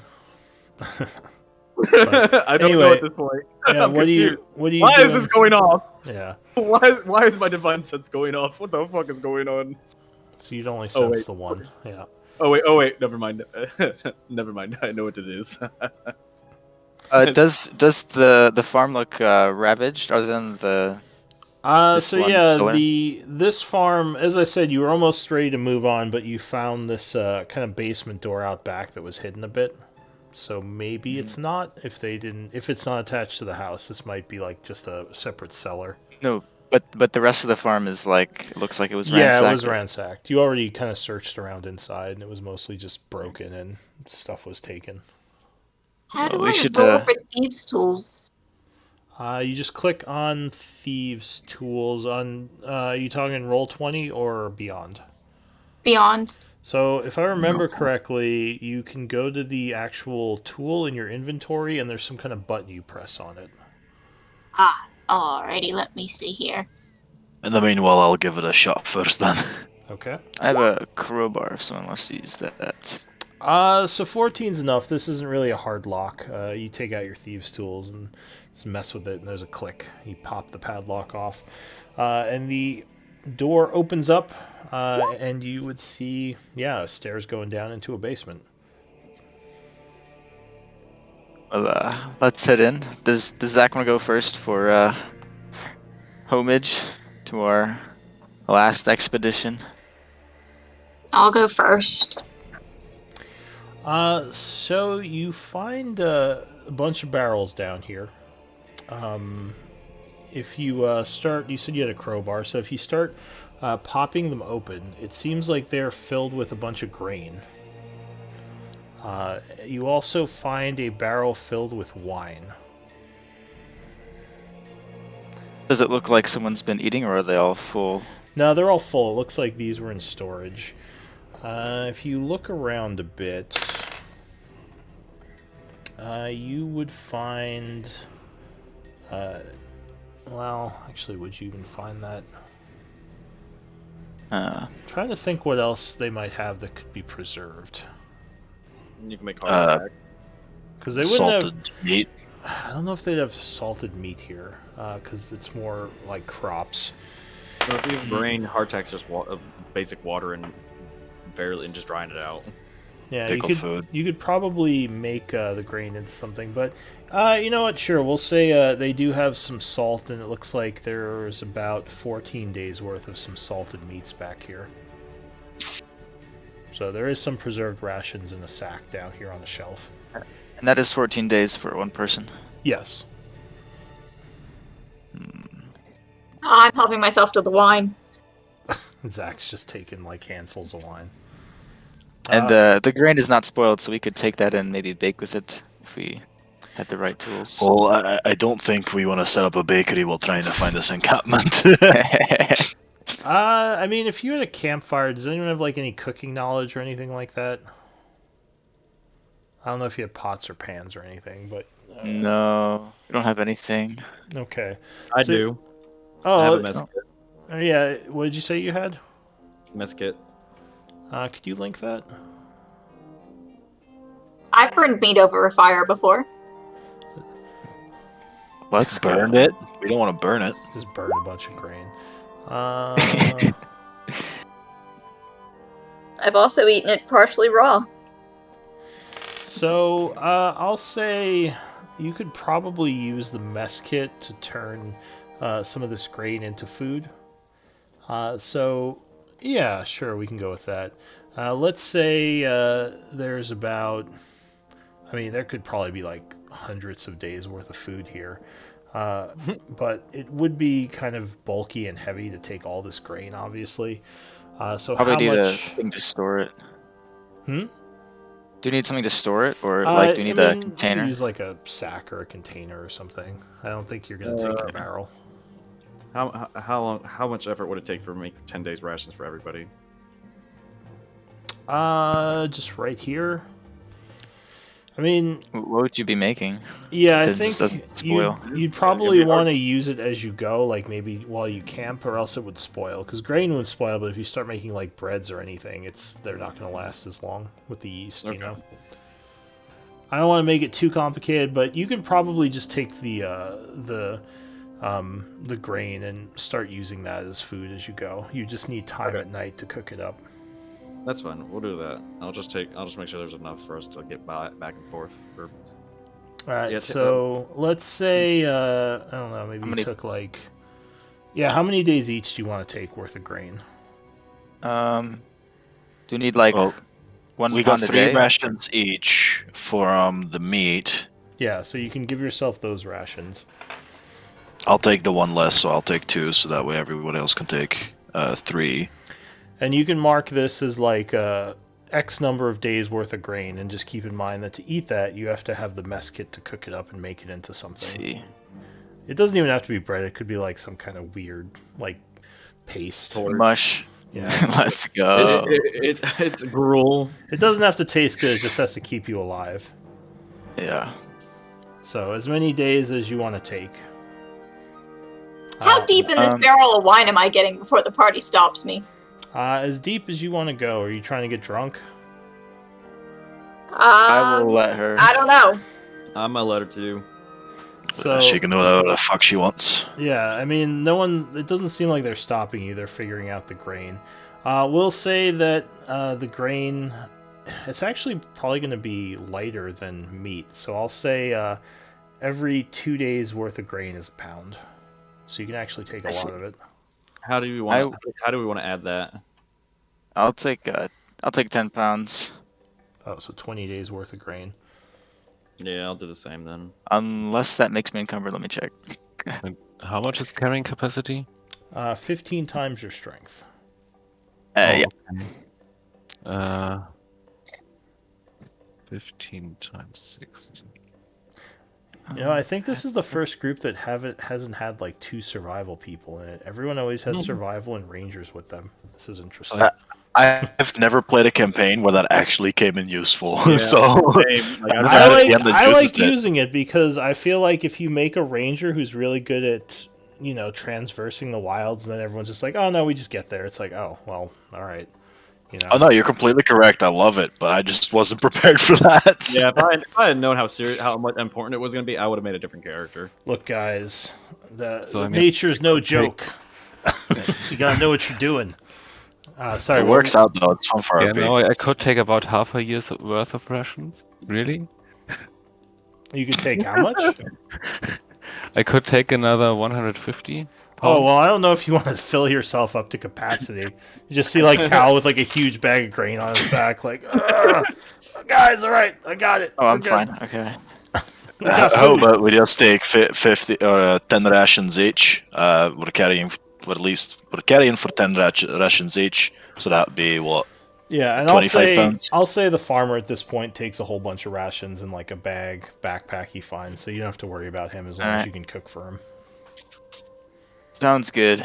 I don't know anyway, at this point. Yeah, I'm what do confused. you Why doing? is this going off? Yeah, Why is my divine sense going off? What the fuck is going on? so you'd only Oh sense wait. the one. Yeah. Oh wait, never mind. Never mind. I know what it is. Does the farm look ravaged other than this So one yeah, cellar? this farm, as I said, you were almost ready to move on, but you found this kind of basement door out back that was hidden a bit. So maybe it's not. If it's not attached to the house, this might be like just a separate cellar. No, but the rest of the farm is like it looks like it was Yeah, it ransacked. was ransacked. You already kind of searched around inside, and it was mostly just broken and stuff was taken. How do We I should, roll for thieves' tools? You just click on Thieves Tools on. You talking Roll20 or Beyond? Beyond. So, if I remember correctly, you can go to the actual tool in your inventory, and there's some kind of button you press on it. Ah, alrighty, let me see here. In the meanwhile, I'll give it a shot first then. Okay. I have a crowbar if someone wants to use that. So 14's enough. This isn't really a hard lock. You take out your Thieves Tools and just mess with it, and there's a click. You pop the padlock off, and the door opens up, and you would see, stairs going down into a basement. Well, let's head in. Does Zach want to go first for homage to our last expedition? I'll go first. So you find a bunch of barrels down here. If you start, you said you had a crowbar, so if you start popping them open, it seems like they're filled with a bunch of grain. You also find a barrel filled with wine. Does it look like someone's been eating, or are they all full? No, they're all full. It looks like these were in storage. If you look around a bit, you would find... well, actually, would you even find that? I'm trying to think what else they might have that could be preserved. You can make heart attack. Because they wouldn't have... Salted meat. I don't know if they'd have salted meat here, because it's more like crops. So if you have grain, heart attack's just basic water and just drying it out. Yeah, Pickle food. You could probably make the grain into something, but you know what? Sure, we'll say they do have some salt, and it looks like there's about 14 days worth of some salted meats back here. So there is some preserved rations in a sack down here on the shelf. And that is 14 days for one person. Yes. I'm helping myself to the wine. Zach's just taking like handfuls of wine. And the grain is not spoiled, so we could take that and maybe bake with it if we had the right tools. Well, I don't think we want to set up a bakery while trying to find this encampment. I mean, if you had a campfire, does anyone have like any cooking knowledge or anything like that? I don't know if you have pots or pans or anything, but No, we don't have anything. okay. I So- do. I have Oh, a mess kit. yeah. What did you say you had? Mess kit. Could you link that? I've burned meat over a fire before. Let's go. Burned it? We don't want to burn it. Just burn a bunch of grain. I've also eaten it partially raw. So, I'll say you could probably use the mess kit to turn some of this grain into food. So, yeah, sure, we can go with that. Let's say there's about... I mean, there could probably be like hundreds of days worth of food here. But it would be kind of bulky and heavy to take all this grain, obviously. So Probably how need a much... thing to store it. Hmm? Do you need something to store it, or like do you need I a mean, container? Use like a sack or a container or something. I don't think you're gonna take the barrel. How much effort would it take for make 10 days rations for everybody? Just right here. I mean, What would you be making? yeah, I It just think doesn't spoil. you'd probably want to use it as you go, like maybe while you camp, or else it would spoil. Because grain would spoil, but if you start making like breads or anything, they're not going to last as long with the yeast, you know. I don't want to make it too complicated, but you can probably just take the grain and start using that as food as you go. You just need time at night to cook it up. That's fine. We'll do that. I'll just make sure there's enough for us to get back and forth. Or... All right. Yeah, So let's say I don't know. Maybe you took like. Yeah. How many days each do you want to take worth of grain? Do you need like one We got pound a 3 day? rations each for the meat. Yeah. So you can give yourself those rations. I'll take the one less, so I'll take 2, so that way everyone else can take 3. And you can mark this as like X number of days worth of grain, and just keep in mind that to eat that, you have to have the mess kit to cook it up and make it into something. See. It doesn't even have to be bread. It could be like some kind of weird, like, paste. Mush. Yeah. Let's go. It's gruel. It doesn't have to taste good. It just has to keep you alive. Yeah. So as many days as you want to take. How deep in this barrel of wine am I getting before the party stops me? As deep as you want to go. Are you trying to get drunk? I will let her. I don't know. I'm gonna let her too. So She can do whatever the fuck she wants. yeah, I mean, no one. It doesn't seem like they're stopping you. They're figuring out the grain. We'll say that the grain. It's actually probably going to be lighter than meat. So I'll say every 2 days worth of grain is a pound. So you can actually take a lot of it. How do we want to add that? I'll take 10 pounds. Oh, so 20 days worth of grain. Yeah, I'll do the same then. Unless that makes me encumbered. Let me check. And how much is carrying capacity? 15 times your strength. Yeah. Okay. 15 times 6. You know, I think this is the first group that hasn't had like 2 survival people in it. Everyone always has survival and rangers with them. This is interesting. I've never played a campaign where that actually came in useful. Yeah, So same. Like, I like using it because I feel like if you make a ranger who's really good at, you know, transversing the wilds, then everyone's just like, oh no, we just get there. It's like, oh well, all right, you know. Oh no, you're completely correct. I love it, but I just wasn't prepared for that. Yeah, if I had known how much important it was going to be, I would have made a different character. Look, guys, So, I mean, nature's no joke. You gotta know what you're doing. Sorry, It works out though. It's fun for Yeah, RP. no, I could take about half a year's worth of rations. Really? You could take how much? I could take another 150 pounds. Oh, well, I don't know if you want to fill yourself up to capacity. You just see, like, Tal with, like, a huge bag of grain on his back, like, guys, all right, I got it. Oh, I'm We're fine. good. Okay. We got How food." about we just take 50 or 10 rations each? We're carrying for 10 rations each, so that'd be what? Yeah, and 25 pounds. I'll say the farmer at this point takes a whole bunch of rations in, like, a backpack he finds, so you don't have to worry about him as long as Alright. you can cook for him. Sounds good.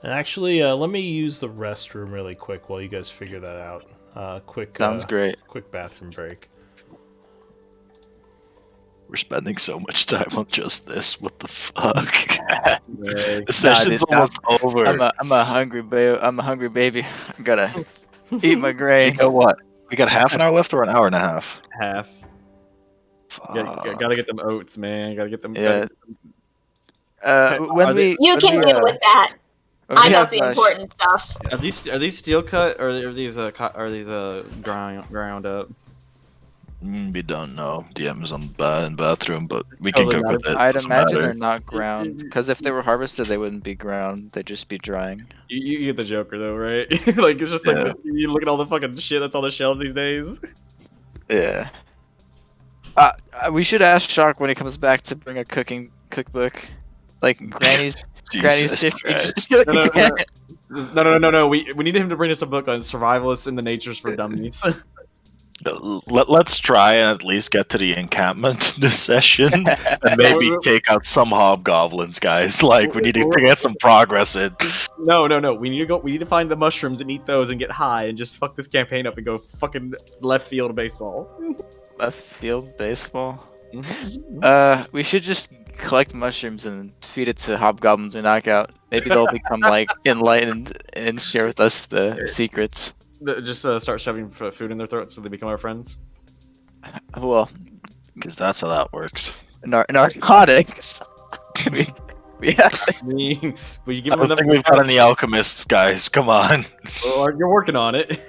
And actually, let me use the restroom really quick while you guys figure that out. Sounds great. Quick bathroom break. We're spending so much time on just this. What the fuck? Right. The session's dude, almost over. I'm a hungry baby. I gotta eat my You grain. know what? We got half an hour left or an hour and a half? Half. Fuck. Gotta get them oats, man. Gotta get them. Yeah. Are they- You can deal with that. I got the uh, important stuff. Are these steel cut or are these ground up? We don't know. DM is on the bathroom, but we Totally can cook not with it. I'd Doesn't imagine matter. they're not ground, because if they were harvested, they wouldn't be ground. They'd just be drying. You get the Joker though, right? Like it's just like Yeah. you look at all the fucking shit that's on the shelves these days. Yeah. We should ask Shock when he comes back to bring a cooking cookbook, like Granny's Jesus tip. Christ. No. We need him to bring us a book on survivalists and the natures for dummies. Let's try and at least get to the encampment this session, and maybe take out some hobgoblins, guys. Like we need to get some progress in. No. We need to go. We need to find the mushrooms and eat those and get high and just fuck this campaign up and go fucking left field baseball. Left field baseball. Mm-hmm. We should just collect mushrooms and feed it to hobgoblins we knock out. Maybe they'll become like enlightened and share with us the secrets. Just start shoving food in their throats so they become our friends. Well, Because that's how that works. Narcotics. we, we have to, I mean, but you give I him don't enough. think we've got any alchemists, guys. Come on. Well, you're working on it.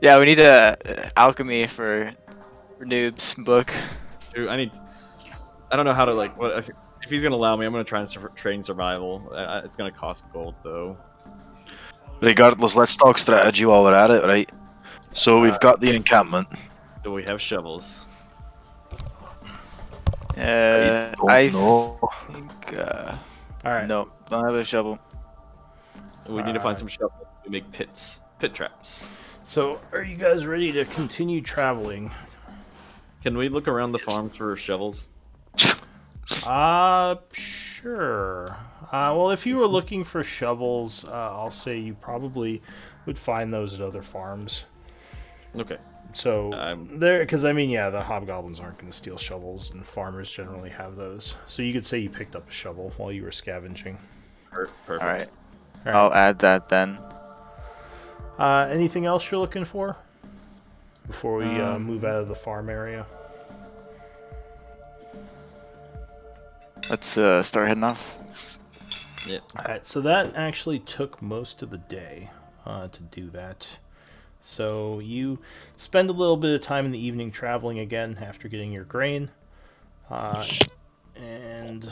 yeah, we need a alchemy for noobs book. Dude, I don't know how to like. What if he's gonna allow me? I'm gonna try and train survival. It's gonna cost gold though. Regardless, let's talk strategy while we're at it, right? So we've got the encampment. Do we have shovels? I know. think. All right. No, don't have a shovel. We need to find some shovels to make pit traps. So, are you guys ready to continue traveling? Can we look around the farm for shovels? Sure. Well, if you were looking for shovels, I'll say you probably would find those at other farms. Okay. So I'm- there, because I mean, yeah, the hobgoblins aren't going to steal shovels, and farmers generally have those. So you could say you picked up a shovel while you were scavenging. Perfect. All right, All I'll right. add that then. Anything else you're looking for before we move out of the farm area? Let's start heading off. Yeah. All right. So that actually took most of the day to do that. So you spend a little bit of time in the evening traveling again after getting your grain. And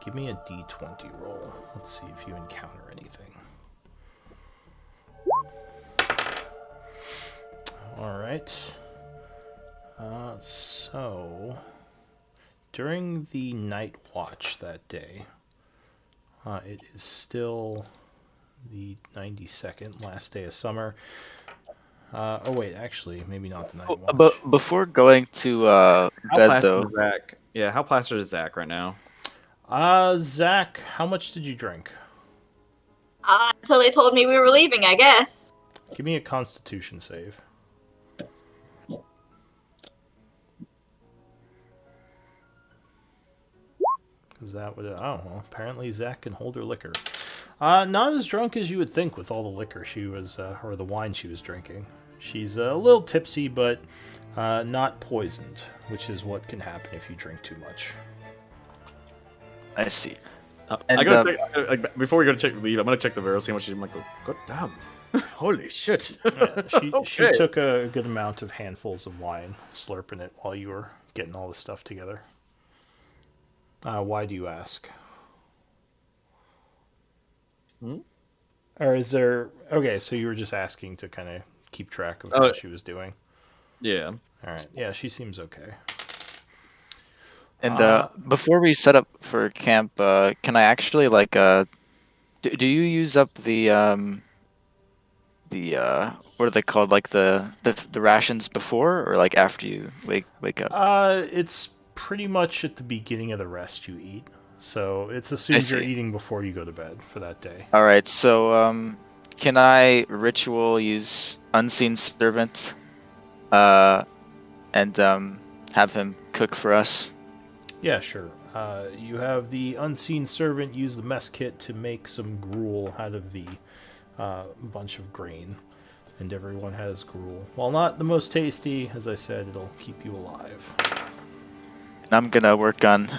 give me a d20 roll. Let's see if you encounter anything. All right. So during the night watch that day, it is still the 92nd, last day of summer. Oh wait, actually, maybe not the night watch. But before going to How bed plastered though, is Zach? Yeah, how plastered is Zach right now? Zach, how much did you drink? Until they told me we were leaving, I guess. Give me a Constitution save. Because that would, oh, well, apparently Zach can hold her liquor. Not as drunk as you would think with all the liquor she was, or the wine she was drinking. She's a little tipsy, but not poisoned, which is what can happen if you drink too much. I see. I And, gotta check, before we go to check leave, I'm gonna check the barrel, see how much she's. I'm like, God damn, holy shit. Yeah, she Okay. took a good amount of handfuls of wine, slurping it while you were getting all the stuff together. Why do you ask? Or is there... Okay, so you were just asking to kind of keep track of how she was doing. Yeah. Alright, yeah, she seems okay. And before we set up for camp, can I actually like do you use up the what are they called, like the rations before or like after you wake up? It's pretty much at the beginning of the rest you eat. So it's assumed you're see. eating before you go to bed for that day. All right, so can I ritual use unseen servant, and have him cook for us? Yeah, sure. You have the unseen servant use the mess kit to make some gruel out of the bunch of grain. And everyone has gruel. While not the most tasty, as I said, it'll keep you alive. And I'm gonna work on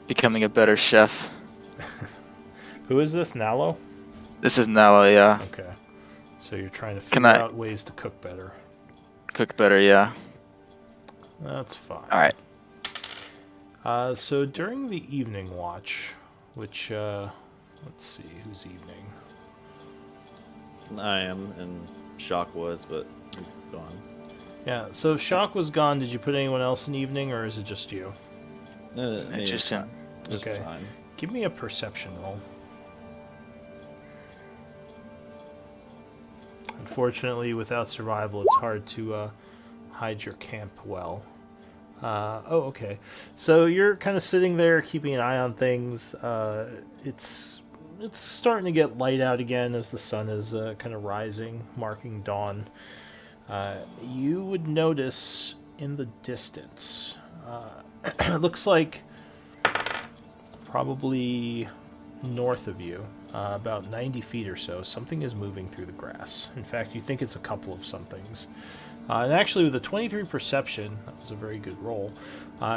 becoming a better chef. Who is this, Nalo? This is Nala, yeah. Okay. So you're trying to Can figure I- out ways to cook better. Cook better, yeah. That's fine. All right. So during the evening watch, which, let's see, who's evening? I am, and Shock was, but he's gone. Yeah, so if Shock was gone, did you put anyone else in evening, or is it just you? Maybe Just him. Just Okay. fine. Give me a perception roll. Unfortunately, without survival, it's hard to hide your camp well. Oh, okay. So you're kind of sitting there, keeping an eye on things. It's starting to get light out again as the sun is kind of rising, marking dawn. You would notice in the distance, it looks like probably north of you, about 90 feet or so, something is moving through the grass. In fact, you think it's a couple of somethings. And actually, with a 23 perception, that was a very good roll.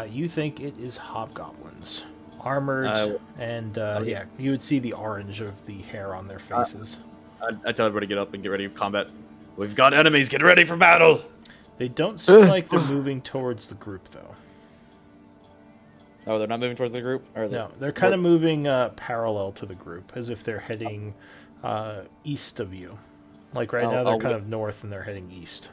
You think it is hobgoblins, armored, and yeah, you would see the orange of the hair on their faces. I tell everybody to get up and get ready for combat. We've got enemies. Get ready for battle. They don't seem like they're moving towards the group, though. Oh, they're not moving towards the group? Or are they? No, they're kind of moving parallel to the group, as if they're heading east of you. Like right now, they're kind of north, and they're heading east.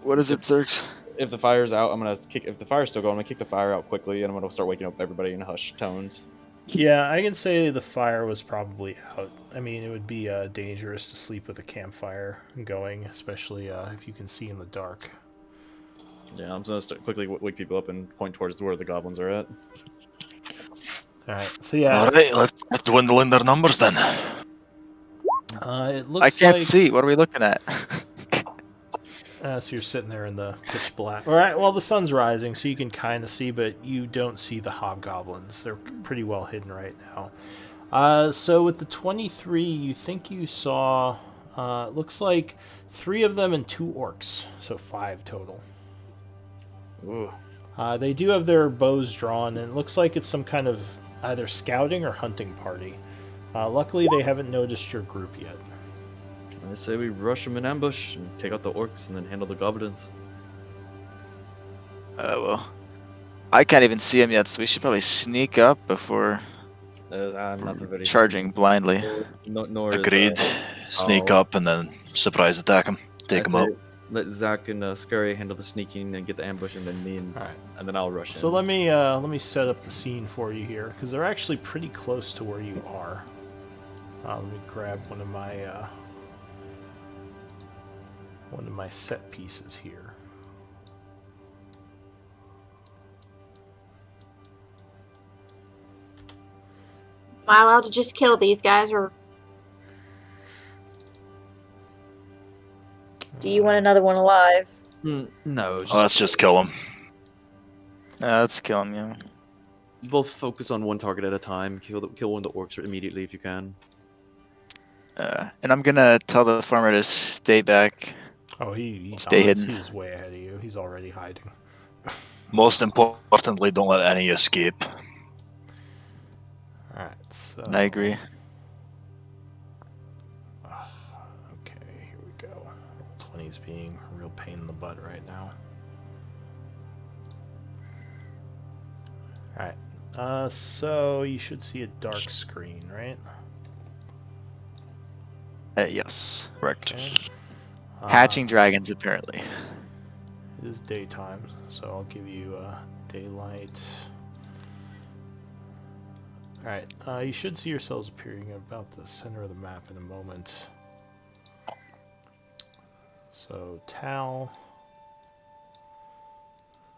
What is it, Zerx? If the fire's out, I'm gonna kick. If the fire's still going, I'm gonna kick the fire out quickly, and I'm gonna start waking up everybody in hushed tones. Yeah, I can say the fire was probably out. I mean, it would be dangerous to sleep with a campfire going, especially if you can see in the dark. Yeah, I'm gonna quickly wake people up and point towards where the goblins are at. Alright, so yeah. Alright, let's dwindle in their numbers then. It looks I can't like... see. What are we looking at? So you're sitting there in the pitch black. Alright, well, the sun's rising, so you can kind of see, but you don't see the hobgoblins. They're pretty well hidden right now. So with the 23, you think you saw... it looks like 3 of them and 2 orcs, so 5 total. Ooh. They do have their bows drawn, and it looks like it's some kind of either scouting or hunting party. Luckily, they haven't noticed your group yet. I say we rush them in ambush and take out the orcs and then handle the goblins. Well, I can't even see him yet, so we should probably sneak up before I'm not very charging blindly. Nor Agreed. Sneak up and then surprise attack them. Take them out. Let Zach and Scurry handle the sneaking and get the ambush, and then me and then I'll rush in. So let me set up the scene for you here, because they're actually pretty close to where you are. Let me grab one of my set pieces here. Am I allowed to just kill these guys, or do you want another one alive? No. Let's just kill them. Let's kill him, yeah. Both focus on one target at a time. Kill one of the orcs immediately if you can. And I'm gonna tell the farmer to stay back. Oh, he's hidden. He's way ahead of you. He's already hiding. Most importantly, don't let any escape. Alright, so... I agree. Okay, here we go. Roll 20's being a real pain in the butt right now. Alright, so you should see a dark screen, right? Yes. Correct. Okay. Hatching dragons, apparently. It is daytime, so I'll give you daylight. Alright, you should see yourselves appearing about the center of the map in a moment. So, Tal,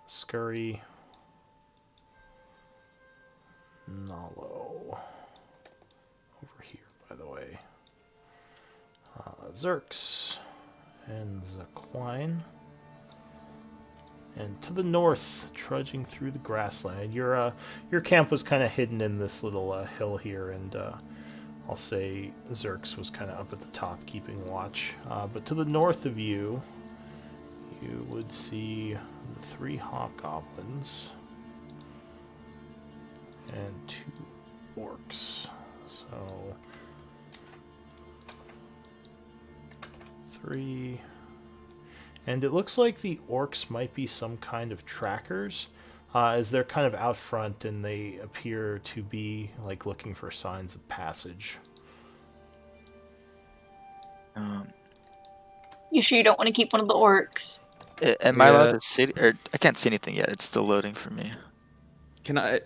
Scurry, Nalo, over here, by the way, Zerx, and Zaquine. And to the north, trudging through the grassland, your camp was kind of hidden in this little hill here, and I'll say Zerx was kind of up at the top, keeping watch. But to the north of you, you would see the 3 hobgoblins and 2 orcs. So 3. And it looks like the orcs might be some kind of trackers, as they're kind of out front and they appear to be like looking for signs of passage. You sure you don't want to keep one of the orcs? Am I allowed to see? Or I can't see anything yet. It's still loading for me. Can I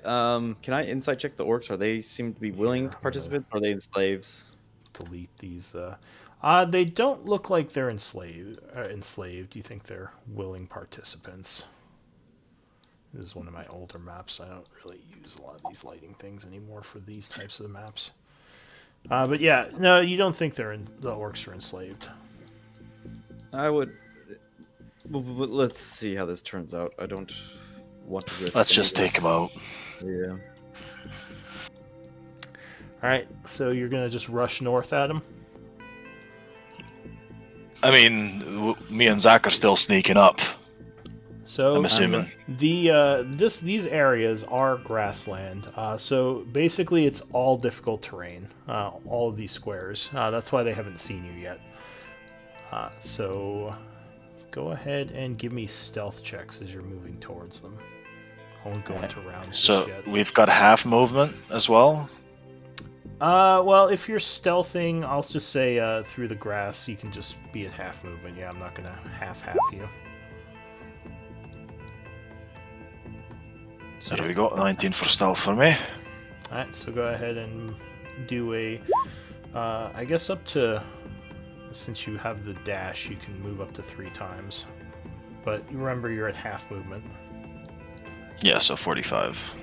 insight check the orcs? Are they seem to be willing to participate? Or are they slaves? Delete these. They don't look like they're enslaved. You think they're willing participants? This is one of my older maps. I don't really use a lot of these lighting things anymore for these types of maps. But yeah, no, you don't think the orcs are enslaved. I would. But let's see how this turns out. I don't want to risk. Let's just take them out. Yeah. Alright, so you're gonna just rush north at them? I mean, me and Zach are still sneaking up. So I'm assuming. these areas are grassland. So basically, it's all difficult terrain. All of these squares. That's why they haven't seen you yet. So go ahead and give me stealth checks as you're moving towards them. I won't go into rounds So just yet. we've got half movement as well. Well, if you're stealthing, I'll just say through the grass, you can just be at half movement. Yeah, I'm not gonna half you. So there we go. 19 for stealth for me. Alright, so go ahead and do a, I guess up to, since you have the dash, you can move up to 3 times. But remember, you're at half movement. Yeah, so 45.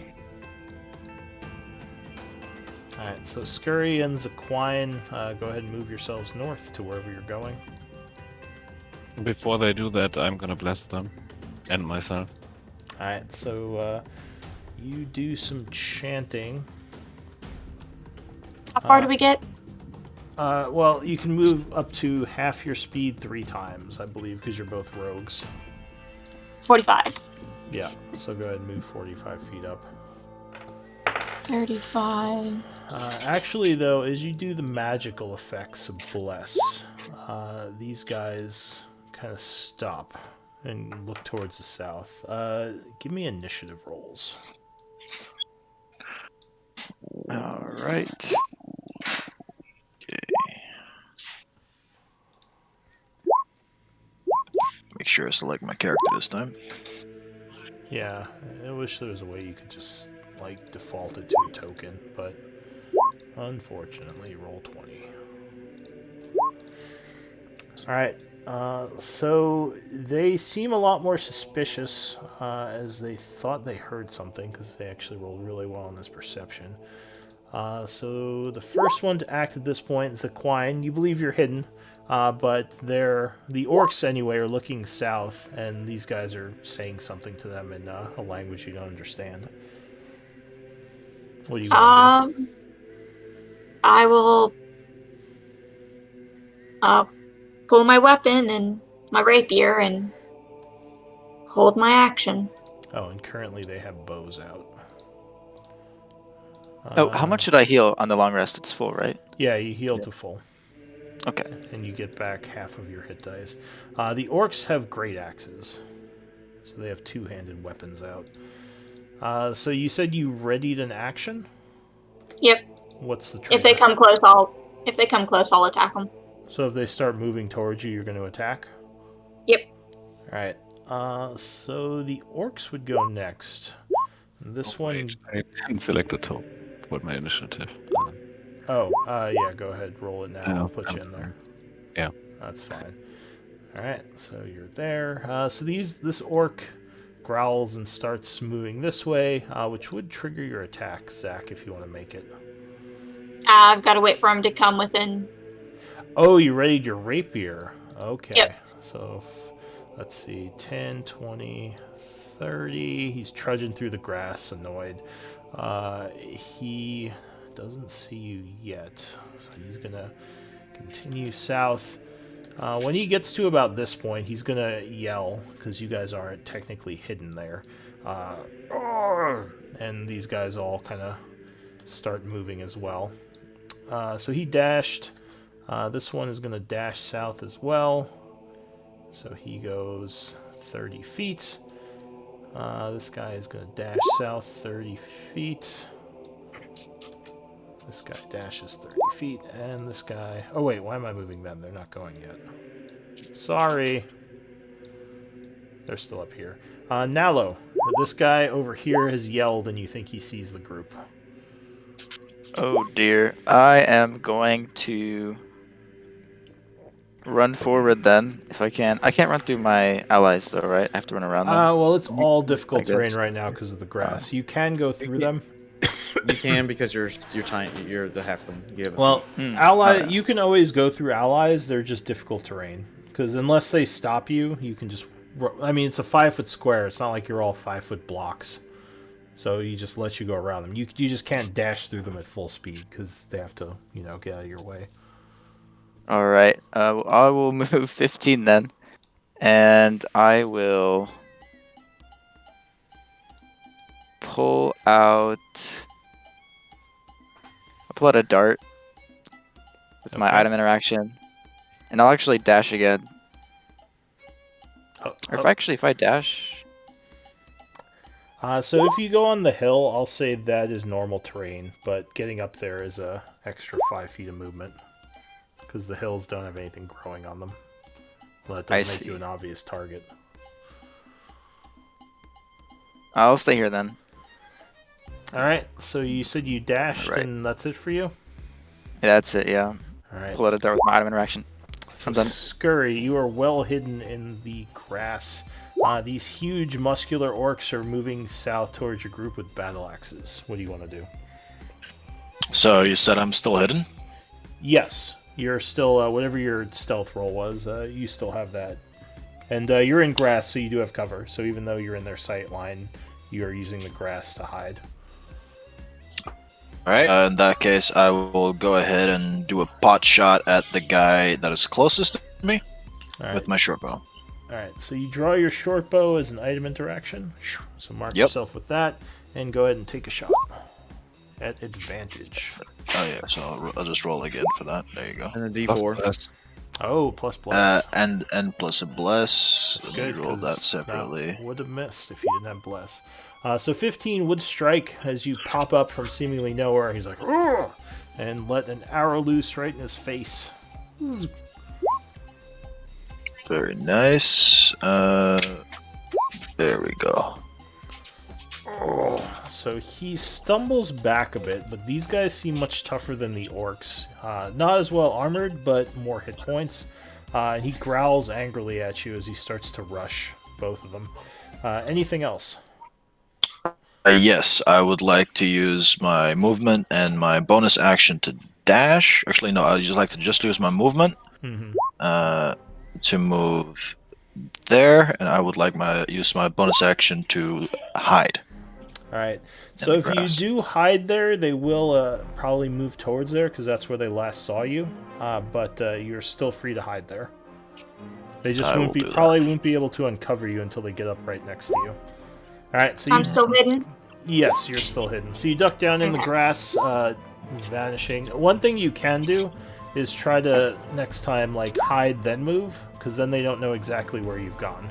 Alright, so Scurry and Zaquine, go ahead and move yourselves north to wherever you're going. Before they do that, I'm gonna bless them. And myself. Alright, so you do some chanting. How far do we get? Well, you can move up to half your speed 3 times, I believe, because you're both rogues. 45. Yeah, so go ahead and move 45 feet up. 35. Actually, though, as you do the magical effects of Bless, these guys kind of stop and look towards the south. Give me initiative rolls. Alright. Make sure I select my character this time. Yeah, I wish there was a way you could just, like, default it to a token, but unfortunately, roll 20. Alright, so they seem a lot more suspicious as they thought they heard something, because they actually rolled really well on this perception. So the first one to act at this point is Zaquine. You believe you're hidden, but the orcs anyway are looking south, and these guys are saying something to them in a language you don't understand. What do you want to do? I will pull my weapon and my rapier and hold my action. Oh, and currently they have bows out. Oh, how much should I heal on the long rest? It's full, right? Yeah, you heal to full, Okay. and you get back half of your hit dice. The orcs have great axes, so they have 2-handed weapons out. So you said you readied an action? Yep. What's the trigger? If they come close, I'll attack them. So if they start moving towards you, you're going to attack? Yep. Alright. So the orcs would go next. This one... I didn't select a top for my initiative. Yeah, go ahead. Roll it now. Oh, I'll put you in there. Yeah. That's fine. Alright, so you're there. So this orc growls and starts moving this way, which would trigger your attack, Zach, if you want to make it. I've got to wait for him to come within. Oh, you readied your rapier. Okay. Yep. So, let's see. 10, 20, 30. He's trudging through the grass, annoyed. He doesn't see you yet. So he's going to continue south. When he gets to about this point, he's going to yell, because you guys aren't technically hidden there. And these guys all kind of start moving as well. So he dashed. This one is going to dash south as well. So he goes 30 feet. This guy is going to dash south 30 feet. This guy dashes 30 feet. And this guy... Oh, wait. Why am I moving them? They're not going yet. Sorry. They're still up here. Nalo. This guy over here has yelled, and you think he sees the group. Oh dear. I am going to run forward then, if I can. I can't run through my allies though, right? I have to run around them. Well, it's all difficult I terrain guess. right now because of the grass. You can go through them. You can because you're tiny. You're the halfling. You have Well, you can always go through allies. They're just difficult terrain because unless they stop you, you can just. I mean, it's a 5-foot square. It's not like you're all 5-foot blocks. So he just lets you go around them. You just can't dash through them at full speed because they have to, get out of your way. Alright, I will move 15 then. And I will pull out. I'll pull out a dart with my Okay. item interaction, and I'll actually dash again. Oh, Or oh. if I dash, So if you go on the hill, I'll say that is normal terrain, but getting up there is a extra 5 feet of movement. Because the hills don't have anything growing on them. Well, that I does make you see. an obvious target. I'll stay here then. Alright, so you said you dashed, Right. and that's it for you? Yeah, that's it, yeah. Alright. Pull out a dart with my item interaction. So I'm done. Scurry, you are well hidden in the grass. These huge muscular orcs are moving south towards your group with battle axes. What do you want to do? So you said I'm still hidden? Yes, you're still, whatever your stealth roll was, you still have that. And you're in grass, so you do have cover. So even though you're in their sight line, you are using the grass to hide. Alright. In that case, I will go ahead and do a pot shot at the guy that is closest to me Alright. with my short bow. Alright, so you draw your short bow as an item interaction. So mark Yep. yourself with that, and go ahead and take a shot. At advantage. Oh yeah, so I'll just roll again for that. There you go. And a Plus, D4. plus. Oh, plus bless. And plus a bless. That's Let good. me roll 'cause that separately. would have missed if you didn't have bless. So 15 would strike as you pop up from seemingly nowhere. He's like, "Ugh!" and let an arrow loose right in his face. Zzz. Very nice. There we go. So he stumbles back a bit, but these guys seem much tougher than the orcs. Not as well armored, but more hit points. And he growls angrily at you as he starts to rush both of them. Anything else? Yes, I would like to use my movement and my bonus action to dash. Actually, no, I'd just like to just use my movement Mm-hmm. to move there, and I would like use my bonus action to hide. All right. So the if grass. you do hide there, they will probably move towards there because that's where they last saw you. But you're still free to hide there. They just I will do probably won't be able to uncover you until they get up right next to you. All right. So I'm still hidden. yes, you're still hidden. So you duck down in the grass, vanishing. One thing you can do is try to next time like hide then move, because then they don't know exactly where you've gone.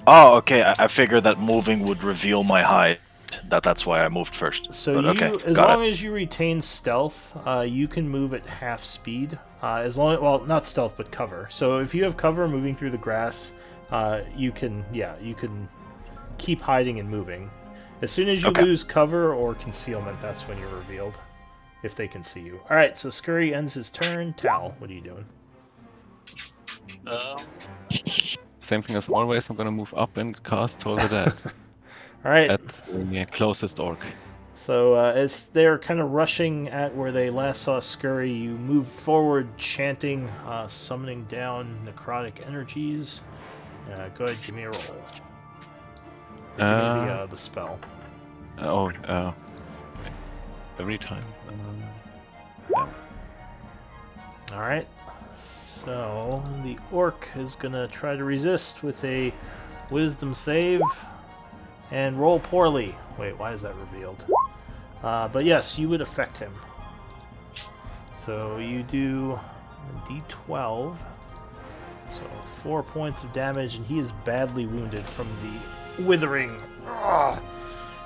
Oh, okay. I figured that moving would reveal my hide. That's why I moved first. So But okay, as got long it. as you retain stealth, you can move at half speed. Well, not stealth, but cover. So if you have cover moving through the grass, you can keep hiding and moving. As soon as you Okay. lose cover or concealment, that's when you're revealed. If they can see you. All right. So Scurry ends his turn. Tal, what are you doing? Same thing as always. I'm gonna move up and cast Toll the Dead All right. at the closest orc. So as they're kind of rushing at where they last saw Scurry, you move forward, chanting, summoning down necrotic energies. Go ahead, give me a roll. Or give me the spell. Every time. All right. So the orc is gonna try to resist with a wisdom save and roll poorly. Wait, why is that revealed? But yes, you would affect him. So you do D12. So 4 points of damage, and he is badly wounded from the withering.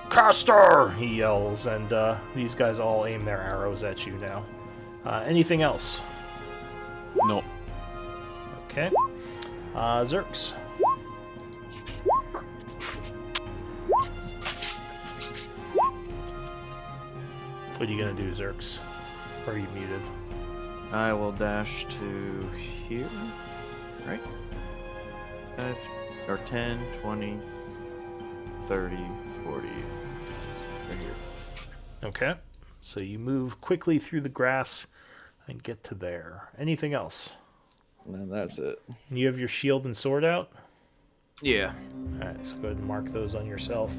Caster! He yells, and these guys all aim their arrows at you now. Anything else? No. Okay. Zerks. What are you gonna do, Zerks? Or are you muted? I will dash to here. Right? 5, or 10, 20, 30, 40, 60, right here. Okay. So you move quickly through the grass and get to there. Anything else? And that's it. You have your shield and sword out? Yeah. Alright, so go ahead and mark those on yourself.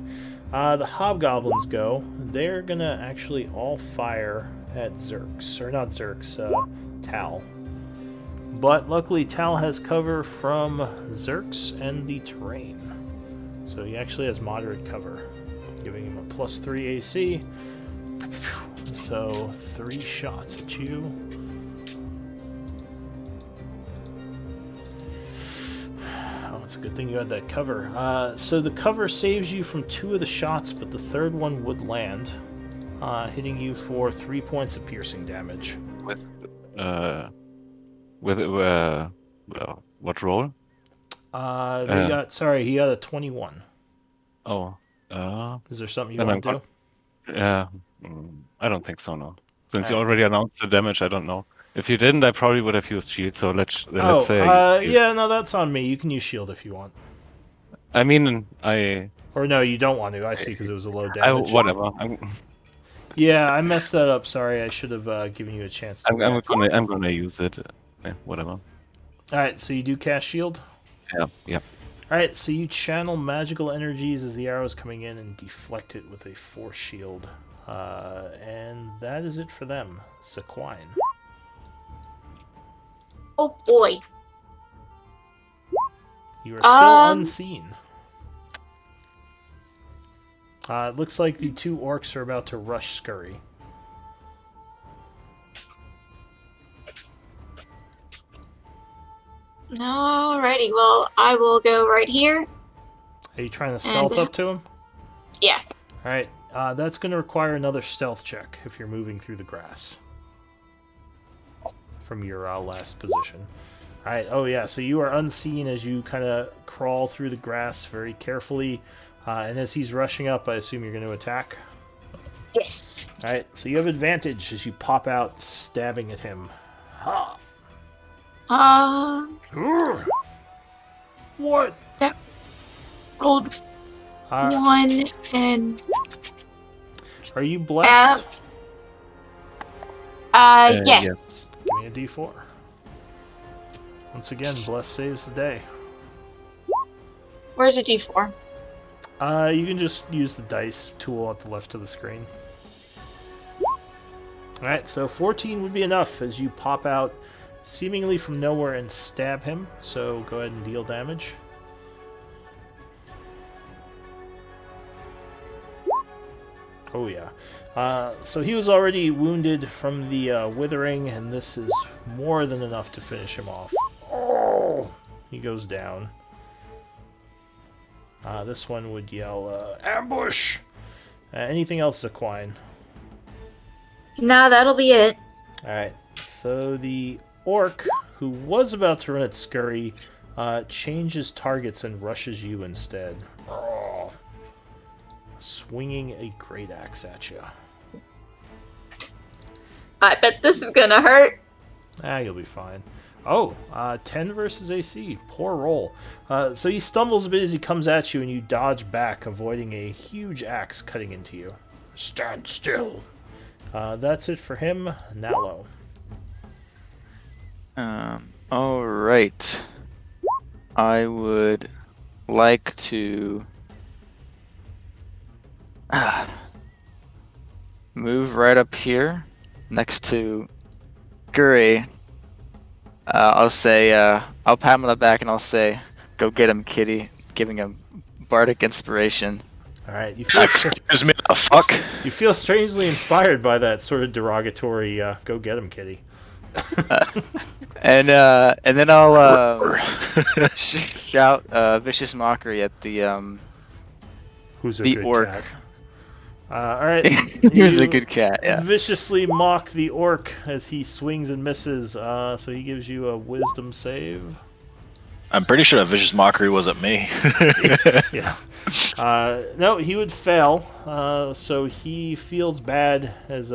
The hobgoblins go. They're gonna actually all fire at Zerks. Or not Zerks, Tal. But luckily, Tal has cover from Zerks and the terrain. So he actually has moderate cover, giving him a +3 AC. So 3 shots at you. Oh, it's a good thing you had that cover. So the cover saves you from 2 of the shots, but the third one would land, hitting you for 3 points of piercing damage. With well, what roll? He got a 21. Oh, Is there something you then want to do? I don't think so. No, since you Alright. already announced the damage, I don't know. If you didn't, I probably would have used shield. So let's Oh, say. yeah, no, that's on me. You can use shield if you want. I mean, I Or no, you don't want to. I see, because it was a low damage. whatever. Yeah, I messed that up. Sorry, I should have given you a chance to react. I'm gonna use it. Yeah, whatever. Alright, so you do cast shield? Yeah. Alright, so you channel magical energies as the arrow is coming in and deflect it with a force shield. And that is it for them. Sequine. Oh boy. You are still unseen. It looks like the 2 orcs are about to rush Scurry. Alrighty, well, I will go right here. Are you trying to stealth up to him? Yeah. Alright, that's going to require another stealth check if you're moving through the grass. From your last position. Alright, oh yeah, so you are unseen as you kind of crawl through the grass very carefully. And as he's rushing up, I assume you're going to attack? Yes. Alright, so you have advantage as you pop out, stabbing at him. Ha! What? That rolled Uh, 1 and are you blessed? yes. Yes. Give me a d4. Once again, bless saves the day. Where's a D4? You can just use the dice tool at the left of the screen. Alright, so 14 would be enough as you pop out seemingly from nowhere and stab him. So go ahead and deal damage. Oh yeah. So he was already wounded from the withering, and this is more than enough to finish him off. Oh! He goes down. This one would yell, ambush! Anything else, Sequine? Nah, that'll be it. Alright, so the orc, who was about to run at Scurry, changes targets and rushes you instead. Oh. Swinging a great axe at you. I bet this is gonna hurt. You'll be fine. Oh, 10 versus AC. Poor roll. So he stumbles a bit as he comes at you, and you dodge back, avoiding a huge axe cutting into you. Stand still. That's it for him. Nalo. Alright. I would like to move right up here next to Guri. I'll say, I'll pat him on the back and I'll say, go get him, kitty, giving him bardic inspiration. Alright, you feel Excuse me, the fuck? you feel strangely inspired by that sort of derogatory, go get him, kitty. And then I'll shout vicious mockery at the Who's a the good orc. cat. Alright. Here's a you good cat. Yeah. viciously mock the orc as he swings and misses, so he gives you a wisdom save. I'm pretty sure that vicious mockery wasn't me. Yeah. No, he would fail, so he feels bad as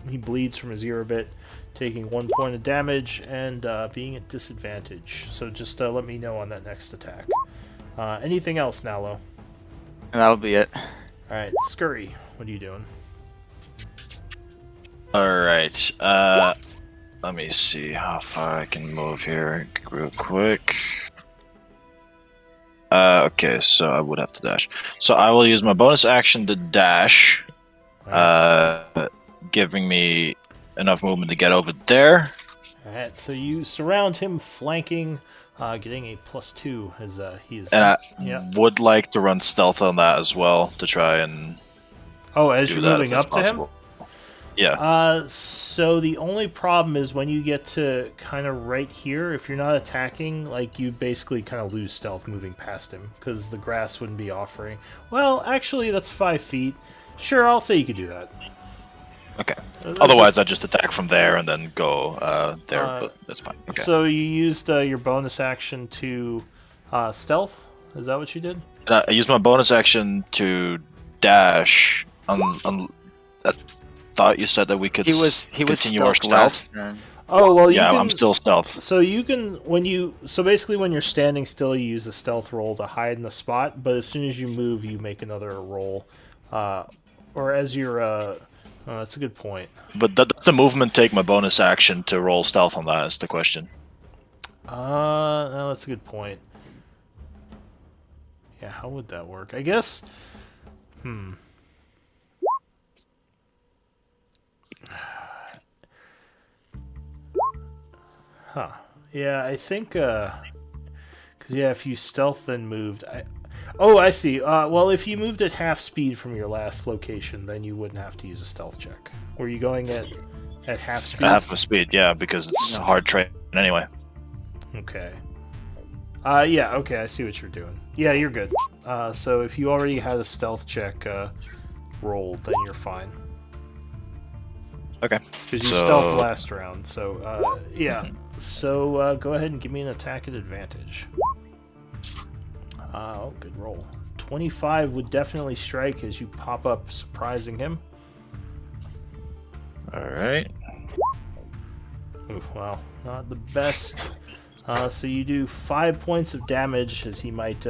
he bleeds from his ear a bit, taking 1 point of damage and being at disadvantage. So just let me know on that next attack. Anything else, Nalo? And that'll be it. Alright, Scurry, what are you doing? Alright, let me see how far I can move here real quick. Okay, so I would have to dash. So I will use my bonus action to dash, giving me enough movement to get over there. Alright, so you surround him, flanking, getting a +2 as he is. And I Yeah. would like to run stealth on that as well to try and Oh, as do you're that if moving that's up to him? possible. Yeah. So the only problem is when you get to kind of right here, if you're not attacking, like you basically kind of lose stealth moving past him because the grass wouldn't be offering. Well, actually, that's 5 feet. Sure, I'll say you could do that. Okay. There's Otherwise, I just attack from there and then go there, Uh, but that's fine. Okay. So you used your bonus action to stealth. Is that what you did? And I used my bonus action to dash. I thought you said that we could He was continue our stealth last stealth. turn. Oh well, you Yeah, can, I'm still stealth. So you can so basically when you're standing still, you use a stealth roll to hide in the spot. But as soon as you move, you make another roll, or as you're. Oh, that's a good point. But does the movement take my bonus action to roll stealth on that? Is the question. No, that's a good point. Yeah, how would that work? I guess. Huh. Yeah, I think. Because yeah, if you stealth then moved, Oh, I see. Well, if you moved at half speed from your last location, then you wouldn't have to use a stealth check. Were you going at half speed? Half my speed, yeah, because it's hard train anyway. Okay. Yeah, okay, I see what you're doing. Yeah, you're good. So if you already had a stealth check rolled, then you're fine. Okay. Because you stealth last round, so, yeah. So, go ahead and give me an attack at advantage. Oh, good roll. 25 would definitely strike as you pop up, surprising him. Alright. Ooh, well, not the best. So you do 5 points of damage as he might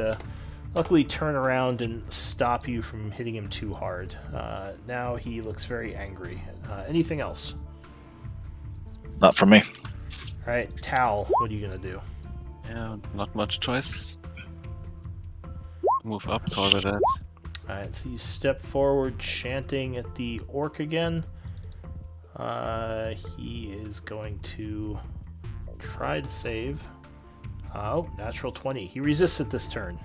luckily turn around and stop you from hitting him too hard. Now he looks very angry. Anything else? Not for me. Alright, Tal, what are you going to do? Yeah, not much choice. Move up toward that. Alright, so you step forward chanting at the orc again. He is going to try to save. Oh, natural 20. He resists it this turn.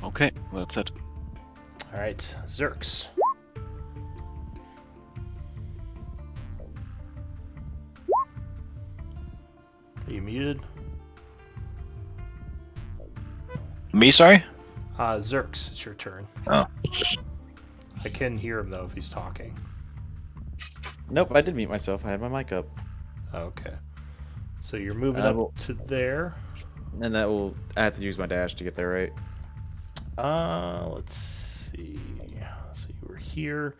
Okay, that's it. Alright, Zerks. Are you muted? Me, sorry? Zerks, it's your turn. Oh. I can hear him though if he's talking. Nope, I did mute myself. I had my mic up. Okay. So you're moving I up will- to there. And that will... I have to use my dash to get there, right? Let's see. So you were here.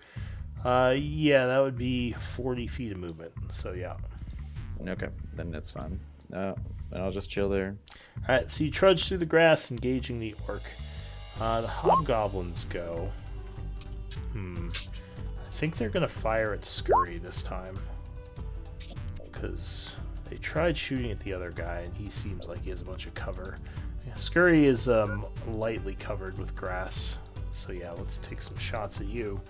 Yeah, that would be 40 feet of movement. So yeah. Okay, then that's fine. No, then I'll just chill there. Alright, so you trudge through the grass, engaging the orc. The hobgoblins go. I think they're gonna fire at Scurry this time. Because they tried shooting at the other guy, and he seems like he has a bunch of cover. Yeah, Scurry is lightly covered with grass. So yeah, let's take some shots at you.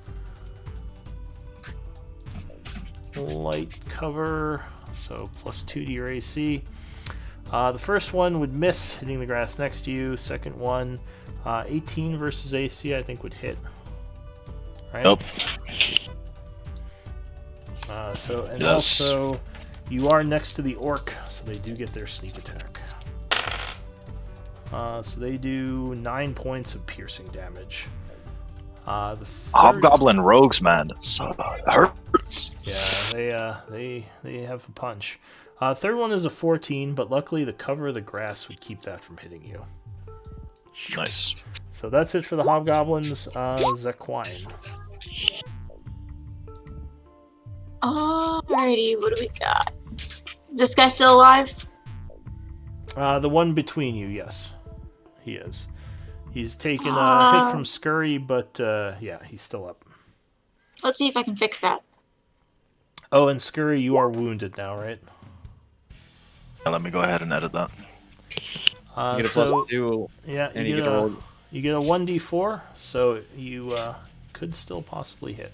Light cover, so +2 to your AC. The first one would miss, hitting the grass next to you. Second one, 18 versus AC, I think would hit. Right? Nope. And Yes. also, you are next to the orc, so they do get their sneak attack. So they do 9 points of piercing damage. The third, Hobgoblin rogues, man. It hurts. yeah, they have a punch. Third one is a 14, but luckily the cover of the grass would keep that from hitting you. Nice. So that's it for the hobgoblins. Zequine. Alrighty, what do we got? This guy still alive? The one between you, yes. He is. He's taken a hit from Scurry, but yeah, he's still up. Let's see if I can fix that. Oh, and Scurry, you are wounded now, right? Yeah, let me go ahead and edit that. You get a so, +2, yeah, and you get to roll. You get a 1d4, so you could still possibly hit.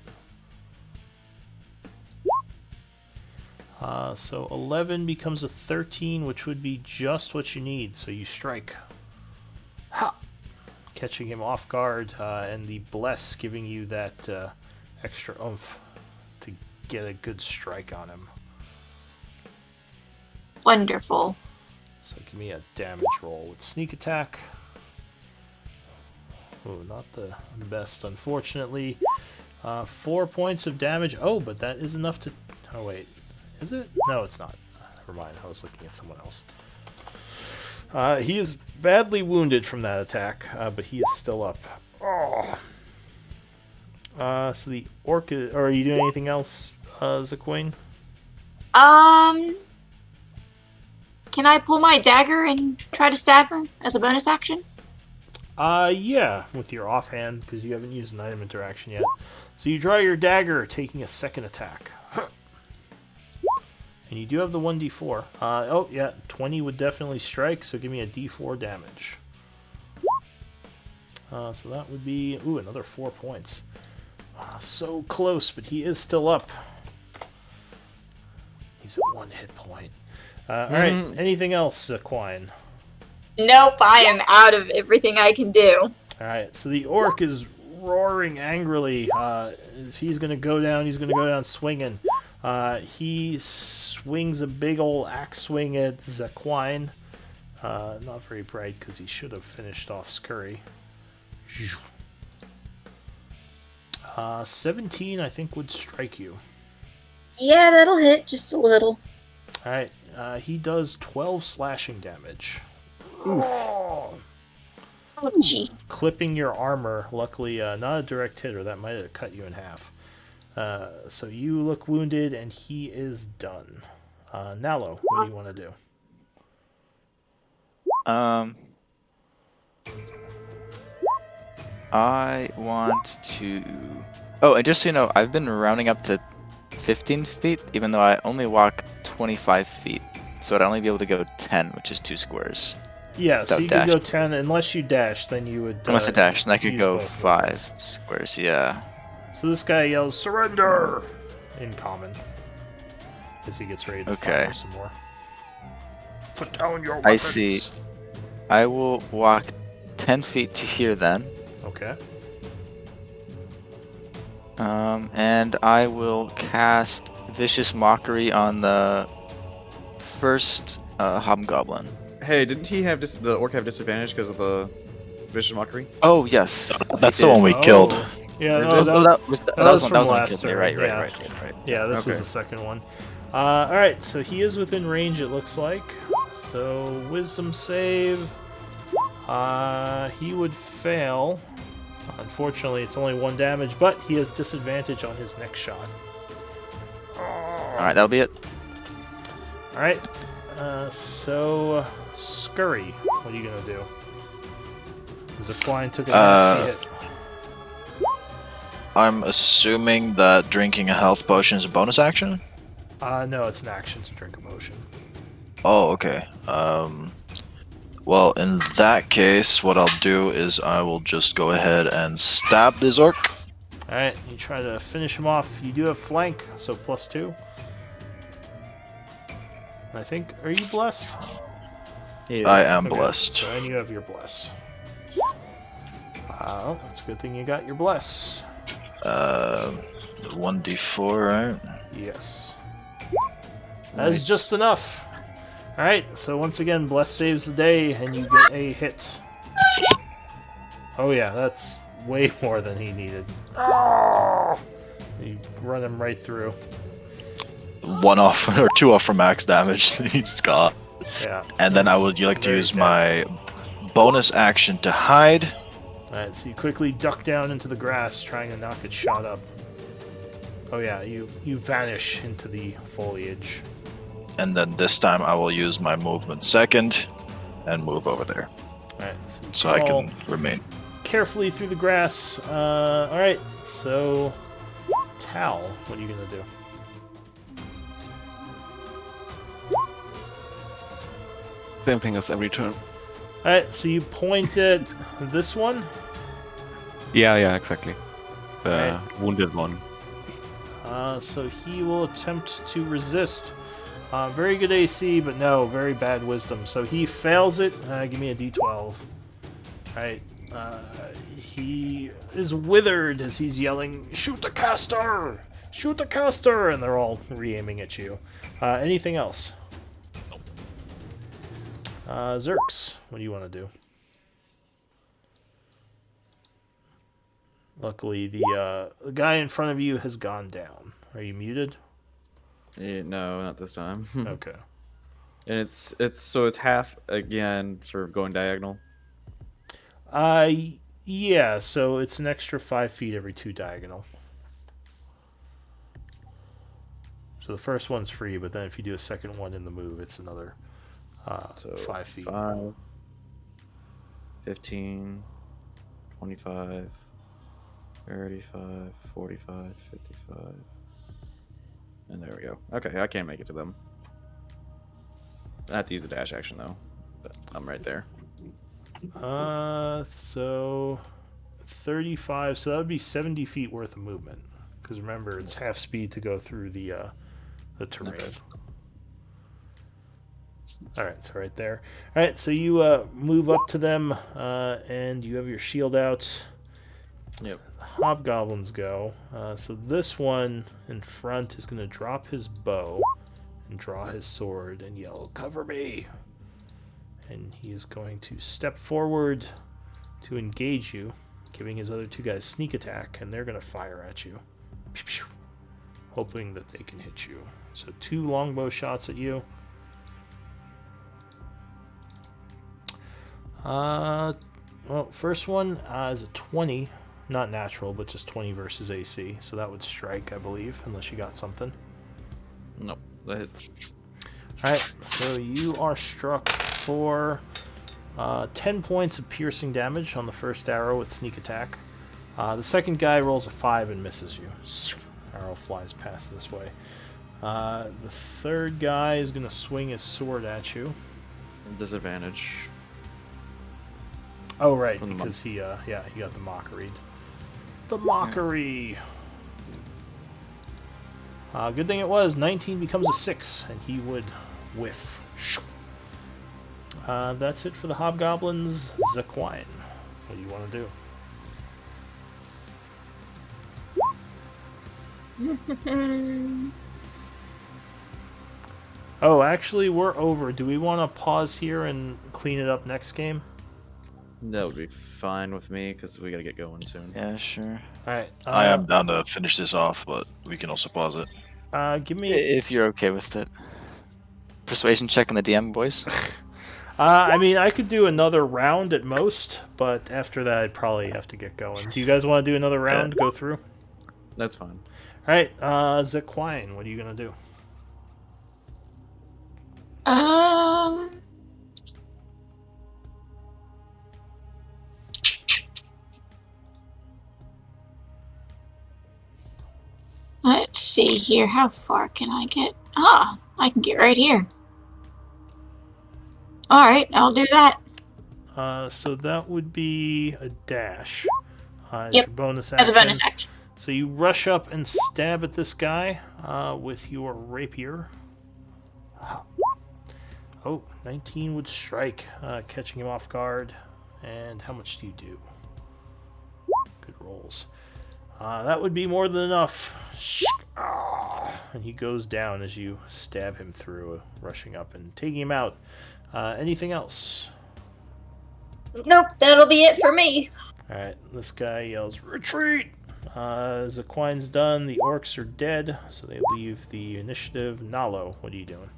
So 11 becomes a 13, which would be just what you need. So you strike. Ha! Catching him off guard, and the bless giving you that extra oomph to get a good strike on him. Wonderful. So give me a damage roll with sneak attack. Oh, not the best, unfortunately. 4 points of damage. Oh, but that is enough to... Oh, wait. Is it? No, it's not. Never mind. I was looking at someone else. He is badly wounded from that attack, but he is still up. Oh. So the orc... Or are you doing anything else, Zaquine? Can I pull my dagger and try to stab her as a bonus action? Yeah, with your offhand, because you haven't used an item interaction yet. So you draw your dagger, taking a second attack. And you do have the 1d4. Oh, yeah, 20 would definitely strike, so give me a d4 damage. So that would be, ooh, another 4 points. So close, but he is still up. He's at 1 hit point. Alright, anything else, Quine? Nope, I am out of everything I can do. Alright, so the orc is roaring angrily. If he's going to go down, he's going to go down swinging. He swings a big old axe swing at Zaquine. Not very bright, because he should have finished off Scurry. 17, I think, would strike you. Yeah, that'll hit just a little. Alright, he does 12 slashing damage. Oh. Ouchie. Clipping your armor. Luckily, not a direct hit, or that might have cut you in half. So you look wounded, and he is done. Nalo, what do you want to do? I want to... Oh, and just so you know, I've been rounding up to 15 feet, even though I only walk 25 feet. So I'd only be able to go 10, which is 2 squares. Yeah, so Without you could go dash. 10, unless you dash, then you would... Unless I dash, then I could use go both 5 movements. squares, yeah. So this guy yells, "Surrender!" in common. As he gets ready to fire some more. Put down your weapons! I see. I will walk 10 feet to here then. Okay. And I will cast Vicious Mockery on the first Hobgoblin. Hey, didn't he have the orc have disadvantage because of the vicious mockery? Oh, yes. That's he the did. one we killed. Yeah, Oh, no, that was that was one from that last killed me. turn, Right. yeah. Yeah, this was Okay. the second one. Alright, so he is within range, it looks like. So, wisdom save. He would fail. Unfortunately, it's only 1 damage, but he has disadvantage on his next shot. Alright, that'll be it. Alright, so Scurry, what are you gonna do? Zaquine took a nasty hit. I'm assuming that drinking a health potion is a bonus action? No, it's an action to drink a potion. Oh, okay. Well, in that case, what I'll do is I will just go ahead and stab this orc. Alright, you try to finish him off. You do have flank, so +2. And I think, are you blessed? I am Okay, blessed. So, and you have your bless. Oh, that's a good thing you got your bless. 1d4, right? Yes. That is just enough. Alright, so once again, bless saves the day, and you get a hit. Oh yeah, that's way more than he needed. Oh! You run him right through. 1 off, or 2 off from max damage he's got. Yeah. And then I would like to Very use dead. my bonus action to hide. Alright, so you quickly duck down into the grass, trying to knock its shot up. Oh yeah, you vanish into the foliage. And then this time I will use my movement second and move over there. Alright, So I crawl can remain. carefully through the grass. Alright, so Tal, what are you gonna do? Same thing as every turn. Alright, so you point at this one. Yeah, exactly. The Right. wounded one. So he will attempt to resist. Very good AC, but no, very bad wisdom. So he fails it. Give me a D12. Alright. He is withered as he's yelling, "Shoot the caster! Shoot the caster!" And they're all re-aiming at you. Anything else? Zerks, what do you want to do? Luckily, the guy in front of you has gone down. Are you muted? No, not this time. Okay. And it's half again, sort of going diagonal. Yeah, so it's an extra 5 feet every 2 diagonal. So the first one's free, but then if you do a second one in the move, it's another So 5 feet. 5, 15, 25, 35, 45, 55. And there we go. Okay, I can't make it to them. I have to use the dash action though. But I'm right there. So 35, so that would be 70 feet worth of movement. Because remember, it's half speed to go through the terrain. Okay. Alright, so right there. Alright, so you move up to them, and you have your shield out. Yep. Hobgoblins go. So this one in front is going to drop his bow and draw his sword and yell, "Cover me!" And he is going to step forward to engage you, giving his other 2 guys sneak attack, and they're going to fire at you, pew, pew, hoping that they can hit you. So 2 longbow shots at you. Well, first one is a 20. Not natural, but just 20 versus AC. So that would strike, I believe, unless you got something. Nope, that hits. Alright, so you are struck for 10 points of piercing damage on the first arrow with sneak attack. The second guy rolls a 5 and misses you. Arrow flies past this way. The third guy is going to swing his sword at you. Disadvantage. Oh, right, From the because he got the mockery. The mockery! Good thing it was. 19 becomes a 6, and he would whiff. That's it for the hobgoblins. Zaquine, what do you want to do? Oh, actually, we're over. Do we want to pause here and clean it up next game? That would be fine with me because we gotta get going soon. Yeah, sure. Alright. I am down to finish this off, but we can also pause it. Give me... If you're okay with it. Persuasion check on the DM, boys. I mean, I could do another round at most, but after that, I'd probably have to get going. Do you guys want to do another round, go through? That's fine. Alright, Zaquine, what are you going to do? Let's see here. How far can I get? Ah, I can get right here. Alright, I'll do that. So that would be a dash. It's Yep, your bonus as action. a bonus action. So you rush up and stab at this guy with your rapier. Oh, 19 would strike, catching him off guard. And how much do you do? Good rolls. That would be more than enough. And he goes down as you stab him through, rushing up and taking him out. Anything else? Nope, that'll be it for me. Alright, this guy yells, "Retreat!" Zaquine's done. The orcs are dead, so they leave the initiative. Nalo, what are you doing?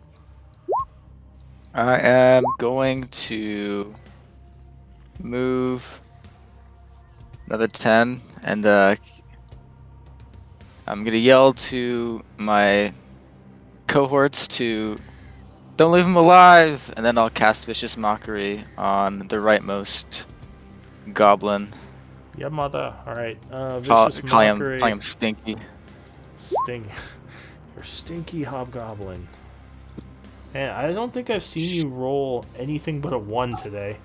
I am going to move another 10, and I'm gonna yell to my cohorts to don't leave him alive, and then I'll cast Vicious Mockery on the rightmost goblin. Yeah, mother. Alright, Vicious Calling Mockery. him Stinky. You're stinky hobgoblin. Man, I don't think I've seen you roll anything but a 1 today.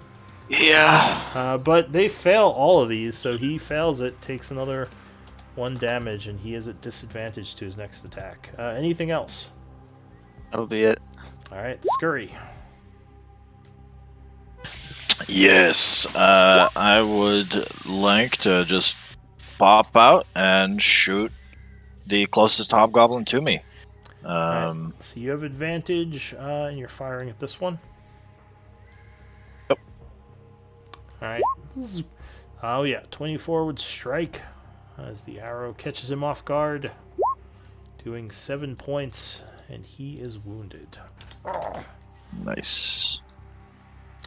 Yeah. But they fail all of these, so he fails it, takes another 1 damage, and he is at disadvantage to his next attack. Anything else? That'll be it. All right, Scurry. Yes, I would like to just pop out and shoot the closest hobgoblin to me. Alright, so you have advantage, and you're firing at this one. Yep. Alright. Oh yeah, 24 would strike as the arrow catches him off guard, doing 7 points, and he is wounded. Oh. Nice.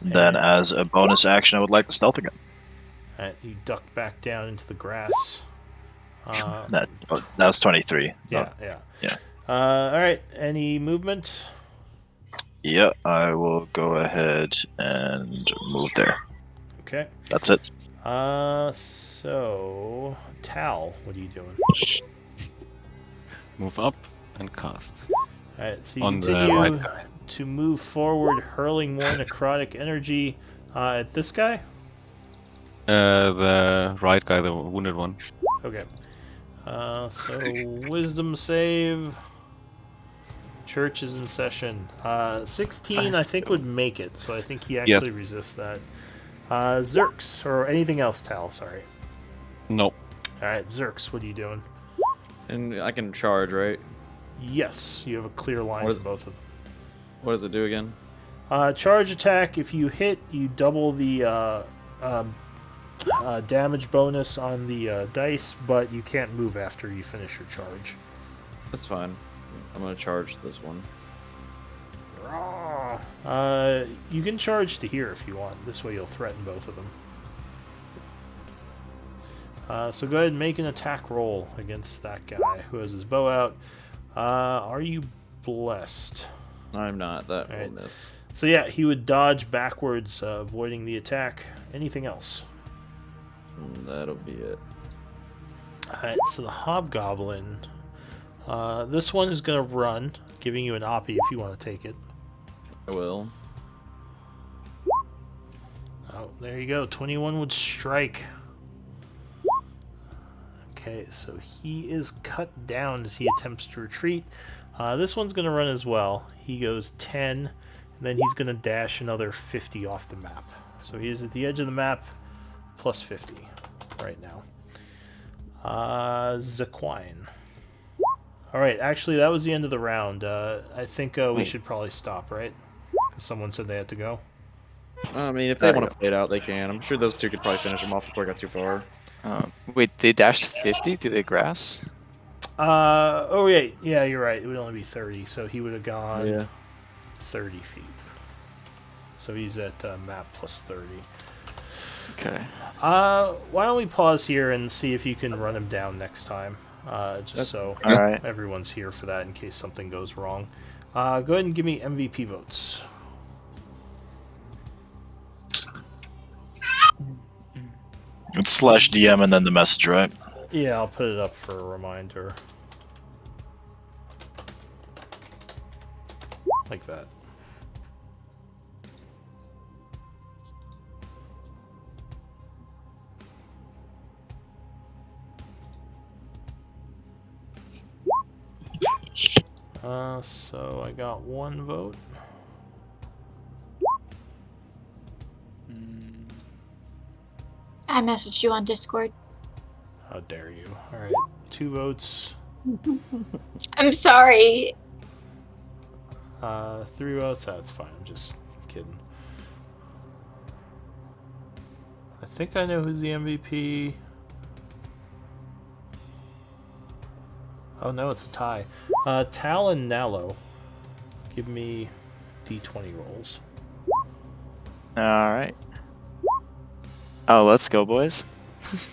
Then, as a bonus action, I would like to stealth again. Alright, you duck back down into the grass. That was 23. Yeah, Oh, yeah. yeah. Alright, any movement? Yeah, I will go ahead and move there. Okay. That's it. So Tal, what are you doing? Move up and cast. Alright, so you On the continue right guy. to move forward, hurling more necrotic energy at this guy? The right guy, the wounded one. Okay. So wisdom save. Church is in session. 16 I think would make it, so I think he actually Yes. resists that. Zerx, or anything else, Tal, sorry. No. Alright, Zerx, what are you doing? And I can charge, right? Yes, you have a clear line What to is- both of them. What does it do again? Charge attack, if you hit, you double the damage bonus on the dice, but you can't move after you finish your charge. That's fine. I'm gonna charge this one. You can charge to here if you want. This way you'll threaten both of them. So go ahead and make an attack roll against that guy who has his bow out. Are you blessed? I'm not. That Alright. will miss. So yeah, he would dodge backwards, avoiding the attack. Anything else? That'll be it. Alright, so the hobgoblin. This one is going to run, giving you an oppie if you want to take it. I will. Oh, there you go. 21 would strike. Okay, so he is cut down as he attempts to retreat. This one's going to run as well. He goes 10, and then he's going to dash another 50 off the map. So he is at the edge of the map, plus 50 right now. Zaquine. Alright, actually, that was the end of the round. I think we should probably stop, right? Because someone said they had to go. I mean, if they want to play it out, they can. I'm sure those two could probably finish them off before I got too far. Wait, they dashed 50 through the grass? Oh, yeah, you're right. It would only be 30, so he would have gone Yeah. 30 feet. So he's at map plus 30. Okay. Why don't we pause here and see if you can run him down next time? Just so Alright. everyone's here for that in case something goes wrong. Go ahead and give me MVP votes. It's /DM and then the message, right? Yeah, I'll put it up for a reminder. Like that. So I got 1 vote. I messaged you on Discord. How dare you? Alright, 2 votes. I'm sorry. 3 votes? That's fine, I'm just kidding. I think I know who's the MVP. Oh no, it's a tie. Tal and Nalo. Give me D20 rolls. Alright. Oh, let's go, boys.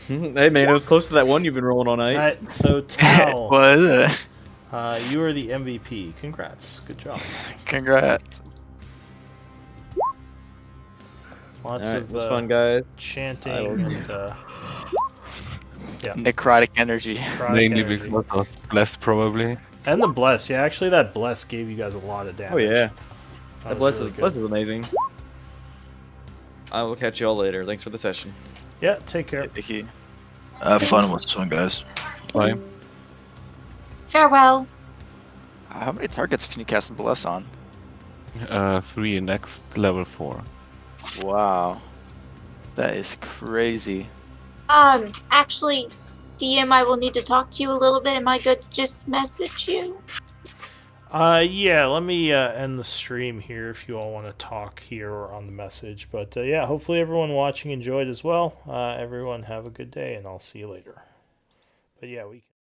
Hey man, it was close to that one you've been rolling all night. Alright, so Tal, What is it? you are the MVP. Congrats. Good job. Congrats. Lots Alright, of it was fun, guys. chanting I will- and Necrotic energy. necrotic Mainly energy. because of blessed, probably. And the bless. Yeah, actually that bless gave you guys a lot of damage. Oh yeah, That that was bless really is good. bless is amazing. I will catch you all later. Thanks for the session. Yeah, take care. Vicky. Have fun with this one, guys. Bye. Farewell. How many targets can you cast Bless on? 3 next level 4. Wow. That is crazy. Actually, DM, I will need to talk to you a little bit. Am I good to just message you? Yeah, let me end the stream here if you all want to talk here or on the message. But yeah, hopefully everyone watching enjoyed as well. Everyone have a good day, and I'll see you later. But yeah, we can.